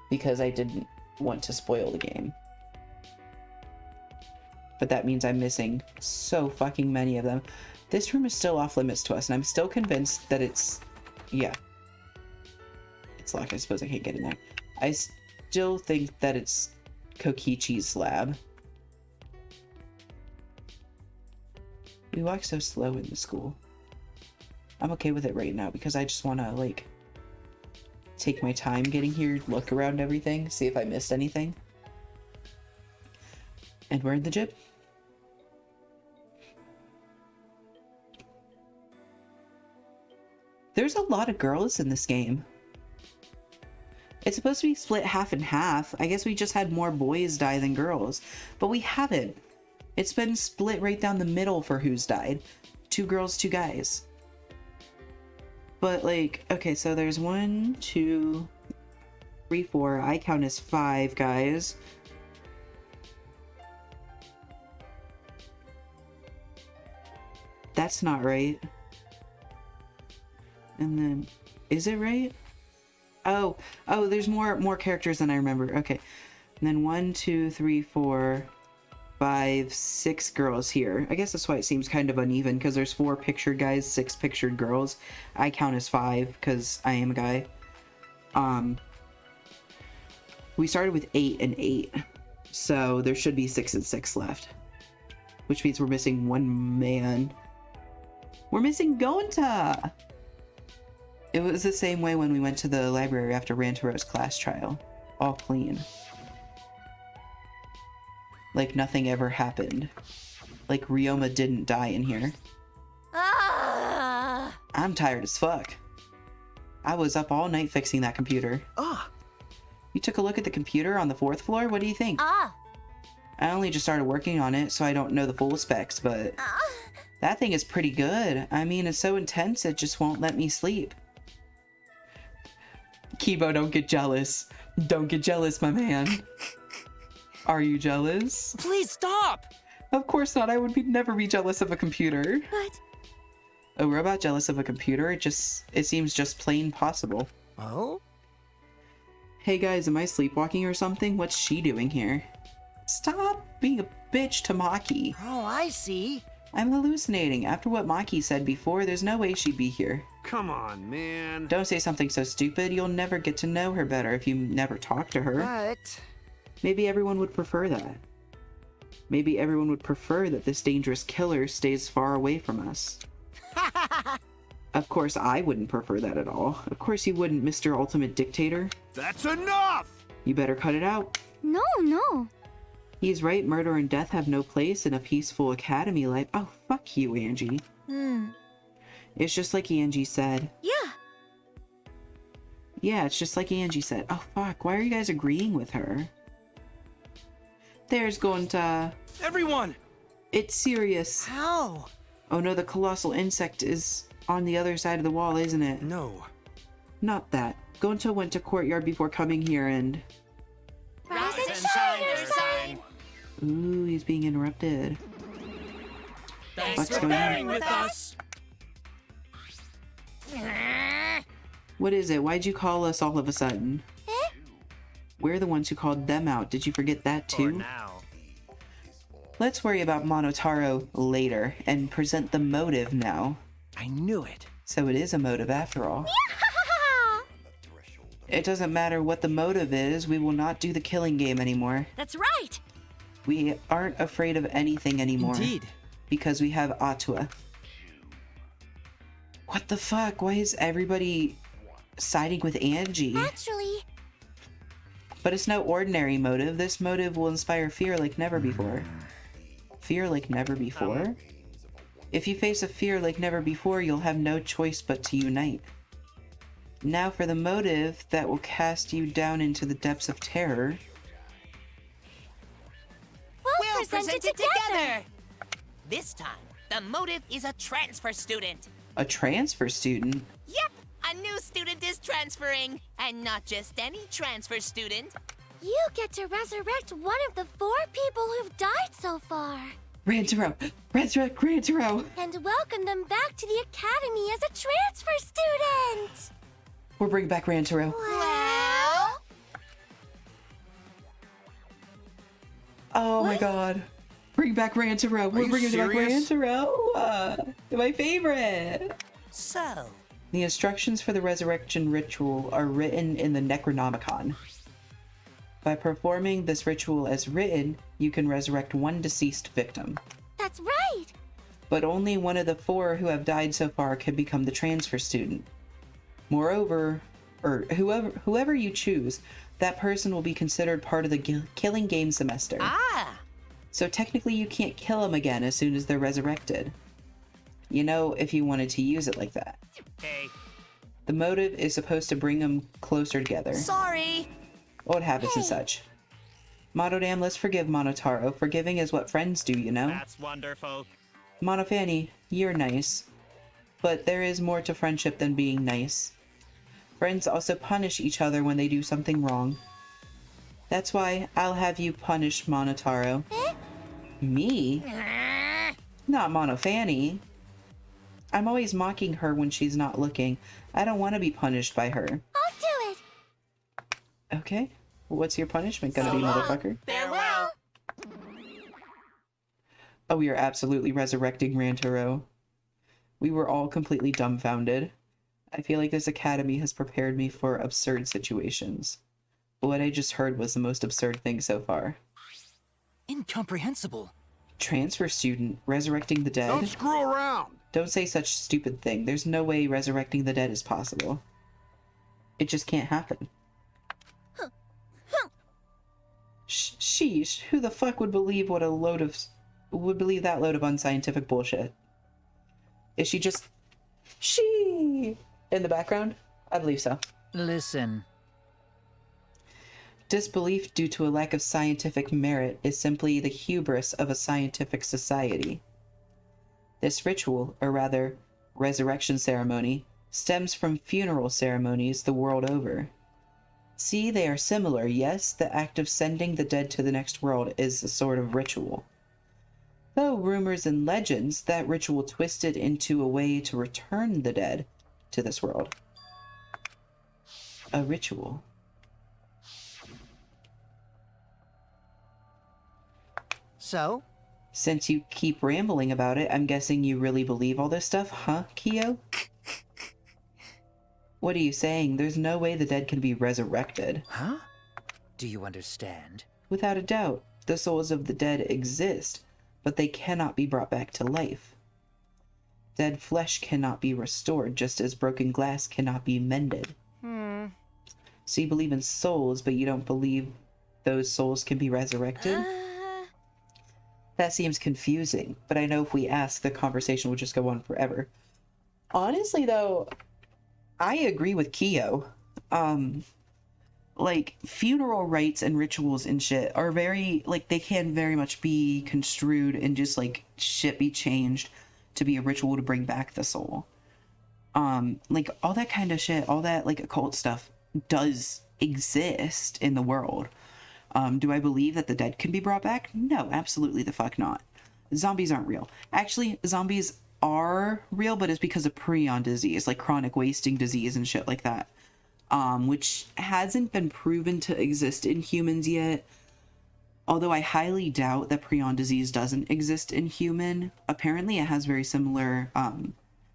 Because I didn't want to spoil the game. But that means I'm missing so fucking many of them. This room is still off limits to us, and I'm still convinced that it's... Yeah. It's locked. I suppose I can't get in there. I still think that it's Kokichi's lab. We walk so slow in the school. I'm okay with it right now because I just want to, like, take my time getting here, look around everything, see if I missed anything. And we're in the gym. There's a lot of girls in this game. It's supposed to be split half and half. I guess we just had more boys die than girls, but we haven't. It's been split right down the middle for who's died. 2 girls, 2 guys. But like, okay, so there's 1, 2, 3, 4. I count as 5 guys. That's not right. And then, is it right? Oh, there's more characters than I remember. Okay. And then 1, 2, 3, 4, 5, 6 girls here. I guess that's why it seems kind of uneven, because there's 4 pictured guys, 6 pictured girls. I count as 5 because I am a guy. We started with 8 and 8, so there should be 6 and 6 left, which means we're missing 1 man. We're missing Gonta. It was the same way when we went to the library after Rantaro's class trial. All clean. Like nothing ever happened. Like Ryoma didn't die in here. Ah! I'm tired as fuck. I was up all night fixing that computer. You took a look at the computer on the 4th floor? What do you think? Ah! I only just started working on it, so I don't know the full specs, but... That thing is pretty good. I mean, it's so intense, it just won't let me sleep. Kibo, don't get jealous. Don't get jealous, my man. Are you jealous? Please stop! Of course not. I would never be jealous of a computer. But... A robot jealous of a computer? It seems just plain possible. Oh? Hey guys, am I sleepwalking or something? What's she doing here? Stop being a bitch to Maki. Oh, I see. I'm hallucinating. After what Maki said before, there's no way she'd be here. Come on, man. Don't say something so stupid. You'll never get to know her better if you never talk to her. But... Maybe everyone would prefer that. Maybe everyone would prefer that this dangerous killer stays far away from us. Of course, I wouldn't prefer that at all. Of course you wouldn't, Mr. Ultimate Dictator. That's enough! You better cut it out. No, no. He's right, murder and death have no place in a peaceful academy life. Oh, fuck you, Angie. It's just like Angie said. Yeah. Yeah, it's just like Angie said. Oh, fuck, why are you guys agreeing with her? There's going to... Everyone! It's serious. How? Oh no, the colossal insect is on the other side of the wall, isn't it? No. Not that. Gonta went to courtyard before coming here and... Rise and shine, your sign! Ooh, he's being interrupted. Thanks What's for going on? bearing with us! What is it? Why'd you call us all of a sudden? We're the ones who called them out. Did you forget that For too? now. Let's worry about Monotaro later and present the motive now. I knew it. So it is a motive after all. It doesn't matter what the motive is, we will not do the killing game anymore. That's right. We aren't afraid of anything anymore. Indeed. Because we have Atua. What the fuck? Why is everybody siding with Angie? Actually, But it's no ordinary motive. This motive will inspire fear like never before. Fear like never before? If you face a fear like never before, you'll have no choice but to unite. Now for the motive that will cast you down into the depths of terror. we'll present it together. This time, the motive is a transfer student. A transfer student? Yep, a new student is transferring. And not just any transfer student. You get to resurrect one of the 4 people who've died so far. Rantaro! Resurrect Rantaro! And welcome them back to the academy as a transfer student. We'll bring back Rantaro. Well, Oh my god. Bring back Rantaro. We're you bringing back serious? Rantaro. My favorite. So, The instructions for the resurrection ritual are written in the Necronomicon. By performing this ritual as written, you can resurrect one deceased victim. that's right. But only one of the 4 who have died so far can become the transfer student. Moreover, whoever you choose, that person will be considered part of the killing game semester. So technically you can't kill them again as soon as they're resurrected. You know, if you wanted to use it like that. Okay. The motive is supposed to bring them closer together. sorry. Old habits and such. Monodam, let's forgive Monotaro. Forgiving is what friends do, you know? That's wonderful. Monofanny, you're nice. But there is more to friendship than being nice. Friends also punish each other when they do something wrong. That's why I'll have you punish Monotaro. Me? Not Monofanny. I'm always mocking her when she's not looking. I don't want to be punished by her. I'll do it. Okay. What's your punishment gonna be, motherfucker? Farewell. Oh, we are absolutely resurrecting Rantaro. We were all completely dumbfounded. I feel like this academy has prepared me for absurd situations. But what I just heard was the most absurd thing so far. Incomprehensible. Transfer student resurrecting the dead? Don't screw around! Don't say such stupid thing. There's no way resurrecting the dead is possible. It just can't happen. Sheesh, who the fuck would believe that load of unscientific bullshit? Is she just she in the background? I believe so. Listen. Disbelief due to a lack of scientific merit is simply the hubris of a scientific society. This ritual, or rather, resurrection ceremony, stems from funeral ceremonies the world over. See, they are similar, yes, the act of sending the dead to the next world is a sort of ritual. Though rumors and legends, that ritual twisted into a way to return the dead to this world. A ritual. So? Since you keep rambling about it, I'm guessing you really believe all this stuff, huh, Kyo? What are you saying? There's no way the dead can be resurrected. Huh? Do you understand? Without a doubt. The souls of the dead exist, but they cannot be brought back to life. Dead flesh cannot be restored, just as broken glass cannot be mended. So you believe in souls, but you don't believe those souls can be resurrected? That seems confusing, but I know if we ask, the conversation will just go on forever. Honestly, though, I agree with Kyo. Like, funeral rites and rituals and shit are very, like, they can very much be construed and just, like, shit be changed to be a ritual to bring back the soul. Like, all that kind of shit, all that, like, occult stuff does exist in the world. Do I believe that the dead can be brought back? No, absolutely the fuck not. Zombies aren't real. Actually, zombies are real, but it's because of prion disease, like chronic wasting disease and shit like that. Which hasn't been proven to exist in humans yet. Although I highly doubt that prion disease doesn't exist in human. Apparently it has very similar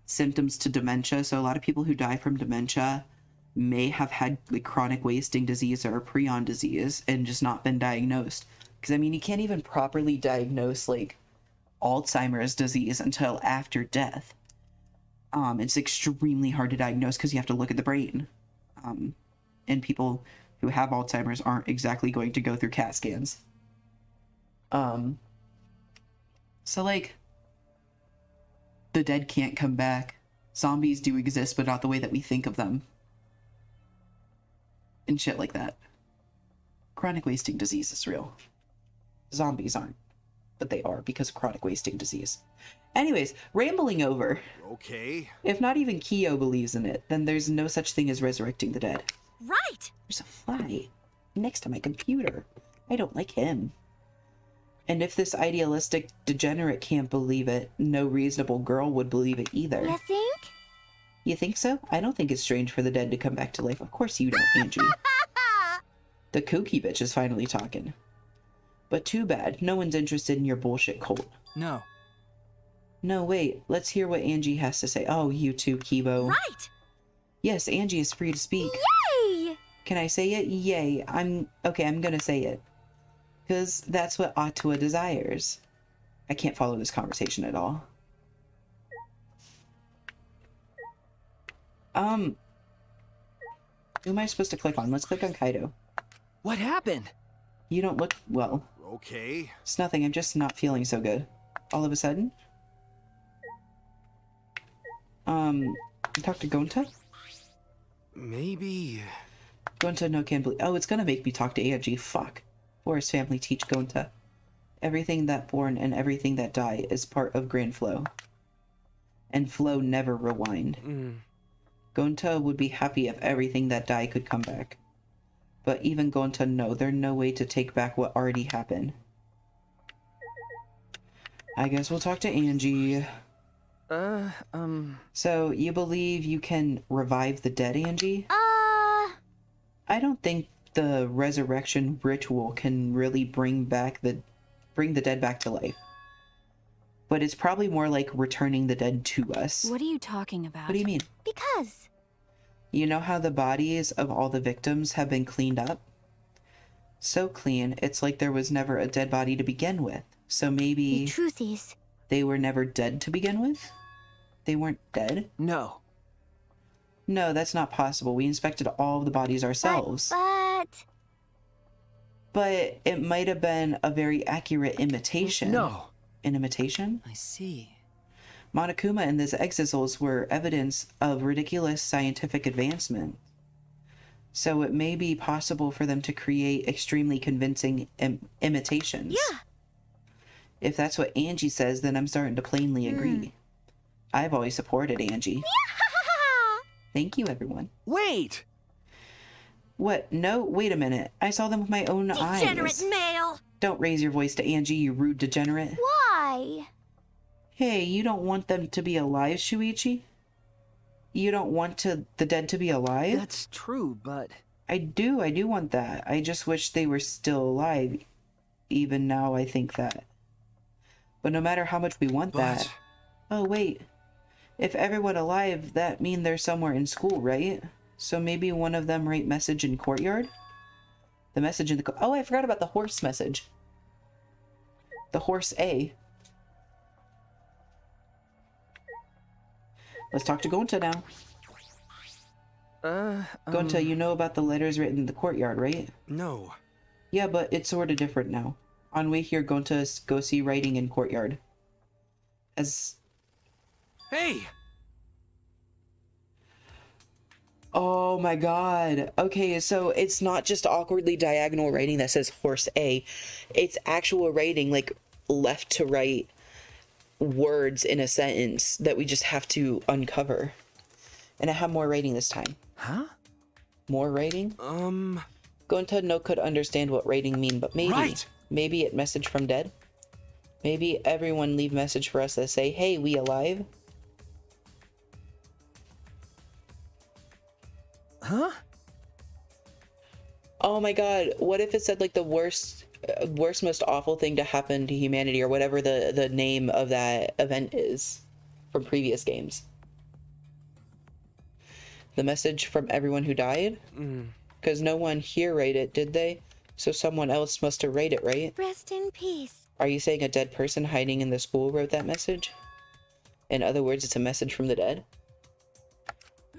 symptoms to dementia. So a lot of people who die from dementia may have had like chronic wasting disease or prion disease and just not been diagnosed. Because I mean, you can't even properly diagnose like Alzheimer's disease until after death. It's extremely hard to diagnose because you have to look at the brain. And people who have Alzheimer's aren't exactly going to go through CAT scans. So like, the dead can't come back. Zombies do exist, but not the way that we think of them. And shit like that. Chronic wasting disease is real. Zombies aren't. But they are because of chronic wasting disease. Anyways, rambling over. Okay. If not even Kyo believes in it, then there's no such thing as resurrecting the dead. Right! There's a fly next to my computer. I don't like him. And if this idealistic degenerate can't believe it, no reasonable girl would believe it either. You think? You think so? I don't think it's strange for the dead to come back to life. Of course you don't, Angie. The kooky bitch is finally talking. But too bad, no one's interested in your bullshit cult. No. No, wait, let's hear what Angie has to say. Oh, you too, Kibo. Right! Yes, Angie is free to speak. Yay! Can I say it? Yay. I'm gonna say it. Because that's what Atua desires. I can't follow this conversation at all. Who am I supposed to click on? Let's click on Kaido. What happened? You don't look well. Okay. It's nothing, I'm just not feeling so good. All of a sudden? Talk to Gonta? Maybe. Gonta no can't believe. Oh, it's gonna make me talk to Angie. Fuck. Forest family teach Gonta. Everything that born and everything that die is part of grand flow. And flow never rewind. Gonta would be happy if everything that die could come back. But even Gonta know there's no way to take back what already happened. I guess we'll talk to Angie. So, you believe you can revive the dead, Angie? I don't think the resurrection ritual can really bring the dead back to life. But it's probably more like returning the dead to us. What are you talking about? What do you mean? Because. You know how the bodies of all the victims have been cleaned up? So clean, it's like there was never a dead body to begin with. So maybe... The truth is... they were never dead to begin with? They weren't dead? No. No, that's not possible. We inspected all of the bodies ourselves. But it might have been a very accurate imitation. No. An imitation? I see. Monokuma and his exisals were evidence of ridiculous scientific advancement. So it may be possible for them to create extremely convincing imitations. Yeah. If that's what Angie says, then I'm starting to plainly agree. I've always supported Angie. Thank you, everyone. Wait! What? No? Wait a minute. I saw them with my own eyes. Degenerate male! Don't raise your voice to Angie, you rude degenerate. Why? Hey, you don't want them to be alive, Shuichi? You don't want the dead to be alive? That's true, but... I do want that. I just wish they were still alive. Even now, I think that. But no matter how much we want that... Oh, wait. If everyone alive, that mean they're somewhere in school, right? So maybe one of them write message in courtyard? The message in the... Oh, I forgot about the horse message. The horse A. Let's talk to Gonta now. Gonta, you know about the letters written in the courtyard, right? No. Yeah, but it's sort of different now. On way here, Gonta, go see writing in courtyard. Hey! Oh my god. Okay, so it's not just awkwardly diagonal writing that says horse A. It's actual writing, like left to right words in a sentence that we just have to uncover. And I have more writing this time. Huh? More writing? Gonta no could understand what writing mean, but maybe. Right. Maybe it message from dead? Maybe everyone leave message for us that say, hey, we alive? Huh? Oh my god, what if it said like the worst, most awful thing to happen to humanity, or whatever the name of that event is from previous games? The message from everyone who died? Because no one here wrote it, did they? So someone else must have wrote it, right? Rest in peace. Are you saying a dead person hiding in the school wrote that message? In other words, it's a message from the dead?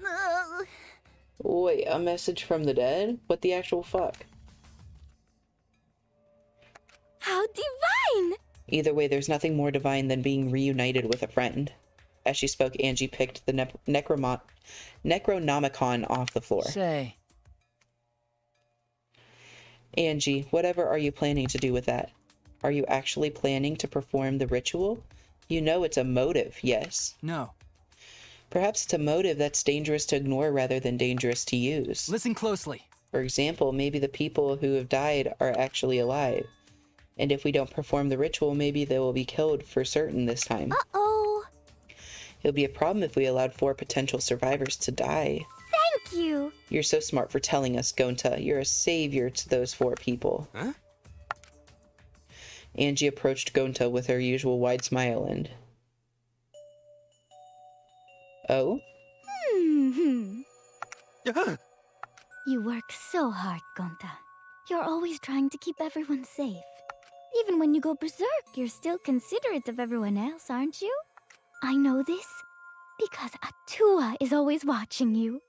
No. Wait, a message from the dead? What the actual fuck? How divine! Either way, there's nothing more divine than being reunited with a friend. As she spoke, Angie picked the Necronomicon off the floor. Say, Angie, whatever are you planning to do with that? Are you actually planning to perform the ritual? You know it's a motive, yes? No. Perhaps it's a motive that's dangerous to ignore rather than dangerous to use. Listen closely. For example, maybe the people who have died are actually alive. And if we don't perform the ritual, maybe they will be killed for certain this time. Uh-oh. It would be a problem if we allowed 4 potential survivors to die. Thank you. You're so smart for telling us, Gonta. You're a savior to those 4 people. Huh? Angie approached Gonta with her usual wide smile and... Oh? You work so hard, Gonta. You're always trying to keep everyone safe. Even when you go berserk, you're still considerate of everyone else, aren't you? I know this because Atua is always watching you.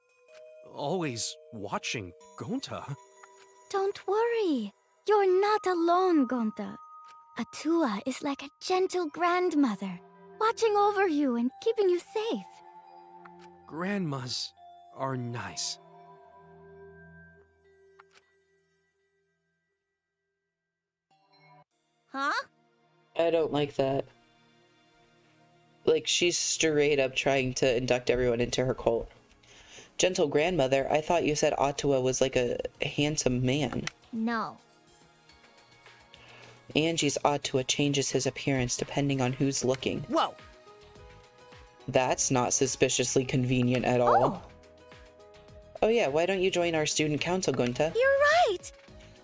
Always watching Gonta? Don't worry. You're not alone, Gonta. Atua is like a gentle grandmother, watching over you and keeping you safe. Grandmas are nice. Huh? I don't like that. Like, she's straight up trying to induct everyone into her cult. Gentle grandmother, I thought you said Atua was like a handsome man. No. Angie's Atua changes his appearance depending on who's looking. Whoa! That's not suspiciously convenient at all. Oh yeah, why don't you join our student council, Gonta? You're right.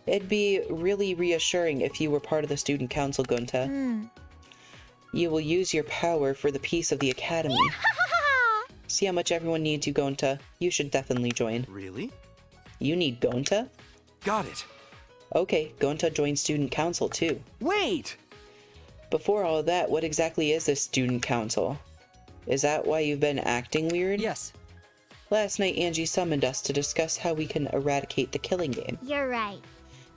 It'd be really reassuring if you were part of the student council, Gonta. You will use your power for the peace of the academy. See how much everyone needs you, Gonta. You should definitely join. Really? You need Gonta? Got it. Okay, Gonta joins student council too. Wait! Before all of that, what exactly is this student council? Is that why you've been acting weird? Yes. Last night, Angie summoned us to discuss how we can eradicate the killing game. You're right.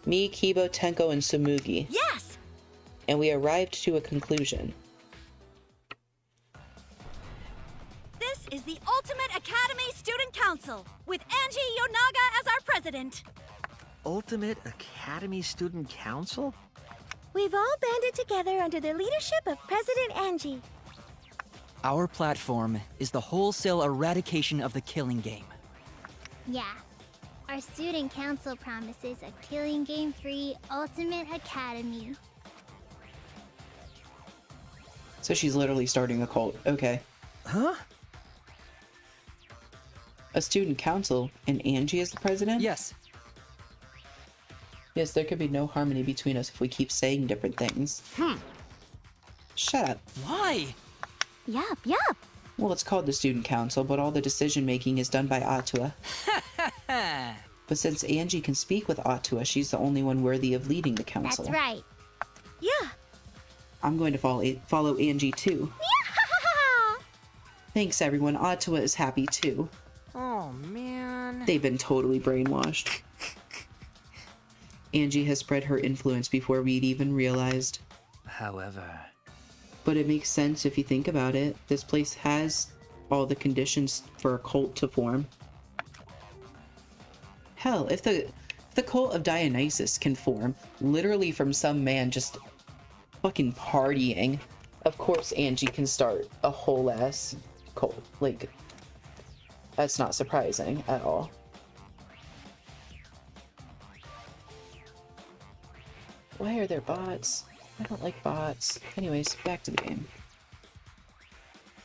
Me, Kibo, Tenko, and Sumugi. Yes! And we arrived to a conclusion. This is the Ultimate Academy Student Council, with Angie Yonaga as our president. Ultimate Academy Student Council? We've all banded together under the leadership of President Angie. Our platform is the wholesale eradication of the killing game. Yeah. Our student council promises a killing game-free Ultimate Academy. So she's literally starting a cult. Okay. Huh? A student council, and Angie is the president? Yes. Yes, there could be no harmony between us if we keep saying different things. Shut up. Why? Yup. Well, it's called the student council, but all the decision-making is done by Atua. But since Angie can speak with Atua, she's the only one worthy of leading the council. That's right. Yeah. I'm going to follow Angie too. Thanks everyone, Atua is happy too. Oh, man. They've been totally brainwashed. Angie has spread her influence before we'd even realized. However... But it makes sense if you think about it. This place has all the conditions for a cult to form. Hell, if the cult of Dionysus can form, literally from some man just fucking partying, of course Angie can start a whole ass cult. Like, that's not surprising at all. Why are there bots? I don't like bots. Anyways, back to the game.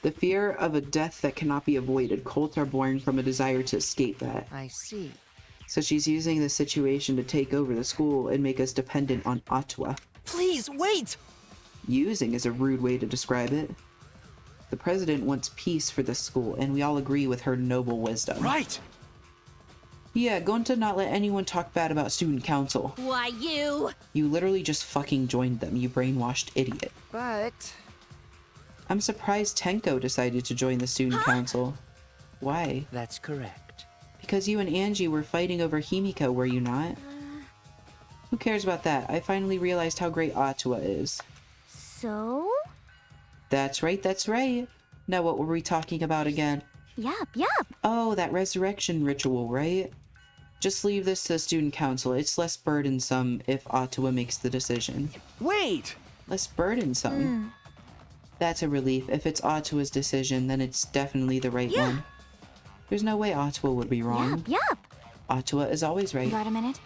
The fear of a death that cannot be avoided. Cults are born from a desire to escape that. I see. So she's using the situation to take over the school and make us dependent on Atua. Please, wait! Using is a rude way to describe it. The president wants peace for the school, and we all agree with her noble wisdom. Right! Yeah, going to not let anyone talk bad about student council. Why, you? You literally just fucking joined them, you brainwashed idiot. But... I'm surprised Tenko decided to join the student council. Why? That's correct. Because you and Angie were fighting over Himiko, were you not? Who cares about that? I finally realized how great Atua is. So? That's right, that's right. Now what were we talking about again? Yup. Oh, that resurrection ritual, right? Just leave this to the student council. It's less burdensome if Atua makes the decision. Wait! Less burdensome? That's a relief. If it's Atua's decision, then it's definitely the right one. There's no way Atua would be wrong. Yup. Atua is always right. Got a minute?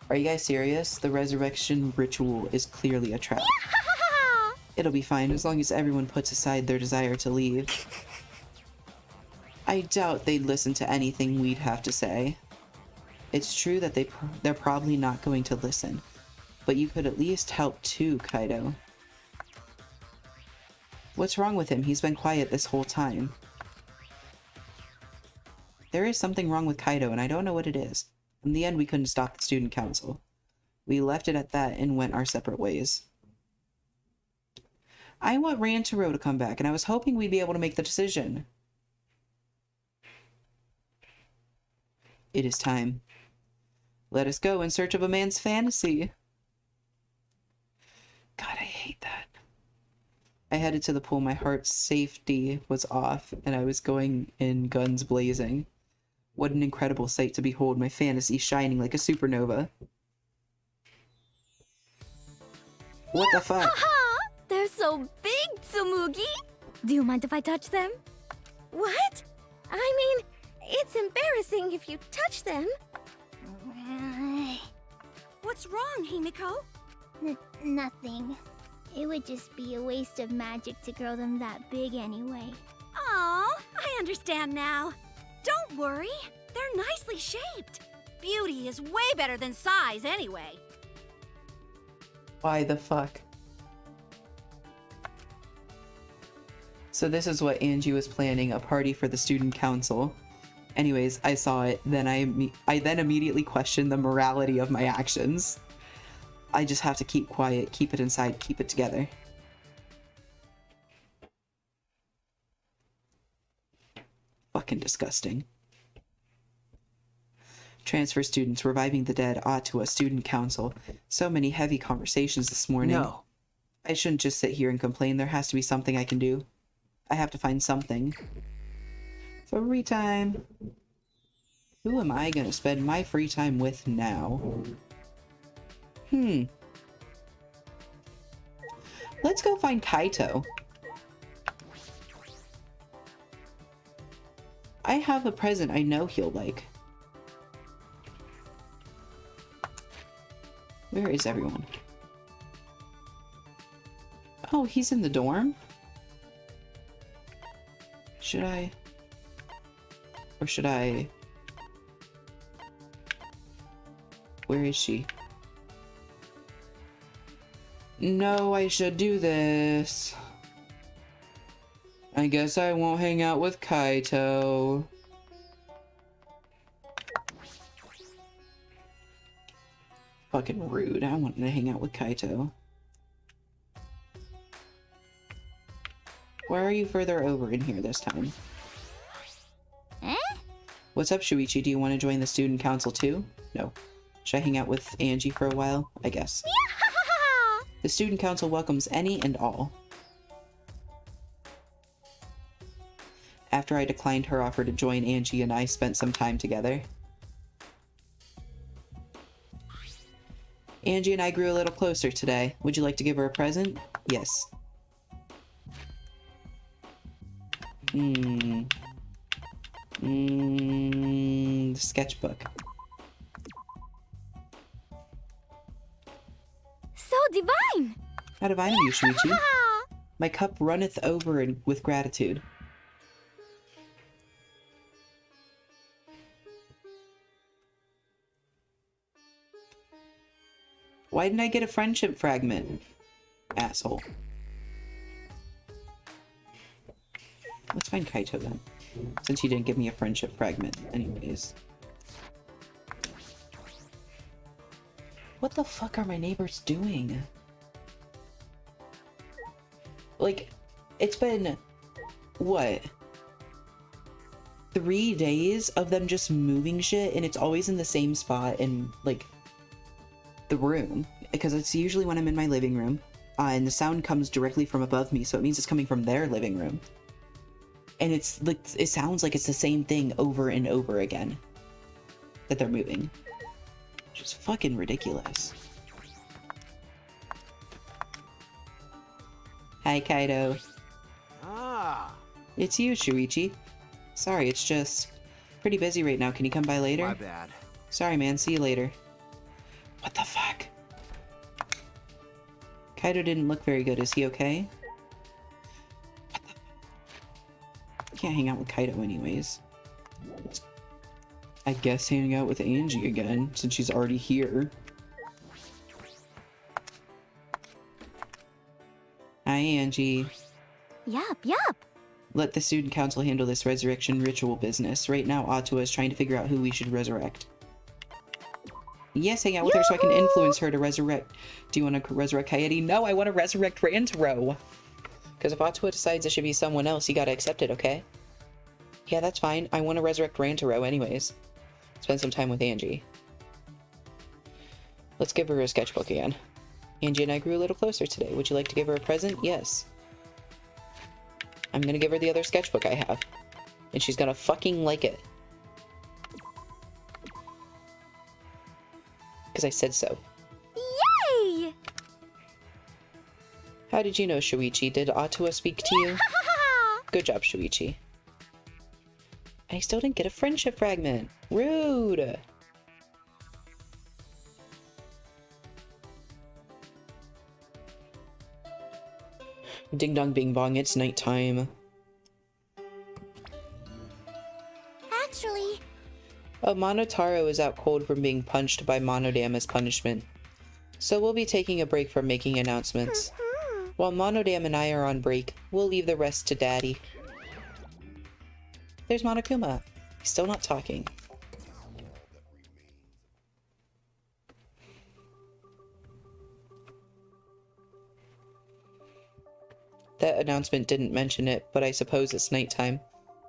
Are you guys serious? The resurrection ritual is clearly a trap. It'll be fine as long as everyone puts aside their desire to leave. I doubt they'd listen to anything we'd have to say. It's true that they're probably not going to listen, but you could at least help too, Kaido. What's wrong with him? He's been quiet this whole time. There is something wrong with Kaido, and I don't know what it is. In the end, we couldn't stop the student council. We left it at that and went our separate ways. I want Rantaro to come back, and I was hoping we'd be able to make the decision. It is time. Let us go in search of a man's fantasy. God, I hate that. I headed to the pool. My heart's safety was off, and I was going in guns blazing. What an incredible sight to behold, my fantasy shining like a supernova. What the fuck? They're so big, Tsumugi! Do you mind if I touch them? What? I mean, it's embarrassing if you touch them. What's wrong, Himiko? Nothing. It would just be a waste of magic to grow them that big anyway. Oh, I understand now. Don't worry, they're nicely shaped. Beauty is way better than size anyway. Why the fuck? So this is what Angie was planning, a party for the student council. Anyways, I saw it, then I then immediately questioned the morality of my actions. I just have to keep quiet, keep it inside, keep it together. Fucking disgusting. Transfer students, reviving the dead, Atua, student council. So many heavy conversations this morning. No. I shouldn't just sit here and complain. There has to be something I can do. I have to find something. Free time. Who am I gonna spend my free time with now? Let's go find Kaito. I have a present I know he'll like. Where is everyone? Oh, he's in the dorm? Should I? Or should I? Where is she? No, I should do this. I guess I won't hang out with Kaito. Fucking rude. I wanted to hang out with Kaito. Why are you further over in here this time? Eh? What's up, Shuichi? Do you want to join the student council too? No. Should I hang out with Angie for a while? I guess. The student council welcomes any and all. After I declined her offer to join, Angie and I spent some time together. Angie and I grew a little closer today. Would you like to give her a present? Yes. Sketchbook. So divine! How divine of you, Shuichi. My cup runneth over with gratitude. Why didn't I get a friendship fragment? Asshole. Let's find Kaito then. Since he didn't give me a friendship fragment anyways. What the fuck are my neighbors doing? Like, it's been, what? 3 days of them just moving shit, and it's always in the same spot in, like, the room. Because it's usually when I'm in my living room, and the sound comes directly from above me, so it means it's coming from their living room. And it's like, it sounds like it's the same thing over and over again that they're moving. Which is fucking ridiculous. Hi, Kaito. Ah. It's you, Shuichi. Sorry, it's just pretty busy right now. Can you come by later? My bad. Sorry, man. See you later. What the fuck? Kaito didn't look very good. Is he okay? Can't hang out with Kaito anyways. I guess hanging out with Angie again, since she's already here. Hi, Angie. Yup, yup. Let the student council handle this resurrection ritual business. Right now, Atua is trying to figure out who we should resurrect. Yes, hang out with her so I can influence her to resurrect. Do you want to resurrect Kaede? No, I want to resurrect Rantaro. Because if Atua decides it should be someone else, you gotta accept it, okay? Yeah, that's fine. I want to resurrect Rantaro anyways. Spend some time with Angie. Let's give her a sketchbook again. Angie and I grew a little closer today. Would you like to give her a present? Yes. I'm gonna give her the other sketchbook I have. And she's gonna fucking like it. Because I said so. Yay! How did you know, Shuichi? Did Atua speak to you? Good job, Shuichi. I still didn't get a friendship fragment. Rude! Ding dong bing bong, it's nighttime. Actually, Monotaro is out cold from being punched by Monodam as punishment. So we'll be taking a break from making announcements. While Monodam and I are on break, we'll leave the rest to Daddy. There's Monokuma. He's still not talking. That announcement didn't mention it, but I suppose it's nighttime.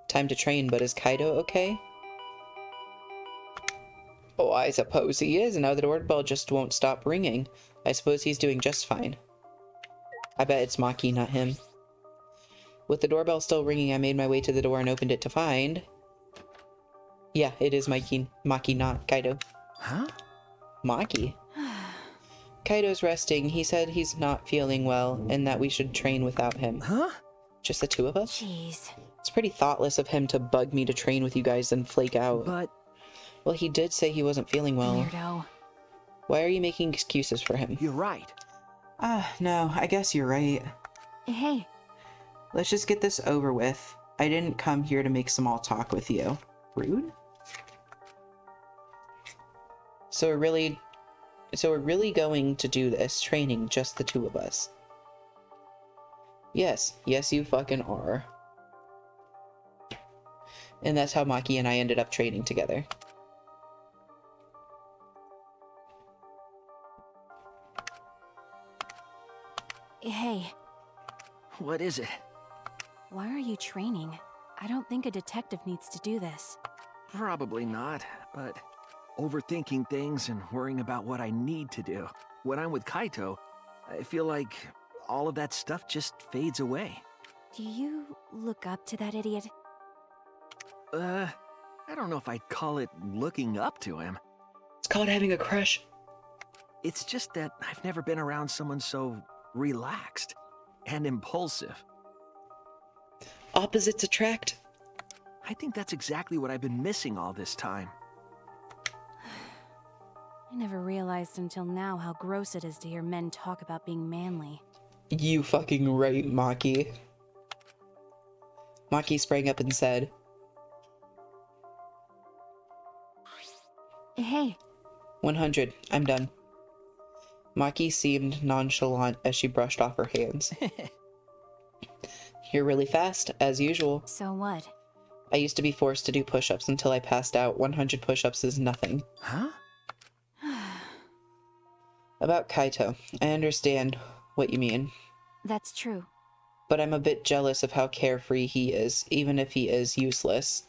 Time to train, but is Kaido okay? Oh, I suppose he is. Now the doorbell just won't stop ringing. I suppose he's doing just fine. I bet it's Maki, not him. With the doorbell still ringing, I made my way to the door and opened it to find... Yeah, it is Maki, not Kaido. Huh? Maki? Kaido's resting. He said he's not feeling well and that we should train without him. Huh? Just the two of us? Jeez. It's pretty thoughtless of him to bug me to train with you guys and flake out. But... Well, he did say he wasn't feeling well. Weirdo. Why are you making excuses for him? You're right. No, I guess you're right. Hey. Let's just get this over with. I didn't come here to make small talk with you. Rude? So we're really going to do this, training just the two of us. Yes, you fucking are. And that's how Maki and I ended up training together. Hey. What is it? Why are you training? I don't think a detective needs to do this. Probably not, but overthinking things and worrying about what I need to do. When I'm with Kaito, I feel like all of that stuff just fades away. Do you look up to that idiot? I don't know if I'd call it looking up to him. It's called having a crush. It's just that I've never been around someone so relaxed and impulsive. Opposites attract. I think that's exactly what I've been missing all this time. I never realized until now how gross it is to hear men talk about being manly. You fucking right, Maki. Maki sprang up and said, Hey. 100. I'm done. Maki seemed nonchalant as she brushed off her hands. You're really fast, as usual. So what? I used to be forced to do push-ups until I passed out. 100 push-ups is nothing. Huh? About Kaito, I understand what you mean. That's true. But I'm a bit jealous of how carefree he is, even if he is useless.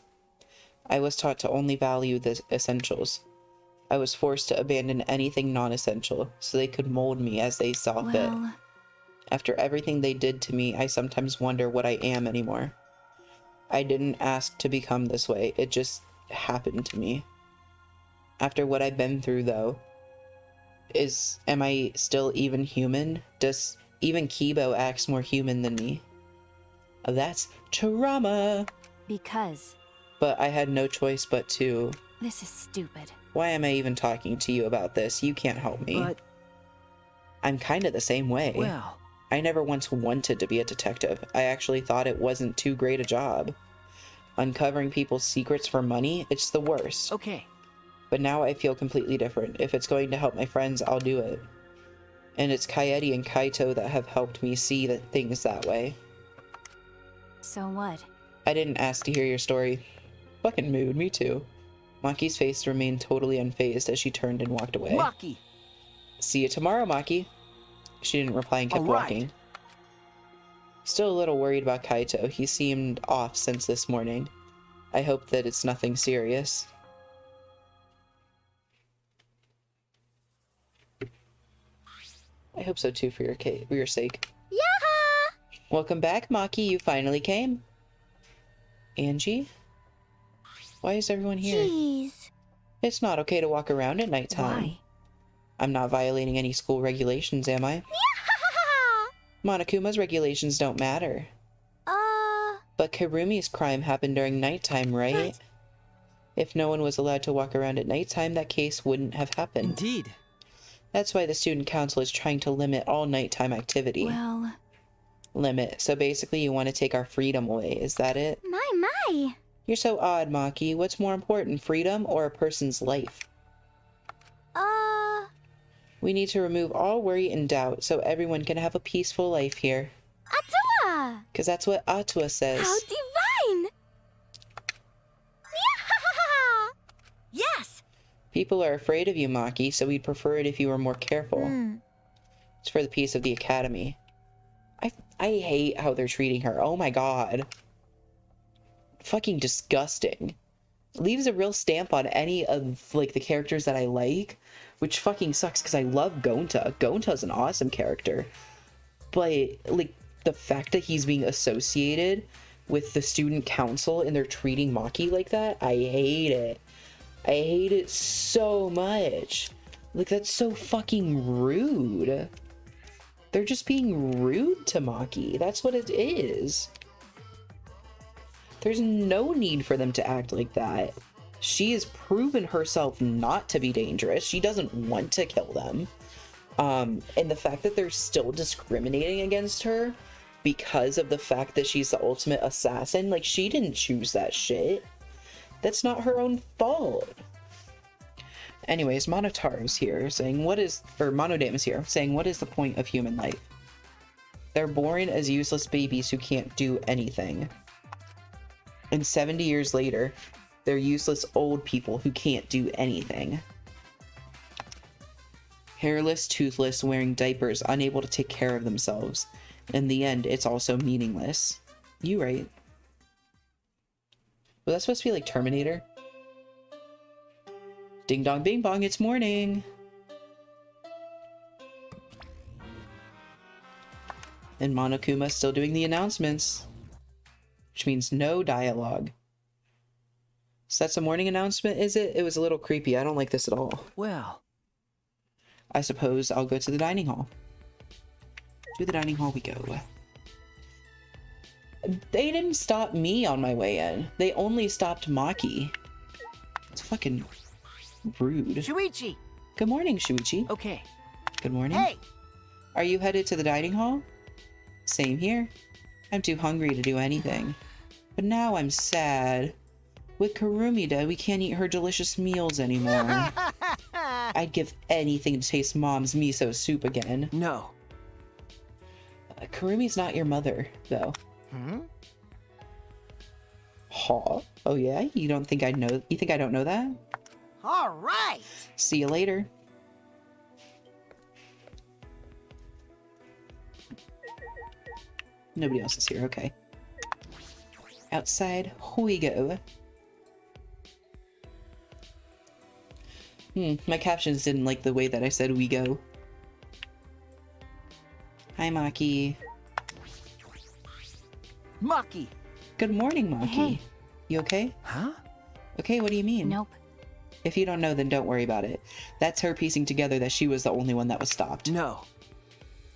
I was taught to only value the essentials. I was forced to abandon anything non-essential, so they could mold me as they saw fit. After everything they did to me, I sometimes wonder what I am anymore. I didn't ask to become this way, it just happened to me. After what I've been through, though, am I still even human? Does even Kibo acts more human than me? That's trauma! Because... But I had no choice but to... This is stupid. Why am I even talking to you about this? You can't help me. But... I'm kinda the same way. Well... I never once wanted to be a detective. I actually thought it wasn't too great a job. Uncovering people's secrets for money, it's the worst. Okay. But now I feel completely different. If it's going to help my friends, I'll do it. And it's Kaede and Kaito that have helped me see things that way. So what? I didn't ask to hear your story. Fucking mood, me too. Maki's face remained totally unfazed as she turned and walked away. Maki! See you tomorrow, Maki. She didn't reply and kept walking. Still a little worried about Kaito. He seemed off since this morning. I hope that it's nothing serious. I hope so too, for your sake. Yaha! Welcome back, Maki. You finally came. Angie? Why is everyone here? Jeez. It's not okay to walk around at nighttime. Why? I'm not violating any school regulations, am I? Monokuma's regulations don't matter. But Karumi's crime happened during nighttime, right? What? If no one was allowed to walk around at nighttime, that case wouldn't have happened. Indeed. That's why the student council is trying to limit all nighttime activity. Well... Limit. So basically you want to take our freedom away, is that it? My. You're so odd, Maki. What's more important, freedom or a person's life? We need to remove all worry and doubt so everyone can have a peaceful life here. Atua! Because that's what Atua says. How divine! Yes! People are afraid of you, Maki, so we'd prefer it if you were more careful. It's for the peace of the academy. I hate how they're treating her. Oh my god. Fucking disgusting. Leaves a real stamp on any of, like, the characters that I like, which fucking sucks because I love Gonta. Gonta's an awesome character. But, like, the fact that he's being associated with the student council and they're treating Maki like that, I hate it. I hate it so much. Like, that's so fucking rude. They're just being rude to Maki. That's what it is. There's no need for them to act like that. She has proven herself not to be dangerous. She doesn't want to kill them. And the fact that they're still discriminating against her because of the fact that she's the ultimate assassin, like, she didn't choose that shit. That's not her own fault. Anyways, Monotaro's here saying, Monodam is here saying, what is the point of human life? They're born as useless babies who can't do anything. And 70 years later, they're useless old people who can't do anything. Hairless, toothless, wearing diapers, unable to take care of themselves. In the end, it's also meaningless. You right. Was that supposed to be like Terminator? Ding dong bing bong, it's morning. And Monokuma's still doing the announcements, which means no dialogue. So that's a morning announcement, is it? It was a little creepy. I don't like this at all. Well, I suppose I'll go to the dining hall. To the dining hall we go. They didn't stop me on my way in. They only stopped Maki. It's fucking rude. Shuichi! Good morning, Shuichi. Okay. Good morning. Hey! Are you headed to the dining hall? Same here. I'm too hungry to do anything. But now I'm sad. With Kurumi dead, we can't eat her delicious meals anymore. I'd give anything to taste Mom's miso soup again. No. Kurumi's not your mother, though. Hmm? Huh? Oh yeah? You don't think I know? You think I don't know that? All right! See you later. Nobody else is here, okay. Outside we go. My captions didn't like the way that I said we go. Hi, Maki. Maki! Good morning, Maki. Hey. You okay? Huh? Okay, what do you mean? Nope. If you don't know, then don't worry about it. That's her piecing together that she was the only one that was stopped. No.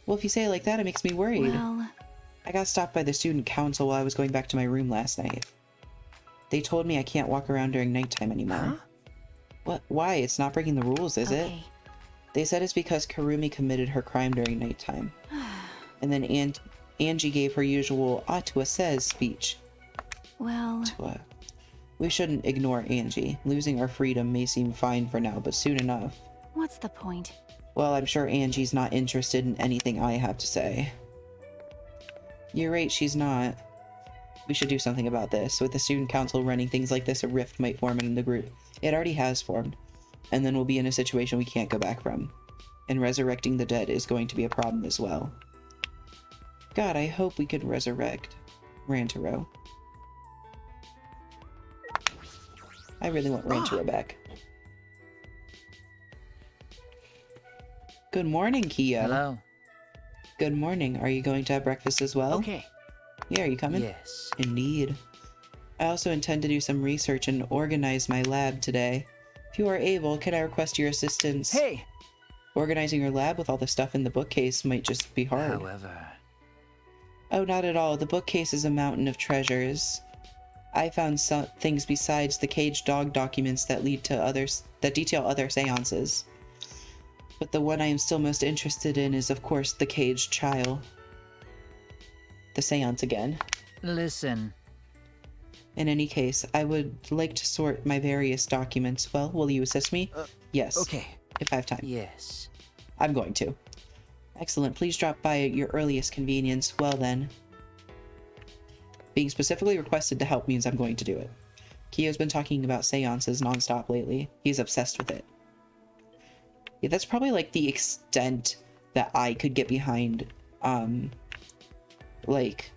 Well, if you say it like that, it makes me worried. Well, I got stopped by the student council while I was going back to my room last night. They told me I can't walk around during nighttime anymore. Huh? What? Why? It's not breaking the rules, is it? okay. They said it's because Kurumi committed her crime during nighttime. And then Angie gave her usual Atua says speech. Well, Atua. We shouldn't ignore Angie. Losing our freedom may seem fine for now, but soon enough. what's the point? Well, I'm sure Angie's not interested in anything I have to say. You're right, she's not. We should do something about this. With the student council running things like this, a rift might form in the group. It already has formed. And then we'll be in a situation we can't go back from. And resurrecting the dead is going to be a problem as well. God, I hope we could resurrect Rantaro. I really want Rantaro back. Good morning, Kia. Hello. Good morning. Are you going to have breakfast as well? Okay. Yeah, are you coming? Yes. Indeed. I also intend to do some research and organize my lab today. If you are able, can I request your assistance? Hey! Organizing your lab with all the stuff in the bookcase might just be hard. However... Oh, not at all. The bookcase is a mountain of treasures. I found some things besides the caged dog documents that lead to others that detail other seances. But the one I am still most interested in is, of course, the caged child. The seance again. Listen. In any case, I would like to sort my various documents. Well, will you assist me? Yes. Okay. If I have time. Yes. I'm going to. Excellent. Please drop by at your earliest convenience. Well then. Being specifically requested to help means I'm going to do it. Kiyo's been talking about seances nonstop lately. He's obsessed with it. Yeah, that's probably like the extent that I could get behind, like,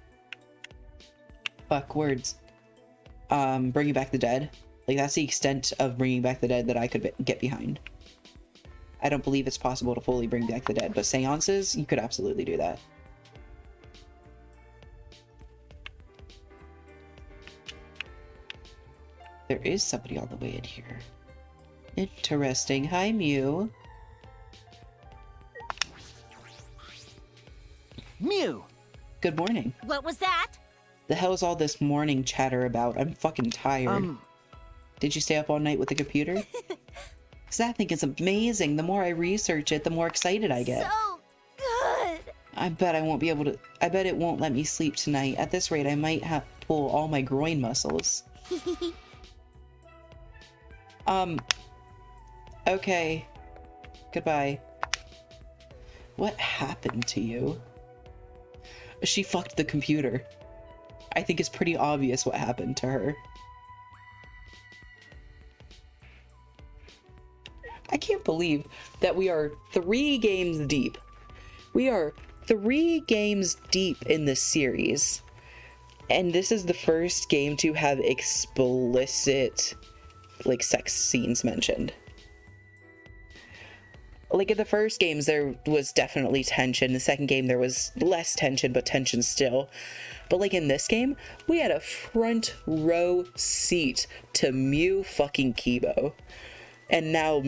fuck, words. Bringing Back the Dead. Like, that's the extent of Bringing Back the Dead that I could get behind. I don't believe it's possible to fully bring back the dead, but seances, you could absolutely do that. There is somebody on the way in here. Interesting. Hi, Mew. Mew! Good morning. What was that? The hell's all this morning chatter about? I'm fucking tired. Did you stay up all night with the computer? Because I think it's amazing. The more I research it, the more excited I get. So good. I bet I won't be able to... I bet it won't let me sleep tonight. At this rate, I might have to pull all my groin muscles. Okay. Goodbye. What happened to you? She fucked the computer. I think it's pretty obvious what happened to her. I can't believe that we are 3 games deep. We are 3 games deep in this series. And this is the first game to have explicit, like, sex scenes mentioned. Like, in the first games, there was definitely tension. The second game, there was less tension, but tension still. But, like, in this game, we had a front row seat to Mew fucking Kibo. And now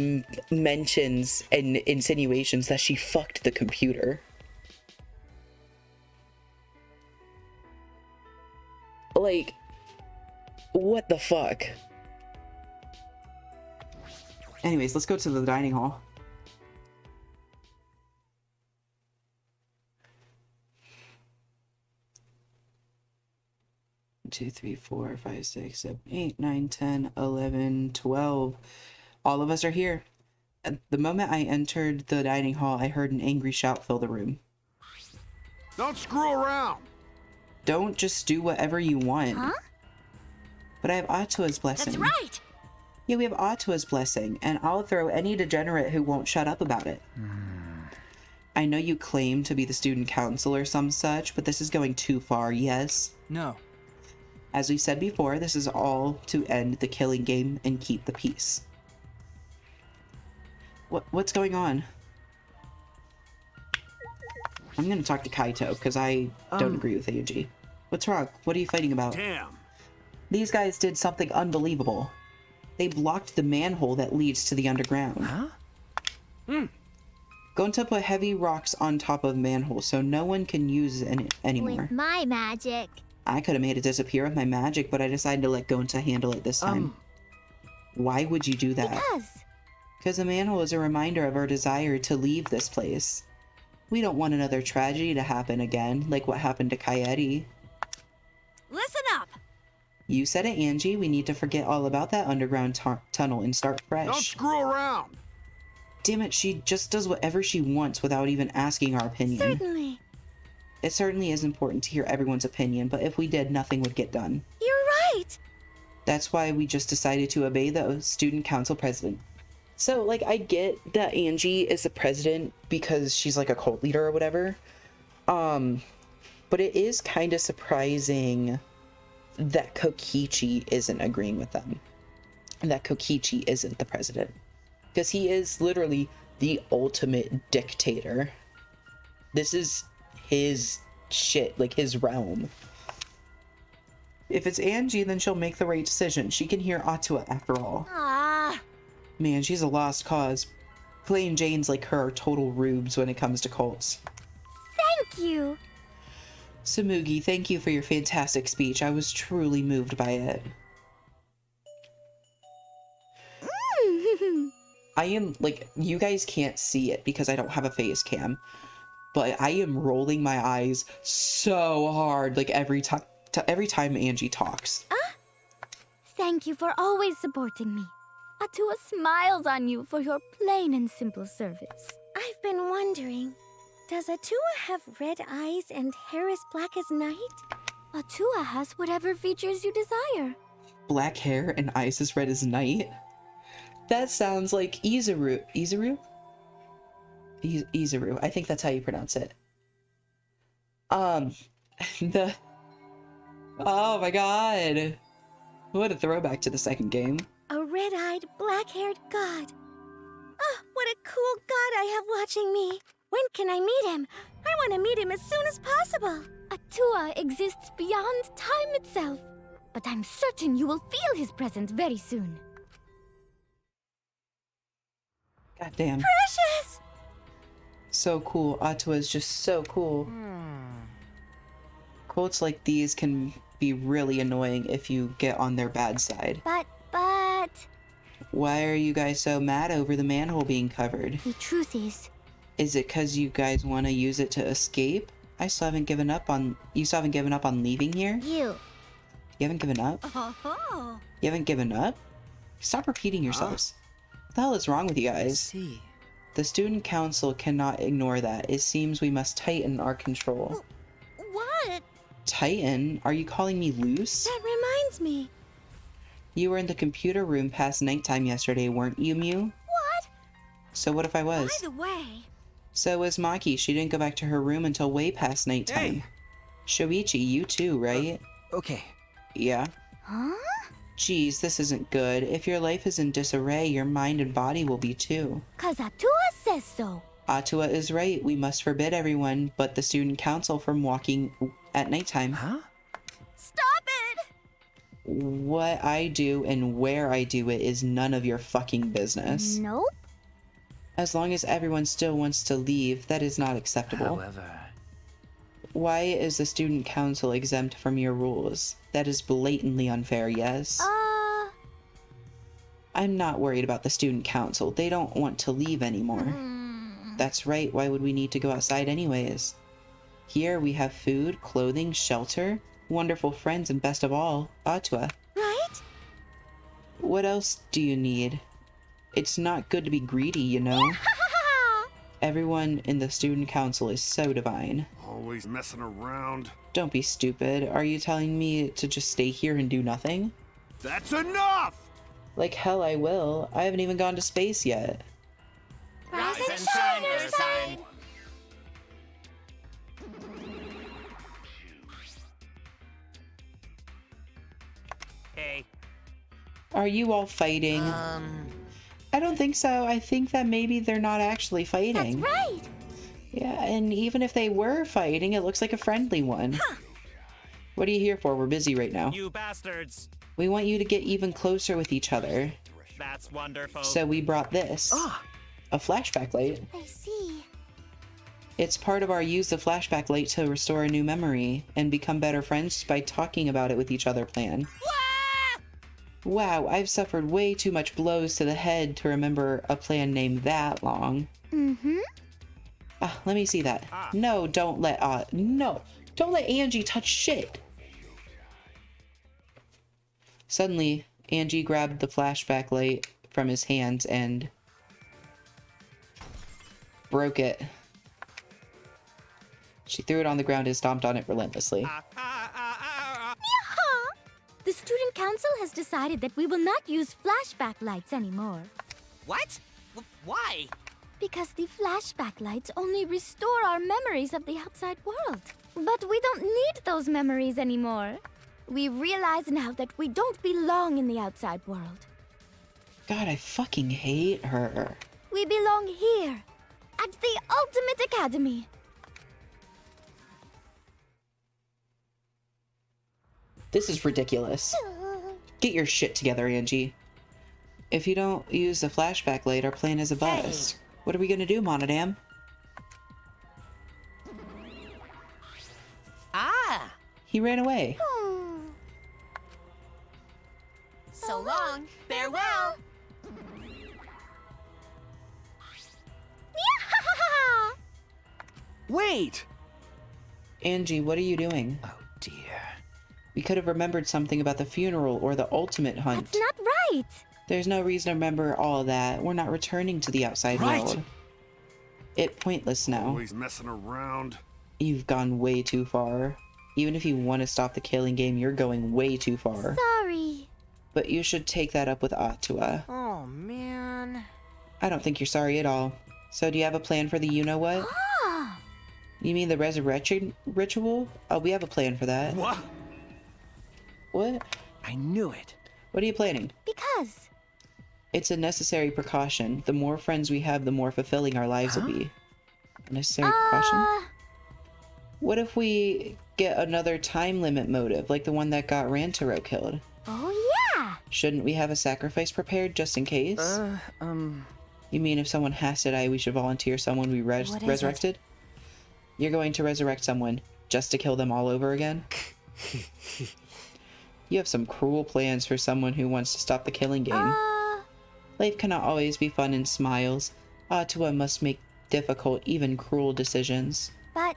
mentions and insinuations that she fucked the computer. Like, what the fuck? Anyways, let's go to the dining hall. Two, 3, 4, 5, 6, 7, 8, 9, 10, 11, 12. All of us are here. At the moment I entered the dining hall, I heard an angry shout fill the room. Don't screw around! Don't just do whatever you want. Huh? But I have Atua's blessing. That's right! Yeah, we have Atua's blessing, and I'll throw any degenerate who won't shut up about it. I know you claim to be the student council or some such, but this is going too far, yes? No. As we said before, this is all to end the killing game and keep the peace. What's going on? I'm gonna talk to Kaito, because I don't agree with Angie. What's wrong? What are you fighting about? Damn. These guys did something unbelievable. They blocked the manhole that leads to the underground. Huh? Gonta put heavy rocks on top of manhole so no one can use it anymore. With my magic. I could have made it disappear with my magic, but I decided to let Gonta handle it this time. Why would you do that? Because the manhole is a reminder of our desire to leave this place. We don't want another tragedy to happen again, like what happened to Kaede. Listen up! You said it, Angie. We need to forget all about that underground tunnel and start fresh. Don't screw around! Damn it, she just does whatever she wants without even asking our opinion. Certainly. It certainly is important to hear everyone's opinion, but if we did, nothing would get done. You're right! That's why we just decided to obey the student council president. So, like, I get that Angie is the president because she's, like, a cult leader or whatever. But it is kind of surprising that Kokichi isn't agreeing with them. And that Kokichi isn't the president. Because he is literally the ultimate dictator. This is his shit, like his realm. If it's Angie, then she'll make the right decision. She can hear Atua after all. Ah. Man, she's a lost cause. Plain Janes like her are total rubes when it comes to cults. Thank you! Samugi, thank you for your fantastic speech. I was truly moved by it. I am, like, you guys can't see it because I don't have a face cam, but I am rolling my eyes so hard, like, every time Angie talks. Thank you for always supporting me. Atua smiles on you for your plain and simple service. I've been wondering, does Atua have red eyes and hair as black as night? Atua has whatever features you desire. Black hair and eyes as red as night? That sounds like Izuru. Izuru? Izuru. I think that's how you pronounce it. Oh my god. What a throwback to the second game. A red-eyed, black-haired god. Oh, what a cool god I have watching me. When can I meet him? I want to meet him as soon as possible. Atua exists beyond time itself, but I'm certain you will feel his presence very soon. God damn. Precious! So cool. Atua is just so cool. Quotes like these can be really annoying if you get on their bad side. But... Why are you guys so mad over the manhole being covered? The truth is it because you guys want to use it to escape? You still haven't given up on leaving here? You haven't given up? Oh. You haven't given up? Stop repeating yourselves. What the hell is wrong with you guys? See. The student council cannot ignore that. It seems we must tighten our control. What? Tighten? Are you calling me loose? That reminds me. You were in the computer room past nighttime yesterday, weren't you, Mew? What? So what if I was? By the way... So was Maki. She didn't go back to her room until way past nighttime. Hey. Shoichi, you too, right? Okay. Yeah? Huh? Geez, this isn't good. If your life is in disarray, your mind and body will be too. 'Cause Atua says so. Atua is right. We must forbid everyone but the student council from walking at nighttime. Huh? Stop it! What I do and where I do it is none of your fucking business. Nope. As long as everyone still wants to leave, that is not acceptable. However... Why is the student council exempt from your rules? That is blatantly unfair, yes? I'm not worried about the student council. They don't want to leave anymore. That's right, why would we need to go outside anyways? Here we have food, clothing, shelter, wonderful friends, and best of all, Atua. Right? What else do you need? It's not good to be greedy, you know? Everyone in the student council is so divine. Always messing around. Don't be stupid. Are you telling me to just stay here and do nothing? That's enough! Like hell I will. I haven't even gone to space yet. Rise and shine, Earthside! Hey. Are you all fighting? I don't think so. I think that maybe they're not actually fighting. That's right! Yeah, and even if they were fighting, it looks like a friendly one. What are you here for? We're busy right now. You bastards! We want you to get even closer with each other. That's wonderful. So we brought this. A flashback light. I see. It's part of our use the flashback light to restore a new memory and become better friends by talking about it with each other plan. Wow, I've suffered way too much blows to the head to remember a plan named that long. Mm-hmm. Let me see that. No, don't let Angie touch shit. Suddenly, Angie grabbed the flashback light from his hands and broke it. She threw it on the ground and stomped on it relentlessly. The student council has decided that we will not use flashback lights anymore. What? Why? Because the flashback lights only restore our memories of the outside world. But we don't need those memories anymore. We realize now that we don't belong in the outside world. God, I fucking hate her. We belong here, at the Ultimate Academy. This is ridiculous. Get your shit together, Angie. If you don't use the flashback light, our plan is a bust. What are we gonna do, Monodam? He ran away. So long. Farewell. Wait! Angie, what are you doing? Oh dear. We could have remembered something about the funeral or the ultimate hunt. That's not right. There's no reason to remember all of that. We're not returning to the outside world. It's pointless now. Always messing around. You've gone way too far. Even if you want to stop the killing game, you're going way too far. Sorry. But you should take that up with Atua. Oh, man. I don't think you're sorry at all. So do you have a plan for the you-know-what? You mean the resurrection ritual? Oh, we have a plan for that. What? What? I knew it. What are you planning? Because. It's a necessary precaution. The more friends we have, the more fulfilling our lives will be. A necessary precaution? What if we get another time limit motive, like the one that got Rantaro killed? Oh, yeah! Shouldn't we have a sacrifice prepared just in case? You mean if someone has to die, we should volunteer someone we resurrected? You're going to resurrect someone just to kill them all over again? You have some cruel plans for someone who wants to stop the killing game. Life cannot always be fun and smiles. Atua must make difficult, even cruel decisions. But...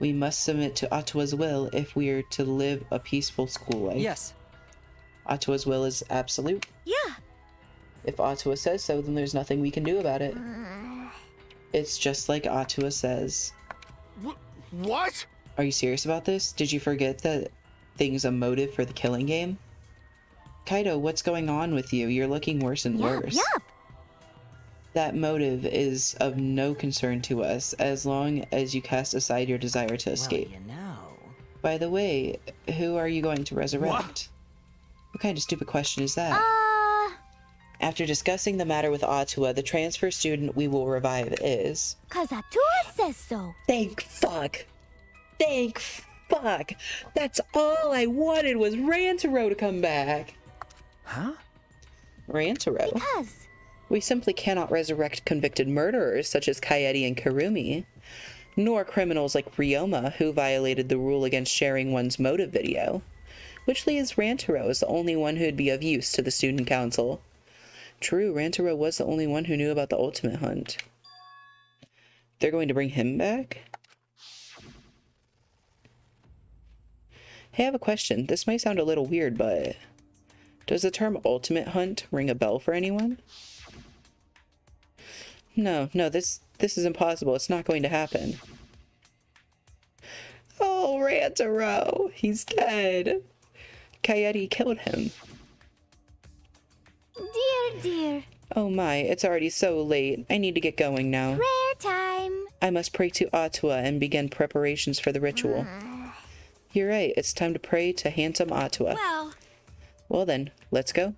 We must submit to Atua's will if we are to live a peaceful school life. Yes. Atua's will is absolute. Yeah. If Atua says so, then there's nothing we can do about it. It's just like Atua says. What? Are you serious about this? Did you forget that thing's a motive for the killing game? Kaito, what's going on with you? You're looking worse and worse. Yup. That motive is of no concern to us as long as you cast aside your desire to escape. Well, you know. By the way, who are you going to resurrect? What kind of stupid question is that? After discussing the matter with Atua, the transfer student we will revive is... 'Cause Atua says so. Thank fuck. Thank fuck. That's all I wanted was Rantaro to come back. Huh? Rantaro? Because... We simply cannot resurrect convicted murderers such as Kaede and Kurumi, nor criminals like Ryoma who violated the rule against sharing one's motive video, which leaves Rantaro as the only one who would be of use to the student council. True, Rantaro was the only one who knew about the ultimate hunt. They're going to bring him back? Hey, I have a question. This might sound a little weird, but does the term ultimate hunt ring a bell for anyone? No, this is impossible. It's not going to happen. Oh, Rantaro! He's dead! Kaede killed him. Dear. Oh my, it's already so late. I need to get going now. Prayer time. I must pray to Atua and begin preparations for the ritual. You're right, it's time to pray to handsome Atua. Well then, let's go.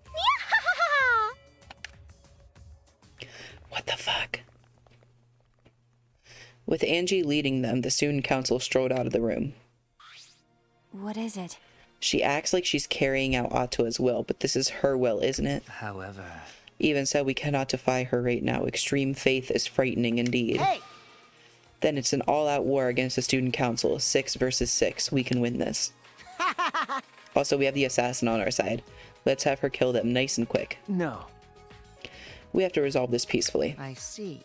What the fuck? With Angie leading them, the student council strolled out of the room. What is it? She acts like she's carrying out Atua's will, but this is her will, isn't it? However... Even so, we cannot defy her right now. Extreme faith is frightening indeed. Hey! Then it's an all-out war against the student council. 6 versus 6. We can win this. Also, we have the assassin on our side. Let's have her kill them nice and quick. No. We have to resolve this peacefully. I see.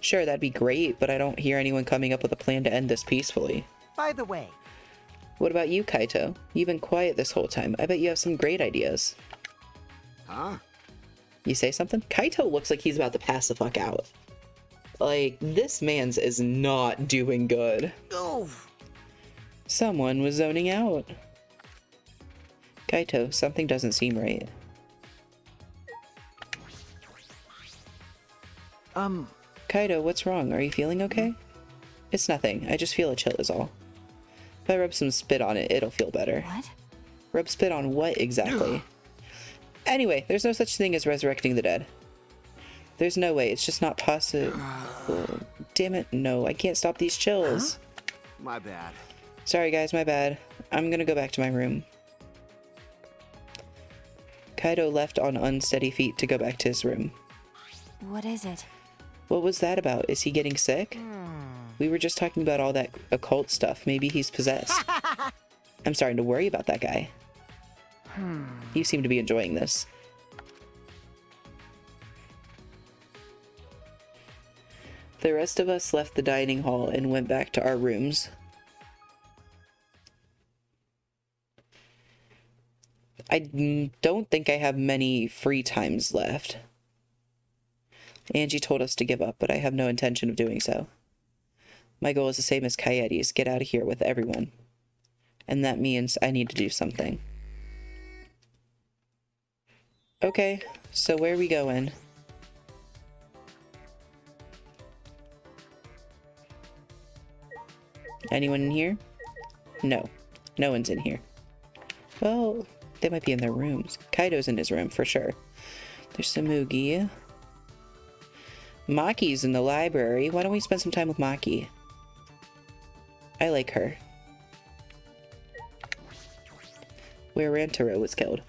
Sure, that'd be great, but I don't hear anyone coming up with a plan to end this peacefully. By the way. What about you, Kaito? You've been quiet this whole time. I bet you have some great ideas. Huh? You say something? Kaito looks like he's about to pass the fuck out. Like, this man's is not doing good. Oh. Someone was zoning out. Kaito, something doesn't seem right. Kaito, what's wrong? Are you feeling okay? It's nothing. I just feel a chill is all. If I rub some spit on it, it'll feel better. What? Rub spit on what exactly? Anyway, there's no such thing as resurrecting the dead. There's no way. It's just not possible. Oh, damn it. No, I can't stop these chills. Huh? My bad. Sorry, guys. My bad. I'm gonna go back to my room. Kaito left on unsteady feet to go back to his room. What is it? What was that about? Is he getting sick? We were just talking about all that occult stuff. Maybe he's possessed. I'm starting to worry about that guy. You seem to be enjoying this. The rest of us left the dining hall and went back to our rooms. I don't think I have many free times left. Angie told us to give up, but I have no intention of doing so. My goal is the same as Kaede's, get out of here with everyone. And that means I need to do something. Okay, so where are we going? Anyone in here? No. No one's in here. Well, they might be in their rooms. Kaito's in his room, for sure. There's Samugi. Maki's in the library. Why don't we spend some time with Maki? I like her. Where Rantaro was killed.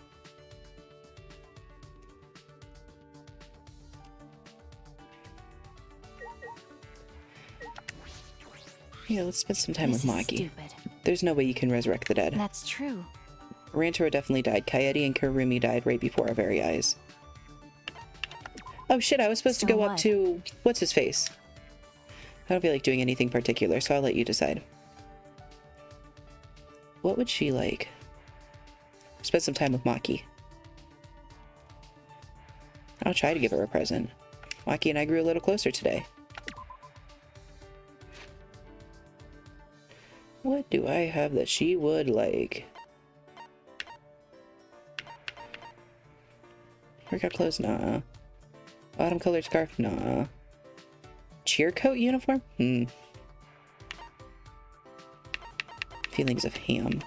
Yeah, let's spend some time with Maki. Stupid. There's no way you can resurrect the dead. That's true. Rantaro definitely died. Kaede and Kurumi died right before our very eyes. Oh shit, I was supposed to go up to... What's his face? I don't feel like doing anything particular, so I'll let you decide. What would she like? Spend some time with Maki. I'll try to give her a present. Maki and I grew a little closer today. What do I have that she would like? Workout clothes? Nah. Autumn colored scarf? Nah. Cheer coat uniform? Feelings of ham.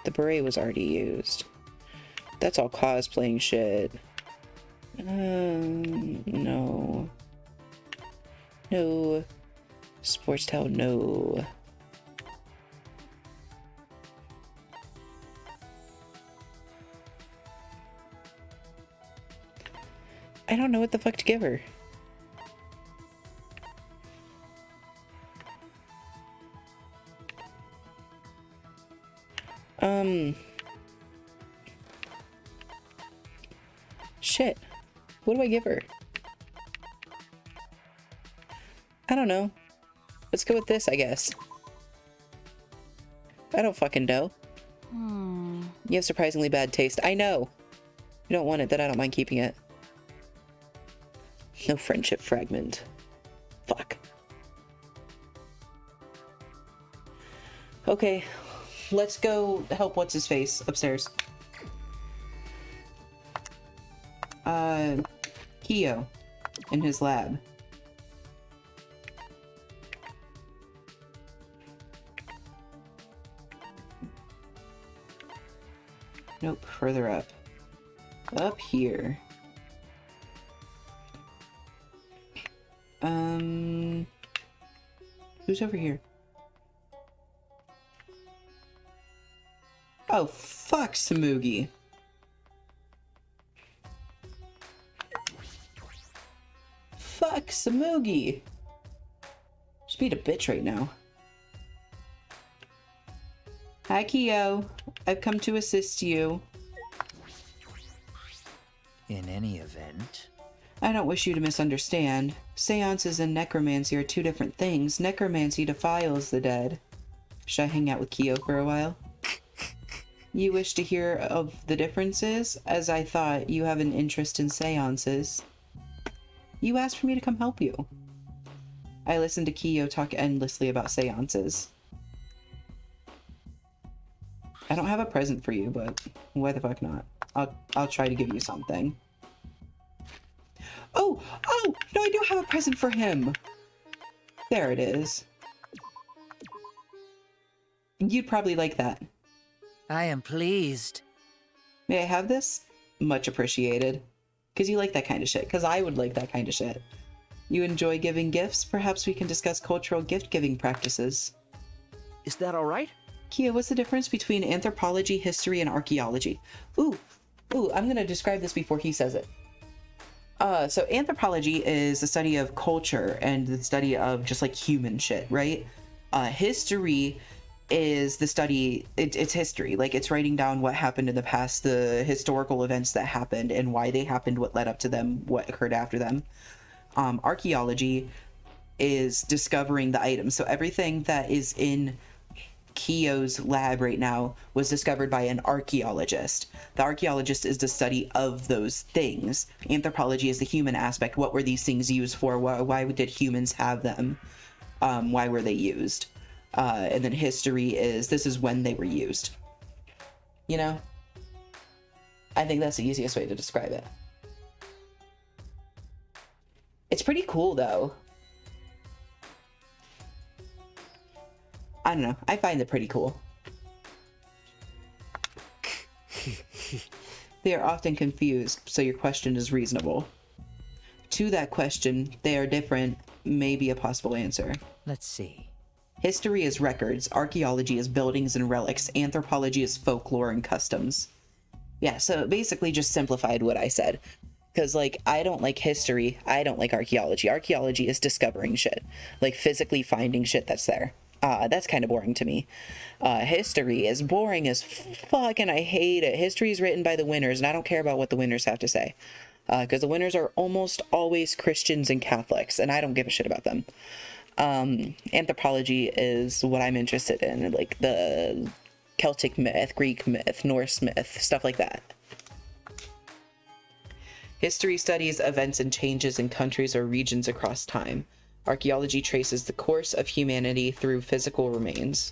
The beret was already used. That's all cosplaying shit. No. No. Sports towel, no. I don't know what the fuck to give her. Shit. What do I give her? I don't know. Let's go with this, I guess. I don't fucking know. You have surprisingly bad taste. I know. You don't want it, then I don't mind keeping it. No friendship fragment. Fuck. Okay. Let's go help what's-his-face upstairs. Kyo. In his lab. Nope, further up. Up here. Who's over here? Oh, fuck, Samugi. Fuck, Samugi. Just beat a bitch right now. Hi, Kyo. I've come to assist you. In any event... I don't wish you to misunderstand. Seances and necromancy are two different things. Necromancy defiles the dead. Should I hang out with Kyo for a while? You wish to hear of the differences? As I thought, you have an interest in seances. You asked for me to come help you. I listened to Kyo talk endlessly about seances. I don't have a present for you, but why the fuck not? I'll try to give you something. Oh, no, I do have a present for him. There it is. You'd probably like that. I am pleased. May I have this? Much appreciated. Because you like that kind of shit. Because I would like that kind of shit. You enjoy giving gifts? Perhaps we can discuss cultural gift-giving practices. Is that all right? Kia, what's the difference between anthropology, history, and archaeology? Ooh, I'm going to describe this before he says it. So anthropology is the study of culture and the study of just like human shit, right? History is the study, it's history. Like it's writing down what happened in the past, the historical events that happened and why they happened, what led up to them, what occurred after them. Archaeology is discovering the items. So everything that is in Kyo's lab right now was discovered by an archaeologist. The archaeologist is the study of those things. Anthropology is the human aspect. What were these things used for? Why did humans have them? Why were they used? And then history is, this is when they were used. You know? I think that's the easiest way to describe it. It's pretty cool, though. I don't know. I find it pretty cool. They are often confused, so your question is reasonable. To that question, they are different, may be a possible answer. Let's see. History is records, archaeology is buildings and relics, anthropology is folklore and customs. Yeah, so basically just simplified what I said. Because, like, I don't like history, I don't like archaeology. Archaeology is discovering shit. Like, physically finding shit that's there. That's kind of boring to me. History is boring as fuck, and I hate it. History is written by the winners, and I don't care about what the winners have to say. Because the winners are almost always Christians and Catholics, and I don't give a shit about them. Anthropology is what I'm interested in, like the Celtic myth, Greek myth, Norse myth, stuff like that. History studies events and changes in countries or regions across time. Archaeology traces the course of humanity through physical remains.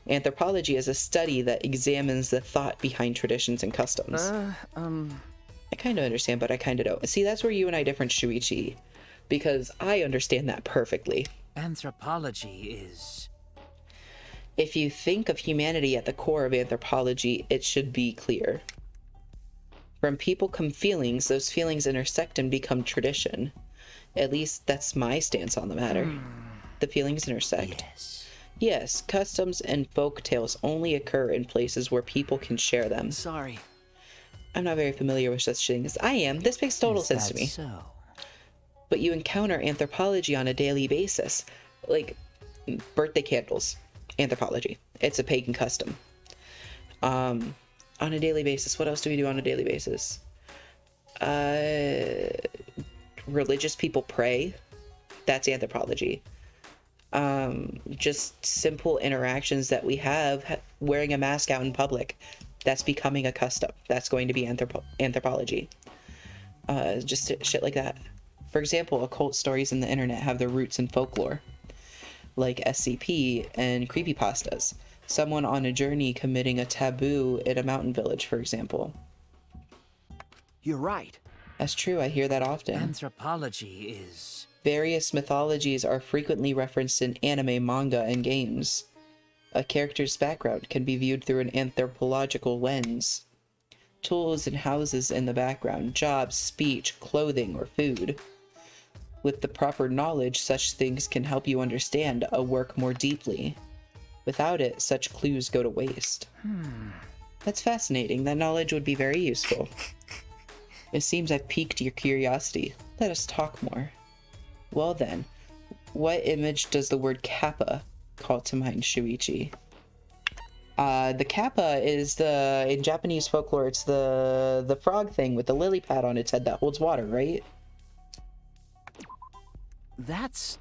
Anthropology is a study that examines the thought behind traditions and customs. I kind of understand, but I kind of don't. See, that's where you and I differ, Shuichi, because I understand that perfectly. Anthropology is... If you think of humanity at the core of anthropology, it should be clear. From people come feelings, those feelings intersect and become tradition. At least that's my stance on the matter. The feelings intersect. Yes, customs and folk tales only occur in places where people can share them. Sorry. I'm not very familiar with such things. I am. This makes total sense to me. So? But you encounter anthropology on a daily basis. Like, birthday candles. Anthropology. It's a pagan custom. On a daily basis. What else do we do on a daily basis? Religious people pray. That's anthropology. Just simple interactions that we have, wearing a mask out in public. That's becoming a custom. That's going to be anthropology. Just shit like that. For example, occult stories in the internet have their roots in folklore, like SCP and creepypastas. Someone on a journey committing a taboo in a mountain village, for example. You're right. That's true, I hear that often. Anthropology is... Various mythologies are frequently referenced in anime, manga, and games. A character's background can be viewed through an anthropological lens. Tools and houses in the background, jobs, speech, clothing, or food. With the proper knowledge, such things can help you understand a work more deeply. Without it, such clues go to waste. That's fascinating. That knowledge would be very useful. It seems I've piqued your curiosity. Let us talk more. Well then, what image does the word kappa call to mind, Shuichi? The kappa is in Japanese folklore, it's the frog thing with the lily pad on its head that holds water, right? That's...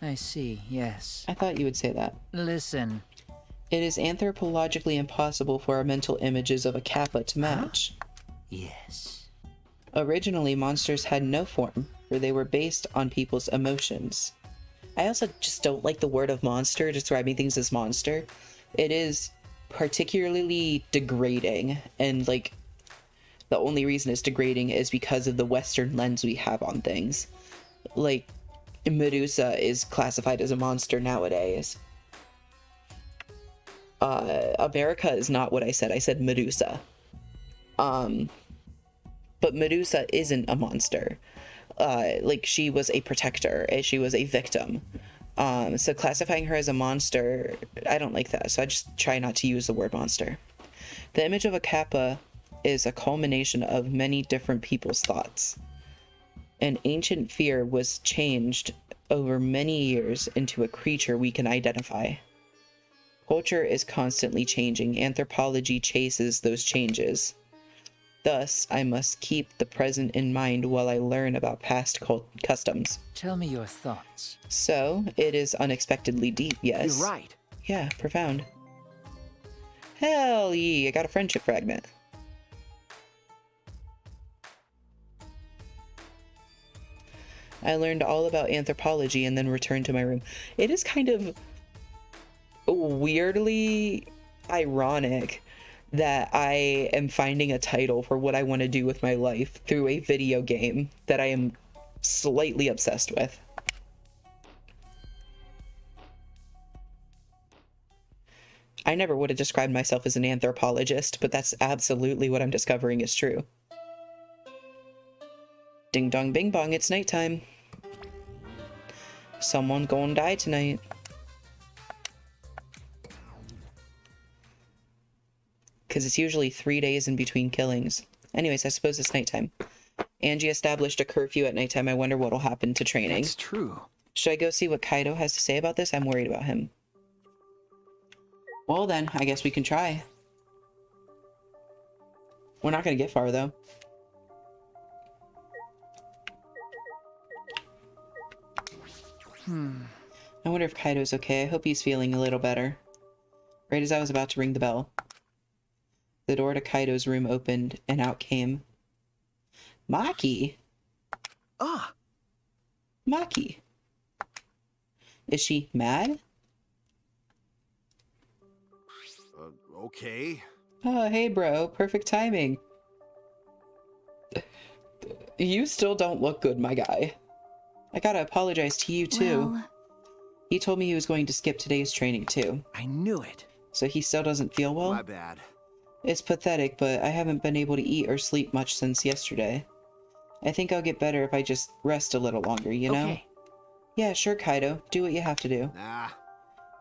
I see, yes. I thought you would say that. Listen. It is anthropologically impossible for our mental images of a kappa to match. Yes. Originally, monsters had no form, for they were based on people's emotions. I also just don't like the word of monster describing things as monster. It is particularly degrading, and like the only reason it's degrading is because of the Western lens we have on things. Like, Medusa is classified as a monster nowadays. America is not what I said. I said Medusa. But Medusa isn't a monster. Like, she was a protector. She was a victim. So classifying her as a monster, I don't like that. So I just try not to use the word monster. The image of a kappa is a culmination of many different people's thoughts. An ancient fear was changed over many years into a creature we can identify. Culture is constantly changing. Anthropology chases those changes. Thus, I must keep the present in mind while I learn about past customs. Tell me your thoughts. So, it is unexpectedly deep, yes. You're right. Yeah, profound. Hell yeah, I got a friendship fragment. I learned all about anthropology and then returned to my room. It is kind of weirdly ironic that I am finding a title for what I want to do with my life through a video game that I am slightly obsessed with. I never would have described myself as an anthropologist, but that's absolutely what I'm discovering is true. Ding dong bing bong, it's nighttime. Someone gonna die tonight. Because it's usually 3 days in between killings. Anyways, I suppose it's nighttime. Angie established a curfew at nighttime. I wonder what'll happen to training. That's true. Should I go see what Kaido has to say about this? I'm worried about him. Well then, I guess we can try. We're not gonna get far though. I wonder if Kaido's okay. I hope he's feeling a little better. Right as I was about to ring the bell, the door to Kaido's room opened, and out came Maki. Ah! Maki. Is she mad? Okay. Oh, hey bro. Perfect timing. You still don't look good, my guy. I gotta apologize to you, too. Well, He told me he was going to skip today's training too. I knew it. So he still doesn't feel well? My bad. It's pathetic, but I haven't been able to eat or sleep much since yesterday. I think I'll get better if I just rest a little longer, you know? Okay. Yeah, sure, Kaido. Do what you have to do. Nah.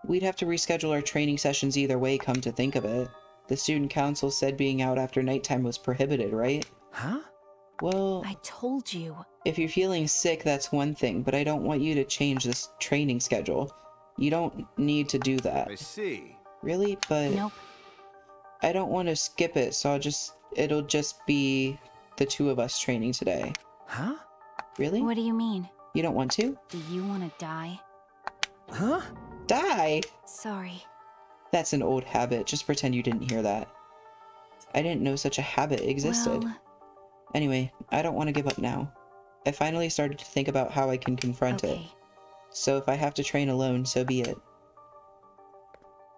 We'd have to reschedule our training sessions either way, come to think of it. The student council said being out after nighttime was prohibited, right? Huh? Well, I told you. if you're feeling sick, that's one thing, but I don't want you to change this training schedule. You don't need to do that. I see. Really? But Nope. I don't want to skip it, so it'll just be the two of us training today. Huh? Really? What do you mean? You don't want to? Do you want to die? Huh? Die? Sorry. That's an old habit. Just pretend you didn't hear that. I didn't know such a habit existed. Well, Anyway, I don't want to give up now. I finally started to think about how I can confront it. okay. So if I have to train alone, so be it.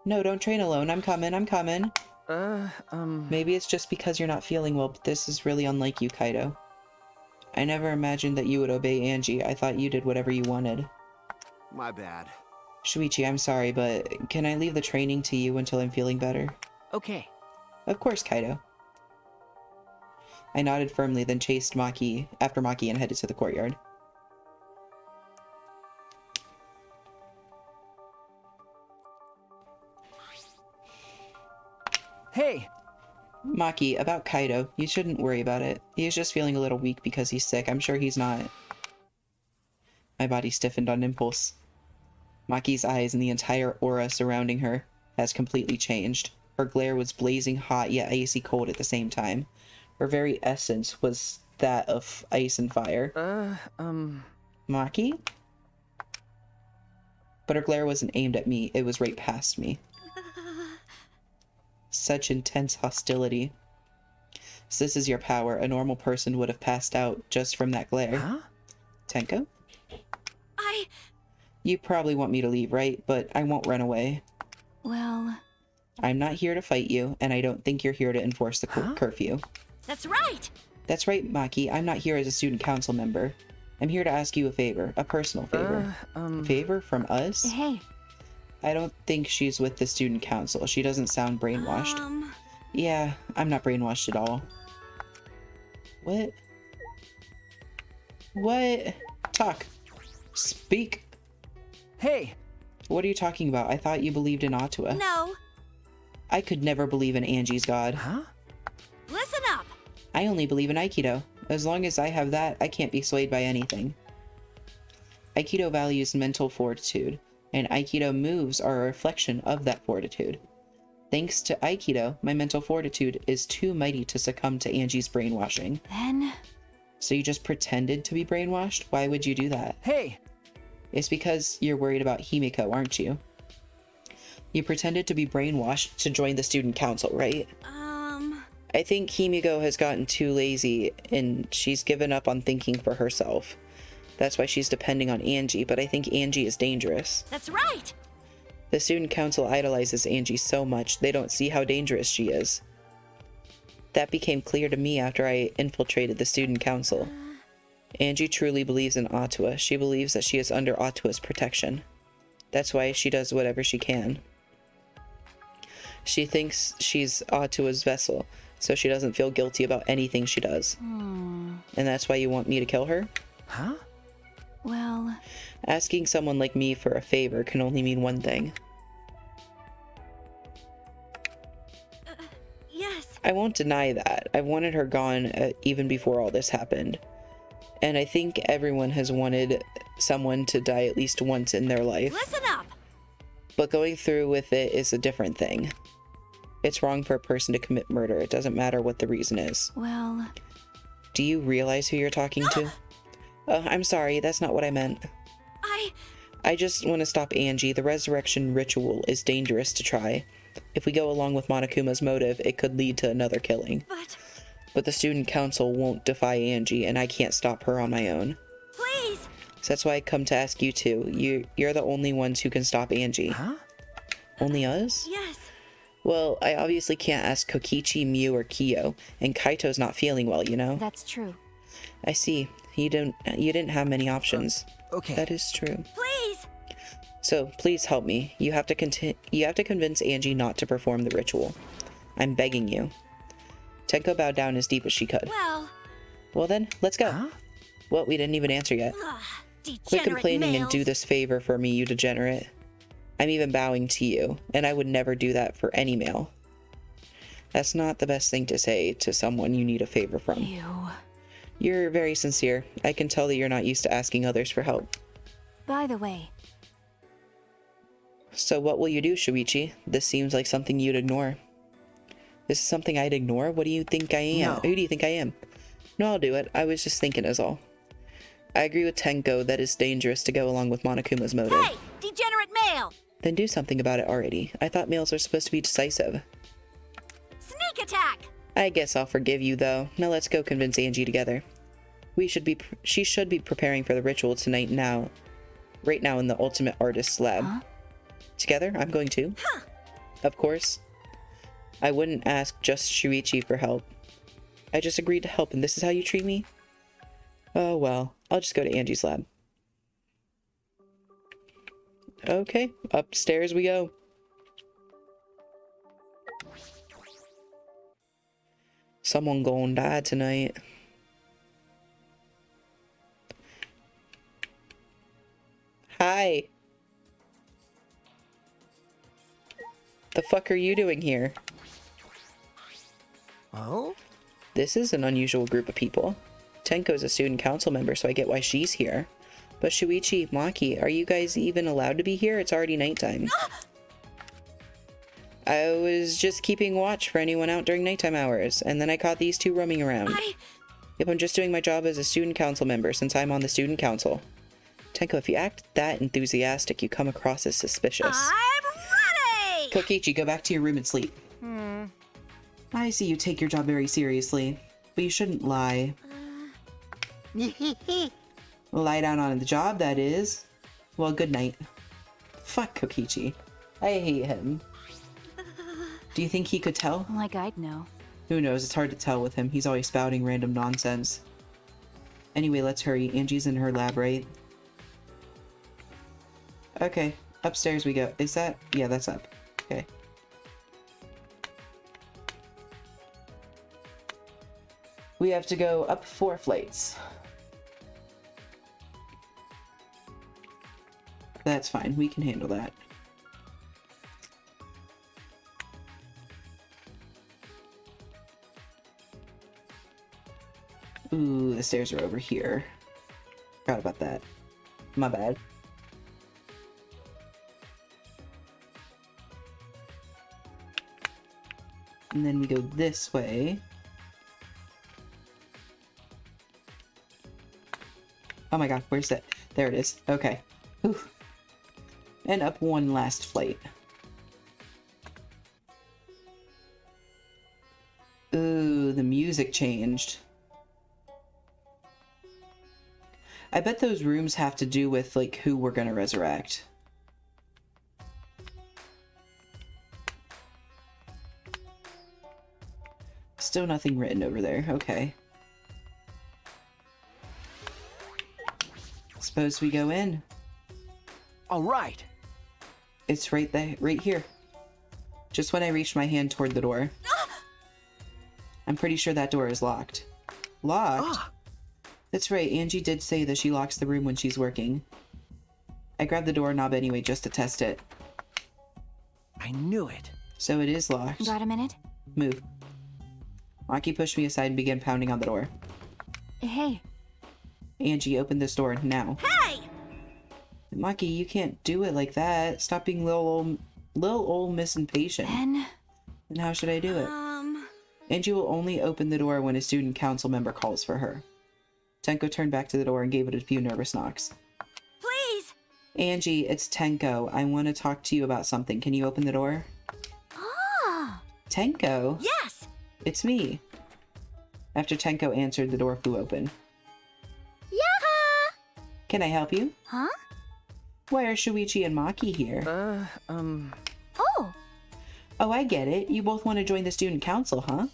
No, don't train alone. I'm coming. Maybe it's just because you're not feeling well, but this is really unlike you, Kaido. I never imagined that you would obey Angie. I thought you did whatever you wanted. My bad. Shuichi, I'm sorry, but can I leave the training to you until I'm feeling better? Okay. Of course, Kaido. I nodded firmly, then chased Maki after Maki and headed to the courtyard. Hey! Maki, about Kaido, you shouldn't worry about it. He's just feeling a little weak because he's sick. I'm sure he's not. My body stiffened on impulse. Maki's eyes and the entire aura surrounding her has completely changed. Her glare was blazing hot yet icy cold at the same time. Her very essence was that of ice and fire. Maki? But her glare wasn't aimed at me, it was right past me. Such intense hostility. So this is your power. A normal person would have passed out just from that glare. Huh? Tenko? You probably want me to leave, right? But I won't run away. Well... I'm not here to fight you, and I don't think you're here to enforce the curfew. That's right! That's right, Maki. I'm not here as a student council member. I'm here to ask you a favor. A personal favor. Favor from us? Hey. I don't think she's with the student council. She doesn't sound brainwashed. Yeah, I'm not brainwashed at all. What? What? Talk. Speak. Hey! What are you talking about? I thought you believed in Atua. No. I could never believe in Angie's god. Huh? Listen up! I only believe in Aikido. As long as I have that, I can't be swayed by anything. Aikido values mental fortitude, and Aikido moves are a reflection of that fortitude. Thanks to Aikido, my mental fortitude is too mighty to succumb to Angie's brainwashing. Then... So you just pretended to be brainwashed? Why would you do that? Hey! It's because you're worried about Himiko, aren't you? You pretended to be brainwashed to join the student council, right? I think Himiko has gotten too lazy, and she's given up on thinking for herself. That's why she's depending on Angie, but I think Angie is dangerous. That's right! The student council idolizes Angie so much, they don't see how dangerous she is. That became clear to me after I infiltrated the student council. Angie truly believes in Atua. She believes that she is under Atua's protection. That's why she does whatever she can. She thinks she's Atua's vessel, so she doesn't feel guilty about anything she does. And that's why you want me to kill her? Huh? Well... Asking someone like me for a favor can only mean one thing. Yes. I won't deny that. I wanted her gone even before all this happened. And I think everyone has wanted someone to die at least once in their life. Listen up! But going through with it is a different thing. It's wrong for a person to commit murder. It doesn't matter what the reason is. Well... Do you realize who you're talking to? Oh, I'm sorry. That's not what I meant. I just want to stop Angie. The resurrection ritual is dangerous to try. If we go along with Monokuma's motive, it could lead to another killing. But the student council won't defy Angie, and I can't stop her on my own. Please! So that's why I come to ask you two. You're the only ones who can stop Angie. Huh? Only us? Yes. Well, I obviously can't ask Kokichi, Mew, or Kyo, and Kaito's not feeling well, you know? That's true. I see. You didn't have many options. Okay. That is true. Please! So please help me. You have to convince Angie not to perform the ritual. I'm begging you. Tenko bowed down as deep as she could. Well then, let's go. Huh? Well, we didn't even answer yet. Quit complaining and do this favor for me, you degenerate. I'm even bowing to you, and I would never do that for any male. That's not the best thing to say to someone you need a favor from. Ew. You're very sincere. I can tell that you're not used to asking others for help. By the way, So what will you do, Shuichi? This seems like something you'd ignore. This is something I'd ignore? What do you think I am? No. Who do you think I am? No, I'll do it. I was just thinking is all. I agree with Tenko that it's dangerous to go along with Monokuma's motive. Hey, degenerate male! Then do something about it already. I thought males are supposed to be decisive. Sneak attack! I guess I'll forgive you, though. Now let's go convince Angie together. She should be preparing for the ritual tonight right now in the Ultimate Artist's lab. Huh? Together? I'm going too. Huh. Of course. I wouldn't ask just Shuichi for help. I just agreed to help, and this is how you treat me? Oh well, I'll just go to Angie's lab. Okay, upstairs we go. Someone gonna die tonight. Hi. The fuck are you doing here? Oh? This is an unusual group of people. Tenko's a student council member, so I get why she's here. But Shuichi, Maki, are you guys even allowed to be here? It's already nighttime. I was just keeping watch for anyone out during nighttime hours, and then I caught these two roaming around. Yep, I'm just doing my job as a student council member since I'm on the student council. Tenko, if you act that enthusiastic, you come across as suspicious. I'm ready! Kokichi, go back to your room and sleep. I see you take your job very seriously, but you shouldn't lie. Lie down on the job, that is. Well, good night. Fuck Kokichi. I hate him. Do you think he could tell? like I'd know. Who knows, it's hard to tell with him. He's always spouting random nonsense. Anyway, let's hurry. Angie's in her lab, right? Okay, upstairs we go. Is that? Yeah, that's up. Okay. We have to go up 4 flights. That's fine, we can handle that. Ooh, the stairs are over here. Forgot about that. My bad. And then we go this way. Oh my god, where's that? There it is. Okay. Ooh. And up 1 last flight. Ooh, the music changed. I bet those rooms have to do with, like, who we're gonna resurrect. Still nothing written over there. Okay. Suppose we go in. All right. It's right there, right here. Just when I reached my hand toward the door. I'm pretty sure that door is locked. Locked? That's right, Angie did say that she locks the room when she's working. I grabbed the doorknob anyway just to test it. I knew it. So it is locked. Got a minute? Move. Maki pushed me aside and began pounding on the door. Hey. Angie, open this door now. Hey! Maki, you can't do it like that. Stop being little old Miss Impatient. Ben? And how should I do it? Angie will only open the door when a student council member calls for her. Tenko turned back to the door and gave it a few nervous knocks. Please! Angie, it's Tenko. I want to talk to you about something. Can you open the door? Ah! Tenko? Yes! It's me. After Tenko answered, the door flew open. Yaha! Can I help you? Huh? Why are Shuichi and Maki here? Oh! Oh, I get it. You both want to join the student council, huh?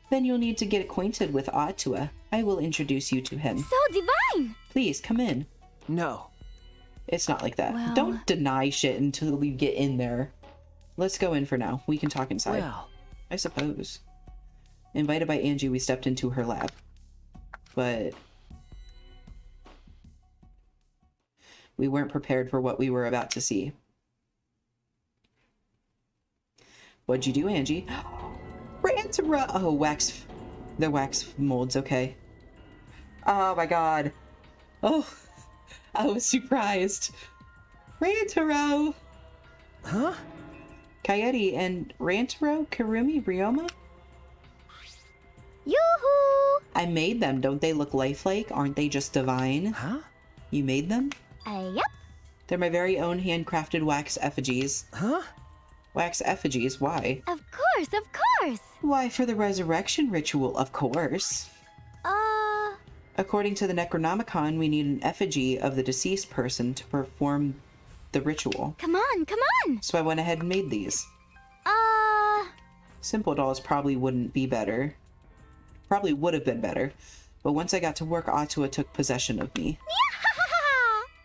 Then you'll need to get acquainted with Atua. I will introduce you to him. So divine! Please, come in. No. It's not like that. Well... Don't deny shit until we get in there. Let's go in for now. We can talk inside. Well, I suppose. Invited by Angie, we stepped into her lab. But we weren't prepared for what we were about to see. What'd you do, Angie? Rantaro! Oh, wax. The wax molds, okay. Oh my god. Oh, I was surprised. Rantaro! huh? Kaede and Rantaro? Karumi? Ryoma? Yoo-hoo! I made them. Don't they look lifelike? Aren't they just divine? Huh? You made them? Yep. They're my very own handcrafted wax effigies. Huh? Wax effigies? Why? Of course, of course. Why, for the resurrection ritual, of course. According to the Necronomicon, we need an effigy of the deceased person to perform the ritual. Come on, come on. So I went ahead and made these. Simple dolls probably wouldn't be better. Probably would have been better. But once I got to work, Atua took possession of me.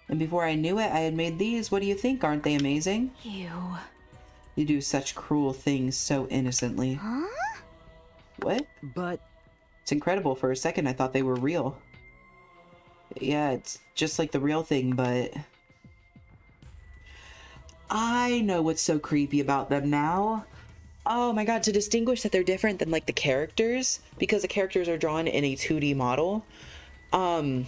And before I knew it, I had made these. What do you think? Aren't they amazing? Ew. You do such cruel things so innocently. Huh? What? But... It's incredible. For a second, I thought they were real. Yeah, it's just like the real thing, but... I know what's so creepy about them now. Oh my god, to distinguish that they're different than, like, the characters, because the characters are drawn in a 2D model, the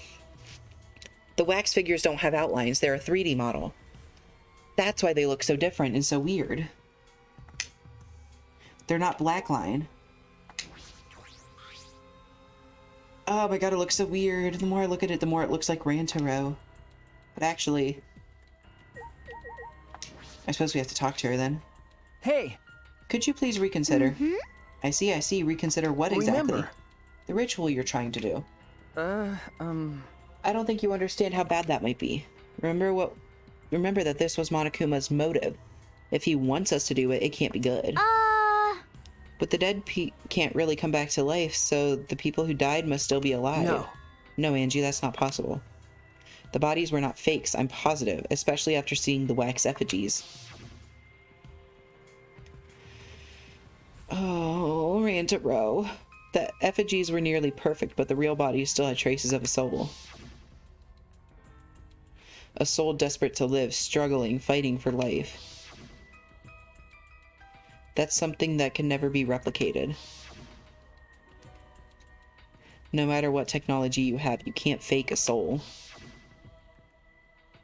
wax figures don't have outlines. They're a 3D model. That's why they look so different and so weird. They're not blackline. Oh my god, it looks so weird. The more I look at it, the more it looks like Rantaro. But actually... I suppose we have to talk to her then. Hey! Could you please reconsider? I see. Reconsider what exactly? Remember. The ritual you're trying to do. I don't think you understand how bad that might be. Remember that this was Monokuma's motive. If he wants us to do it, it can't be good. But the dead can't really come back to life, so the people who died must still be alive. No. No, Angie, that's not possible. The bodies were not fakes, I'm positive, especially after seeing the wax effigies. Oh, Rantaro. The effigies were nearly perfect, but the real bodies still had traces of a soul. A soul desperate to live, struggling, fighting for life. That's something that can never be replicated. No matter what technology you have, you can't fake a soul.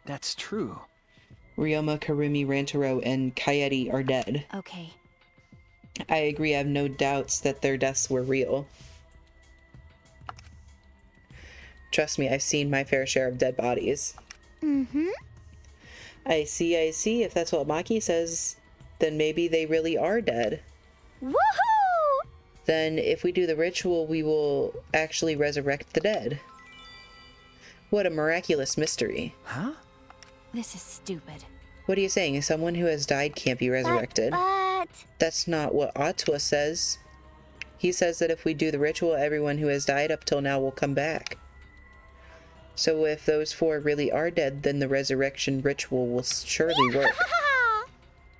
That's true. Ryoma, Karumi, Rantaro, and Kaede are dead. Okay. I agree, I have no doubts that their deaths were real. Trust me, I've seen my fair share of dead bodies. I see. If that's what Maki says, then maybe they really are dead. Woohoo! Then if we do the ritual, we will actually resurrect the dead. What a miraculous mystery. Huh? This is stupid. What are you saying? Someone who has died can't be resurrected? But... That's not what Atua says. He says that if we do the ritual, everyone who has died up till now will come back. So if those 4 really are dead, then the resurrection ritual will surely work.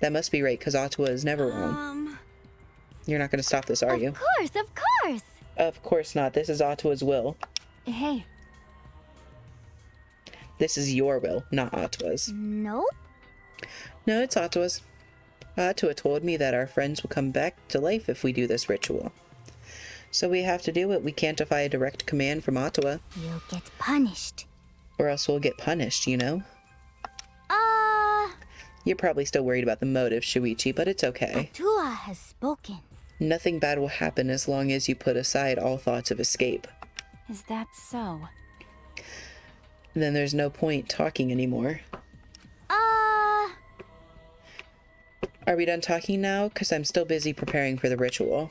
That must be right, because Atua is never wrong. You're not going to stop this, are you? Of course, of course! Of course not. This is Atua's will. Hey. This is your will, not Atua's. Nope. No, it's Atua's. Atua told me that our friends will come back to life if we do this ritual. So we have to do it. We can't defy a direct command from Atua. You'll get punished. Or else we'll get punished, you know? You're probably still worried about the motive, Shuichi, but it's okay. Atua has spoken. Nothing bad will happen as long as you put aside all thoughts of escape. Is that so? Then there's no point talking anymore. Are we done talking now? Because I'm still busy preparing for the ritual.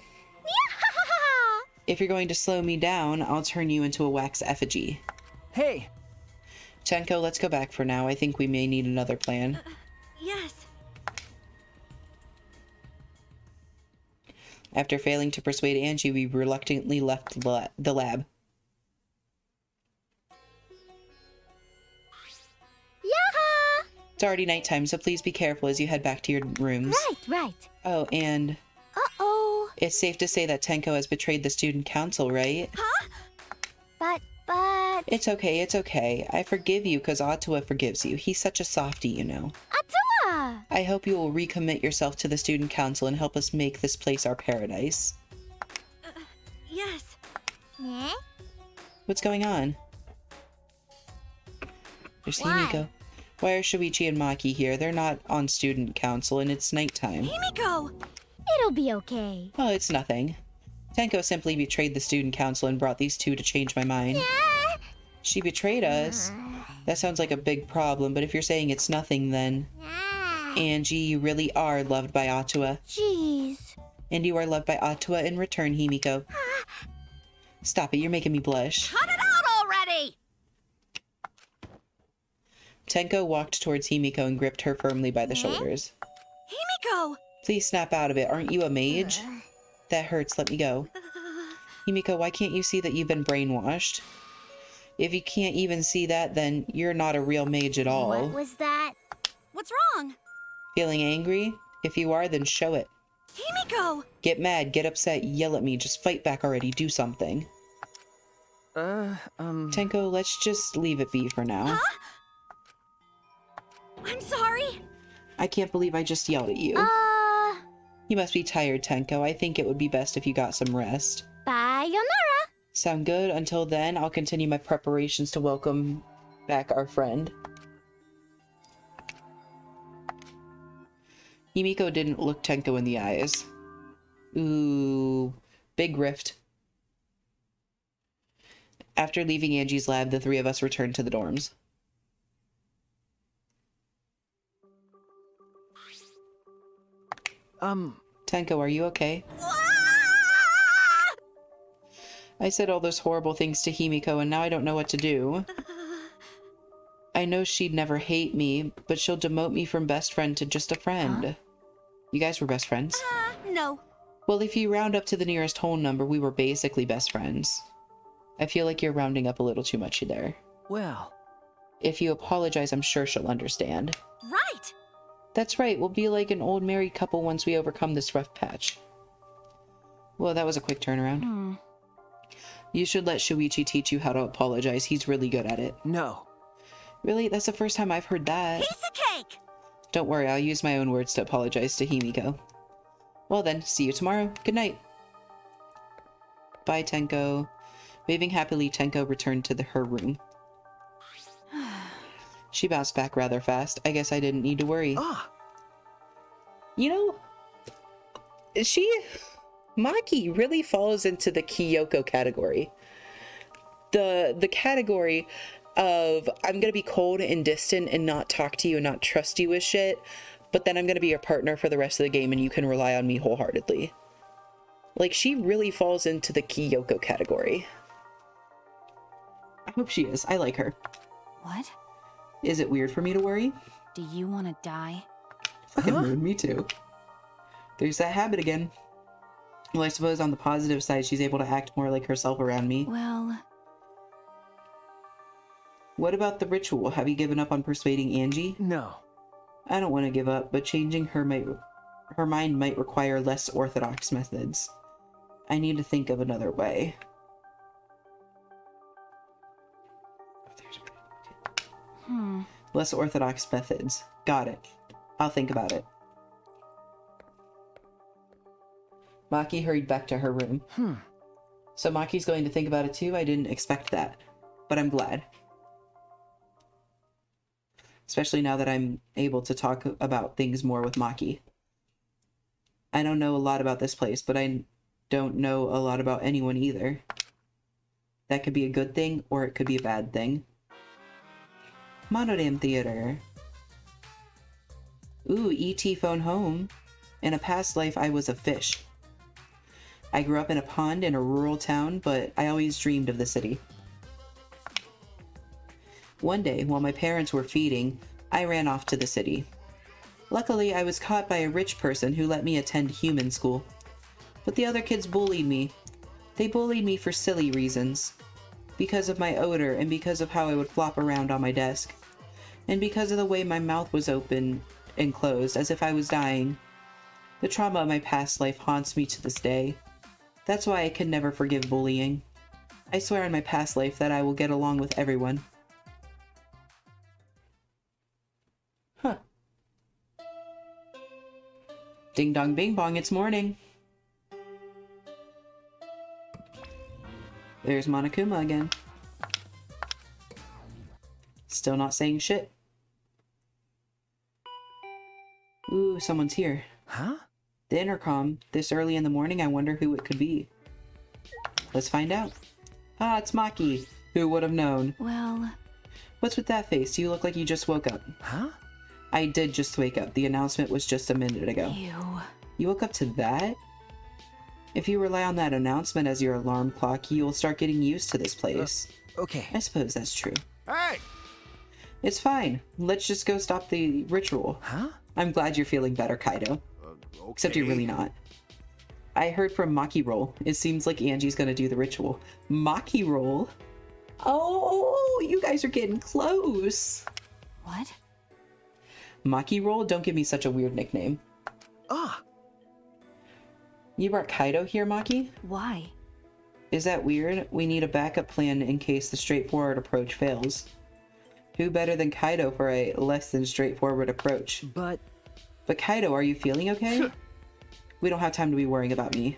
If you're going to slow me down, I'll turn you into a wax effigy. Hey! Tenko, let's go back for now. I think we may need another plan. Yes. After failing to persuade Angie, we reluctantly left the lab. Yaha! It's already nighttime, so please be careful as you head back to your rooms. Right. Oh, and... Uh-oh. It's safe to say that Tenko has betrayed the student council, right? Huh? But... It's okay. I forgive you because Atua forgives you. He's such a softie, you know. Atua! I hope you will recommit yourself to the student council and help us make this place our paradise. Yes. Eh? What's going on? There's Why? Himiko. Why are Shuichi and Maki here? They're not on student council and it's nighttime. Himiko! It'll be okay. Oh, it's nothing. Tenko simply betrayed the student council and brought these two to change my mind. Yeah. She betrayed us? That sounds like a big problem, but if you're saying it's nothing, then... Angie, you really are loved by Atua. Jeez. And you are loved by Atua in return, Himiko. Stop it, you're making me blush. Cut it out already! Tenko walked towards Himiko and gripped her firmly by the shoulders. Himiko! Please snap out of it, aren't you a mage? That hurts, let me go. Himiko, why can't you see that you've been brainwashed? If you can't even see that, then you're not a real mage at all. What was that? What's wrong? Feeling angry? If you are, then show it. Himiko! Get mad, get upset, yell at me, just fight back already, do something. Tenko, let's just leave it be for now. Huh? I'm sorry. I can't believe I just yelled at you. You must be tired, Tenko. I think it would be best if you got some rest. Sayonara. Sound good? Until then, I'll continue my preparations to welcome back our friend. Himiko didn't look Tenko in the eyes. Ooh, big rift. After leaving Angie's lab, the three of us returned to the dorms. Tenko, are you okay? I said all those horrible things to Himiko, and now I don't know what to do. I know she'd never hate me, but she'll demote me from best friend to just a friend. Huh? You guys were best friends? No. Well, if you round up to the nearest whole number, we were basically best friends. I feel like you're rounding up a little too much there. Well... If you apologize, I'm sure she'll understand. Right! That's right, we'll be like an old married couple once we overcome this rough patch. Well, that was a quick turnaround. You should let Shuichi teach you how to apologize. He's really good at it. No. Really? That's the first time I've heard that. Piece of cake! Don't worry, I'll use my own words to apologize to Himiko. Well then, see you tomorrow. Good night. Bye, Tenko. Waving happily, Tenko returned to her room. She bounced back rather fast. I guess I didn't need to worry. You know, Maki really falls into the Kyoko category. The category of, I'm gonna be cold and distant and not talk to you and not trust you with shit, but then I'm gonna be your partner for the rest of the game and you can rely on me wholeheartedly. Like, she really falls into the Kyoko category. I hope she is. I like her. What? Is it weird for me to worry? Do you want to die? Fucking rude, me too. There's that habit again. Well, I suppose on the positive side, she's able to act more like herself around me. Well... What about the ritual? Have you given up on persuading Angie? No. I don't want to give up, but changing her mind might require less orthodox methods. I need to think of another way. Less orthodox methods. Got it. I'll think about it. Maki hurried back to her room. So Maki's going to think about it too? I didn't expect that. But I'm glad. Especially now that I'm able to talk about things more with Maki. I don't know a lot about this place, but I don't know a lot about anyone either. That could be a good thing, or it could be a bad thing. Monogram Theater. Ooh, E.T. phone home. In a past life, I was a fish. I grew up in a pond in a rural town, but I always dreamed of the city. One day, while my parents were feeding, I ran off to the city. Luckily, I was caught by a rich person who let me attend human school. But the other kids bullied me. They bullied me for silly reasons. Because of my odor and because of how I would flop around on my desk. And because of the way my mouth was open and closed, as if I was dying. The trauma of my past life haunts me to this day. That's why I can never forgive bullying. I swear on my past life that I will get along with everyone. Huh. Ding dong bing bong, it's morning. There's Monokuma again. Still not saying shit. Ooh, someone's here. Huh? The intercom. This early in the morning, I wonder who it could be. Let's find out. Ah, it's Maki. Who would have known? Well... What's with that face? You look like you just woke up. Huh? I did just wake up. The announcement was just a minute ago. Ew. You woke up to that? If you rely on that announcement as your alarm clock, you'll start getting used to this place. Okay. I suppose that's true. Hey! It's fine. Let's just go stop the ritual. Huh? I'm glad you're feeling better, Kaido. Okay. Except you're really not. I heard from Maki Roll. It seems like Angie's gonna do the ritual. Maki Roll? Oh, you guys are getting close. What? Maki Roll? Don't give me such a weird nickname. Ah! You brought Kaido here, Maki? Why? Is that weird? We need a backup plan in case the straightforward approach fails. Who better than Kaido for a less than straightforward approach? But Kaido, are you feeling okay? We don't have time to be worrying about me.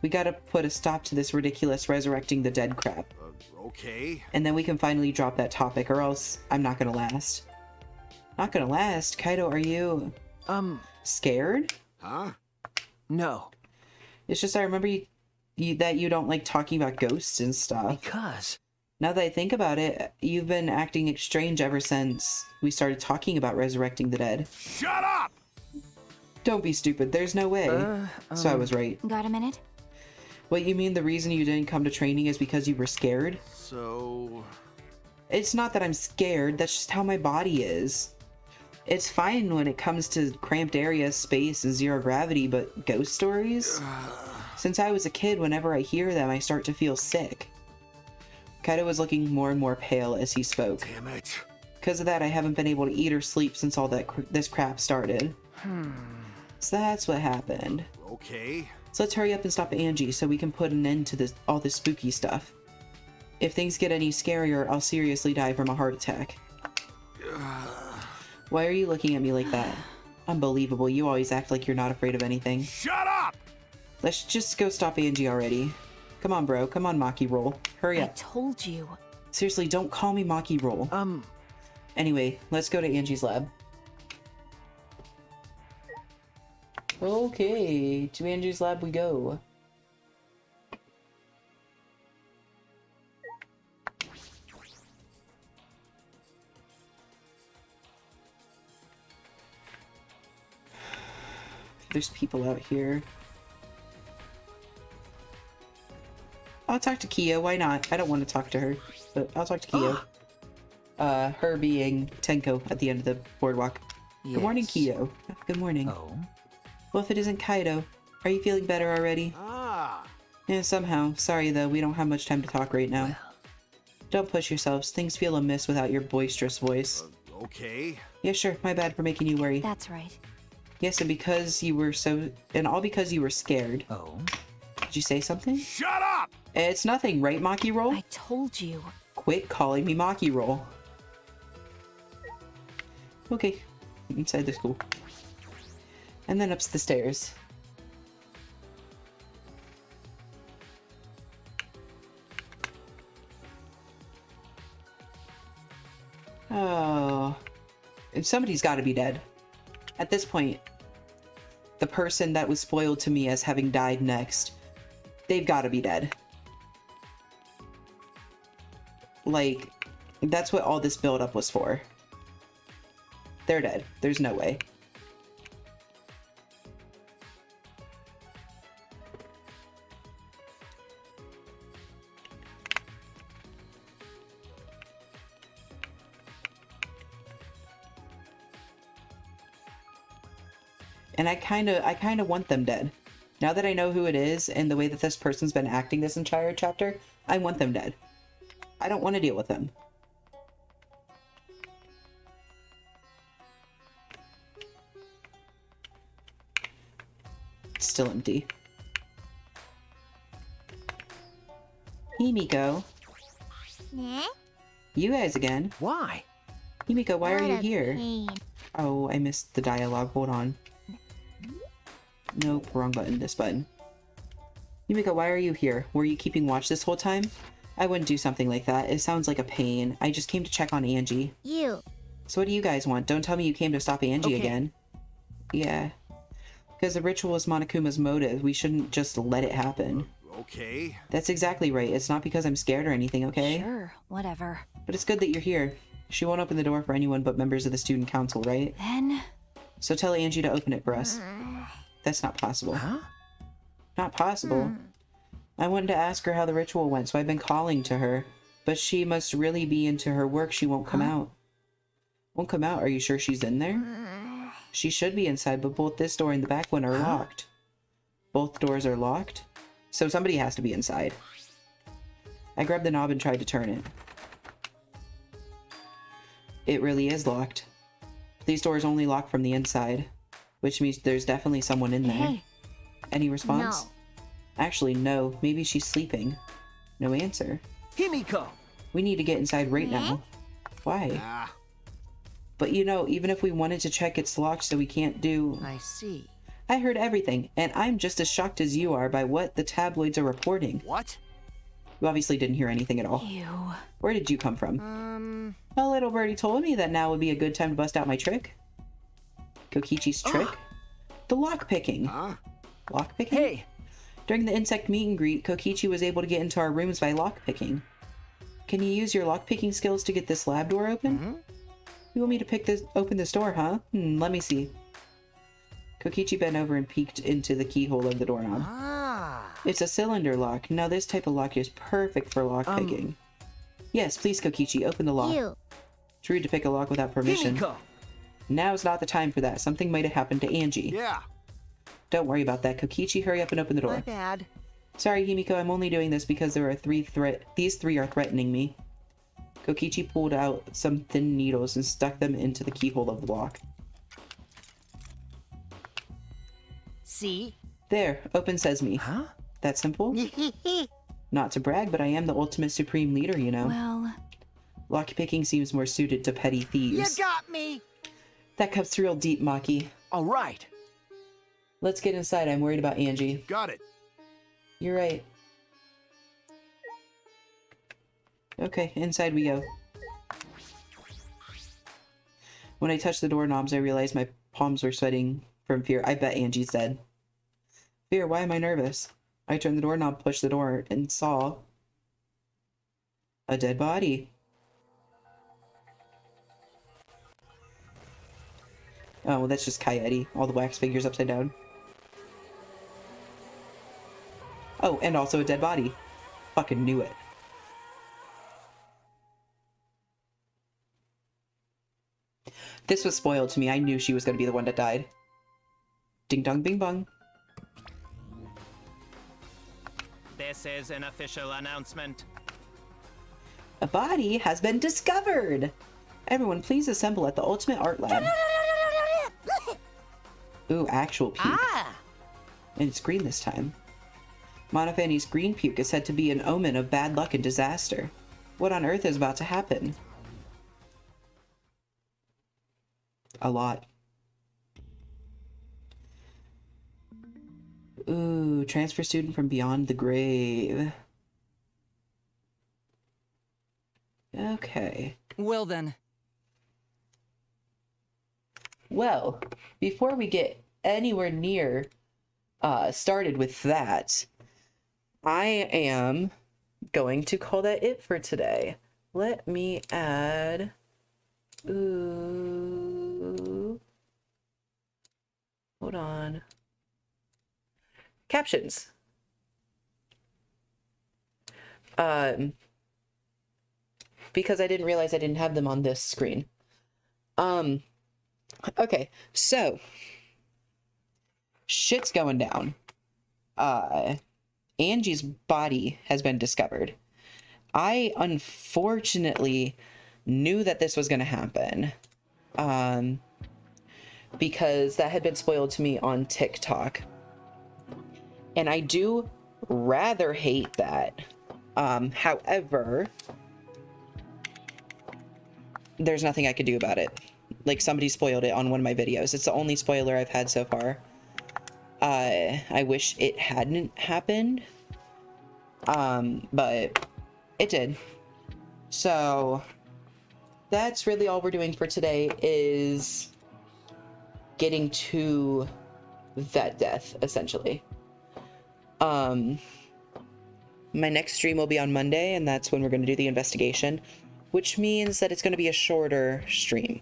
We gotta put a stop to this ridiculous resurrecting the dead crap. Okay. And then we can finally drop that topic, or else I'm not gonna last. Not gonna last? Kaido, are you... scared? Huh? no. It's just I remember that you don't like talking about ghosts and stuff. Because... Now that I think about it, you've been acting strange ever since we started talking about resurrecting the dead. Shut up! Don't be stupid, there's no way. So I was right. Got a minute? What, you mean the reason you didn't come to training is because you were scared? So... It's not that I'm scared, that's just how my body is. It's fine when it comes to cramped areas, space, and zero gravity, but ghost stories? Since I was a kid, whenever I hear them, I start to feel sick. Kaido was looking more and more pale as he spoke. Damn it. Because of that, I haven't been able to eat or sleep since all this crap started. So that's what happened. Okay. So let's hurry up and stop Angie so we can put an end to all this spooky stuff. If things get any scarier, I'll seriously die from a heart attack. Why are you looking at me like that? Unbelievable, you always act like you're not afraid of anything. Shut up! Let's just go stop Angie already. Come on, bro. Come on, Maki Roll. Hurry up. I told you. Seriously, don't call me Maki Roll. Anyway, let's go to Angie's lab. Okay, to Angie's lab we go. There's people out here. I'll talk to Kyo, why not? I don't want to talk to her, but I'll talk to Kyo. Her being Tenko at the end of the boardwalk. Yes. Good morning, Kyo. Good morning. Oh? Well, if it isn't Kaido, are you feeling better already? Yeah, somehow. Sorry though, we don't have much time to talk right now. Well. Don't push yourselves. Things feel amiss without your boisterous voice. Okay. Yeah, sure. My bad for making you worry. That's right. Yes, and because you were all because you were scared. Oh? Did you say something? Shut up! It's nothing, right, Maki Roll? I told you. Quit calling me Maki Roll. Okay, inside the school. And then up the stairs. Oh. Somebody's got to be dead. At this point, the person that was spoiled to me as having died next, they've got to be dead. Like, that's what all this build-up was for. They're dead. There's no way. And I kind of want them dead. Now that I know who it is and the way that this person's been acting this entire chapter, I want them dead. I don't want to deal with them. still empty. Himiko. Eh? You guys again. Why? Himiko, why are What you a here? pain. Oh, I missed the dialogue. Hold on. Nope, wrong button. This button. Himiko, why are you here? Were you keeping watch this whole time? I wouldn't do something like that. It sounds like a pain. I just came to check on Angie. You. So what do you guys want? Don't tell me you came to stop Angie again. Yeah. Because the ritual was Monokuma's motive. We shouldn't just let it happen. Okay. That's exactly right. It's not because I'm scared or anything, okay? Sure, whatever. But it's good that you're here. She won't open the door for anyone but members of the student council, right? Then... So tell Angie to open it for us. That's not possible. Huh? Not possible. I wanted to ask her how the ritual went, so I've been calling to her. But she must really be into her work. She won't come out. Won't come out? Are you sure she's in there? She should be inside, but both this door and the back one are locked. Both doors are locked? So somebody has to be inside. I grabbed the knob and tried to turn it. It really is locked. These doors only lock from the inside, which means there's definitely someone in there. Hey. Any response? No. Actually, no. Maybe she's sleeping. No answer. Himiko! We need to get inside right now. Why? Ah, But you know, even if we wanted to check, it's locked, so we can't do... I see. I heard everything, and I'm just as shocked as you are by what the tabloids are reporting. what? You obviously didn't hear anything at all. Ew. Where did you come from? A little birdie told me that now would be a good time to bust out my trick. Kokichi's trick? The lockpicking. Huh? Lockpicking? Hey! During the insect meet and greet, Kokichi was able to get into our rooms by lockpicking. Can you use your lockpicking skills to get this lab door open? You want me to open this door, huh? Let me see. Kokichi bent over and peeked into the keyhole of the doorknob. It's a cylinder lock. Now this type of lock is perfect for lockpicking. Yes, please, Kokichi, open the lock. You. It's rude to pick a lock without permission. Himiko! Now's not the time for that. Something might have happened to Angie. Yeah. Don't worry about that. Kokichi, hurry up and open the door. My bad. Sorry, Himiko, I'm only doing this because there are these three are threatening me. Kokichi pulled out some thin needles and stuck them into the keyhole of the lock. See? There, open sesame. Huh? That simple? Not to brag, but I am the ultimate supreme leader, you know. Well... Lockpicking seems more suited to petty thieves. You got me! That cuts real deep, Maki. Alright. Let's get inside. I'm worried about Angie. Got it. You're right. Okay, inside we go. When I touched the doorknobs, I realized my palms were sweating from fear. I bet Angie's dead. Fear, why am I nervous? I turned the doorknob, pushed the door, and saw a dead body. Oh, well, that's just Kaede. All the wax figures upside down. Oh, and also a dead body. Fucking knew it. This was spoiled to me. I knew she was going to be the one that died. Ding dong bing bong. This is an official announcement. A body has been discovered! Everyone, please assemble at the Ultimate Art Lab. Ooh, actual puke. And it's green this time. Monofanny's green puke is said to be an omen of bad luck and disaster. What on earth is about to happen? A lot. Ooh, transfer student from beyond the grave. Okay. Well then. Well, before we get anywhere near started with that, I am going to call that it for today. Let me add... Ooh. Hold on. Captions. Because I didn't realize I didn't have them on this screen. Okay, so shit's going down. Angie's body has been discovered. I unfortunately knew that this was going to happen. Because that had been spoiled to me on TikTok. And I do rather hate that. However, there's nothing I could do about it. Like, somebody spoiled it on one of my videos. It's the only spoiler I've had so far. I wish it hadn't happened. But it did. So that's really all we're doing for today, is getting to that death, essentially. My next stream will be on Monday, and that's when we're going to do the investigation, which means that it's going to be a shorter stream,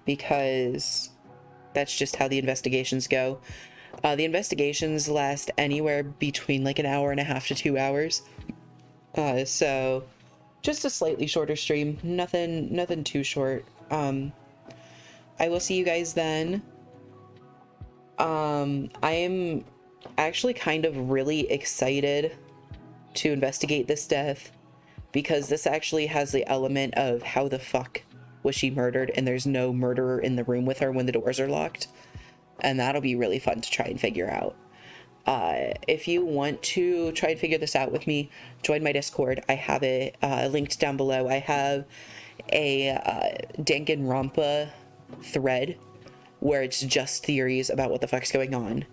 because that's just how the investigations go. The investigations last anywhere between like an hour and a half to 2 hours. So just a slightly shorter stream, nothing too short. I will see you guys then. I am actually kind of really excited to investigate this death, because this actually has the element of how the fuck was she murdered, and there's no murderer in the room with her when the doors are locked. And that'll be really fun to try and figure out. If you want to try and figure this out with me, join my Discord. I have it linked down below. I have a Danganronpa thread where it's just theories about what the fuck's going on.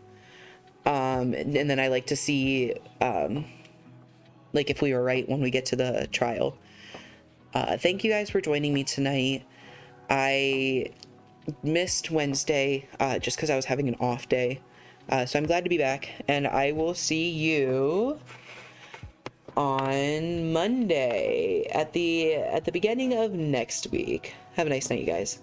And then I like to see, like, if we were right when we get to the trial. Thank you guys for joining me tonight. I missed Wednesday just because I was having an off day. So I'm glad to be back, and I will see you on Monday at the beginning of next week. Have a nice night, you guys.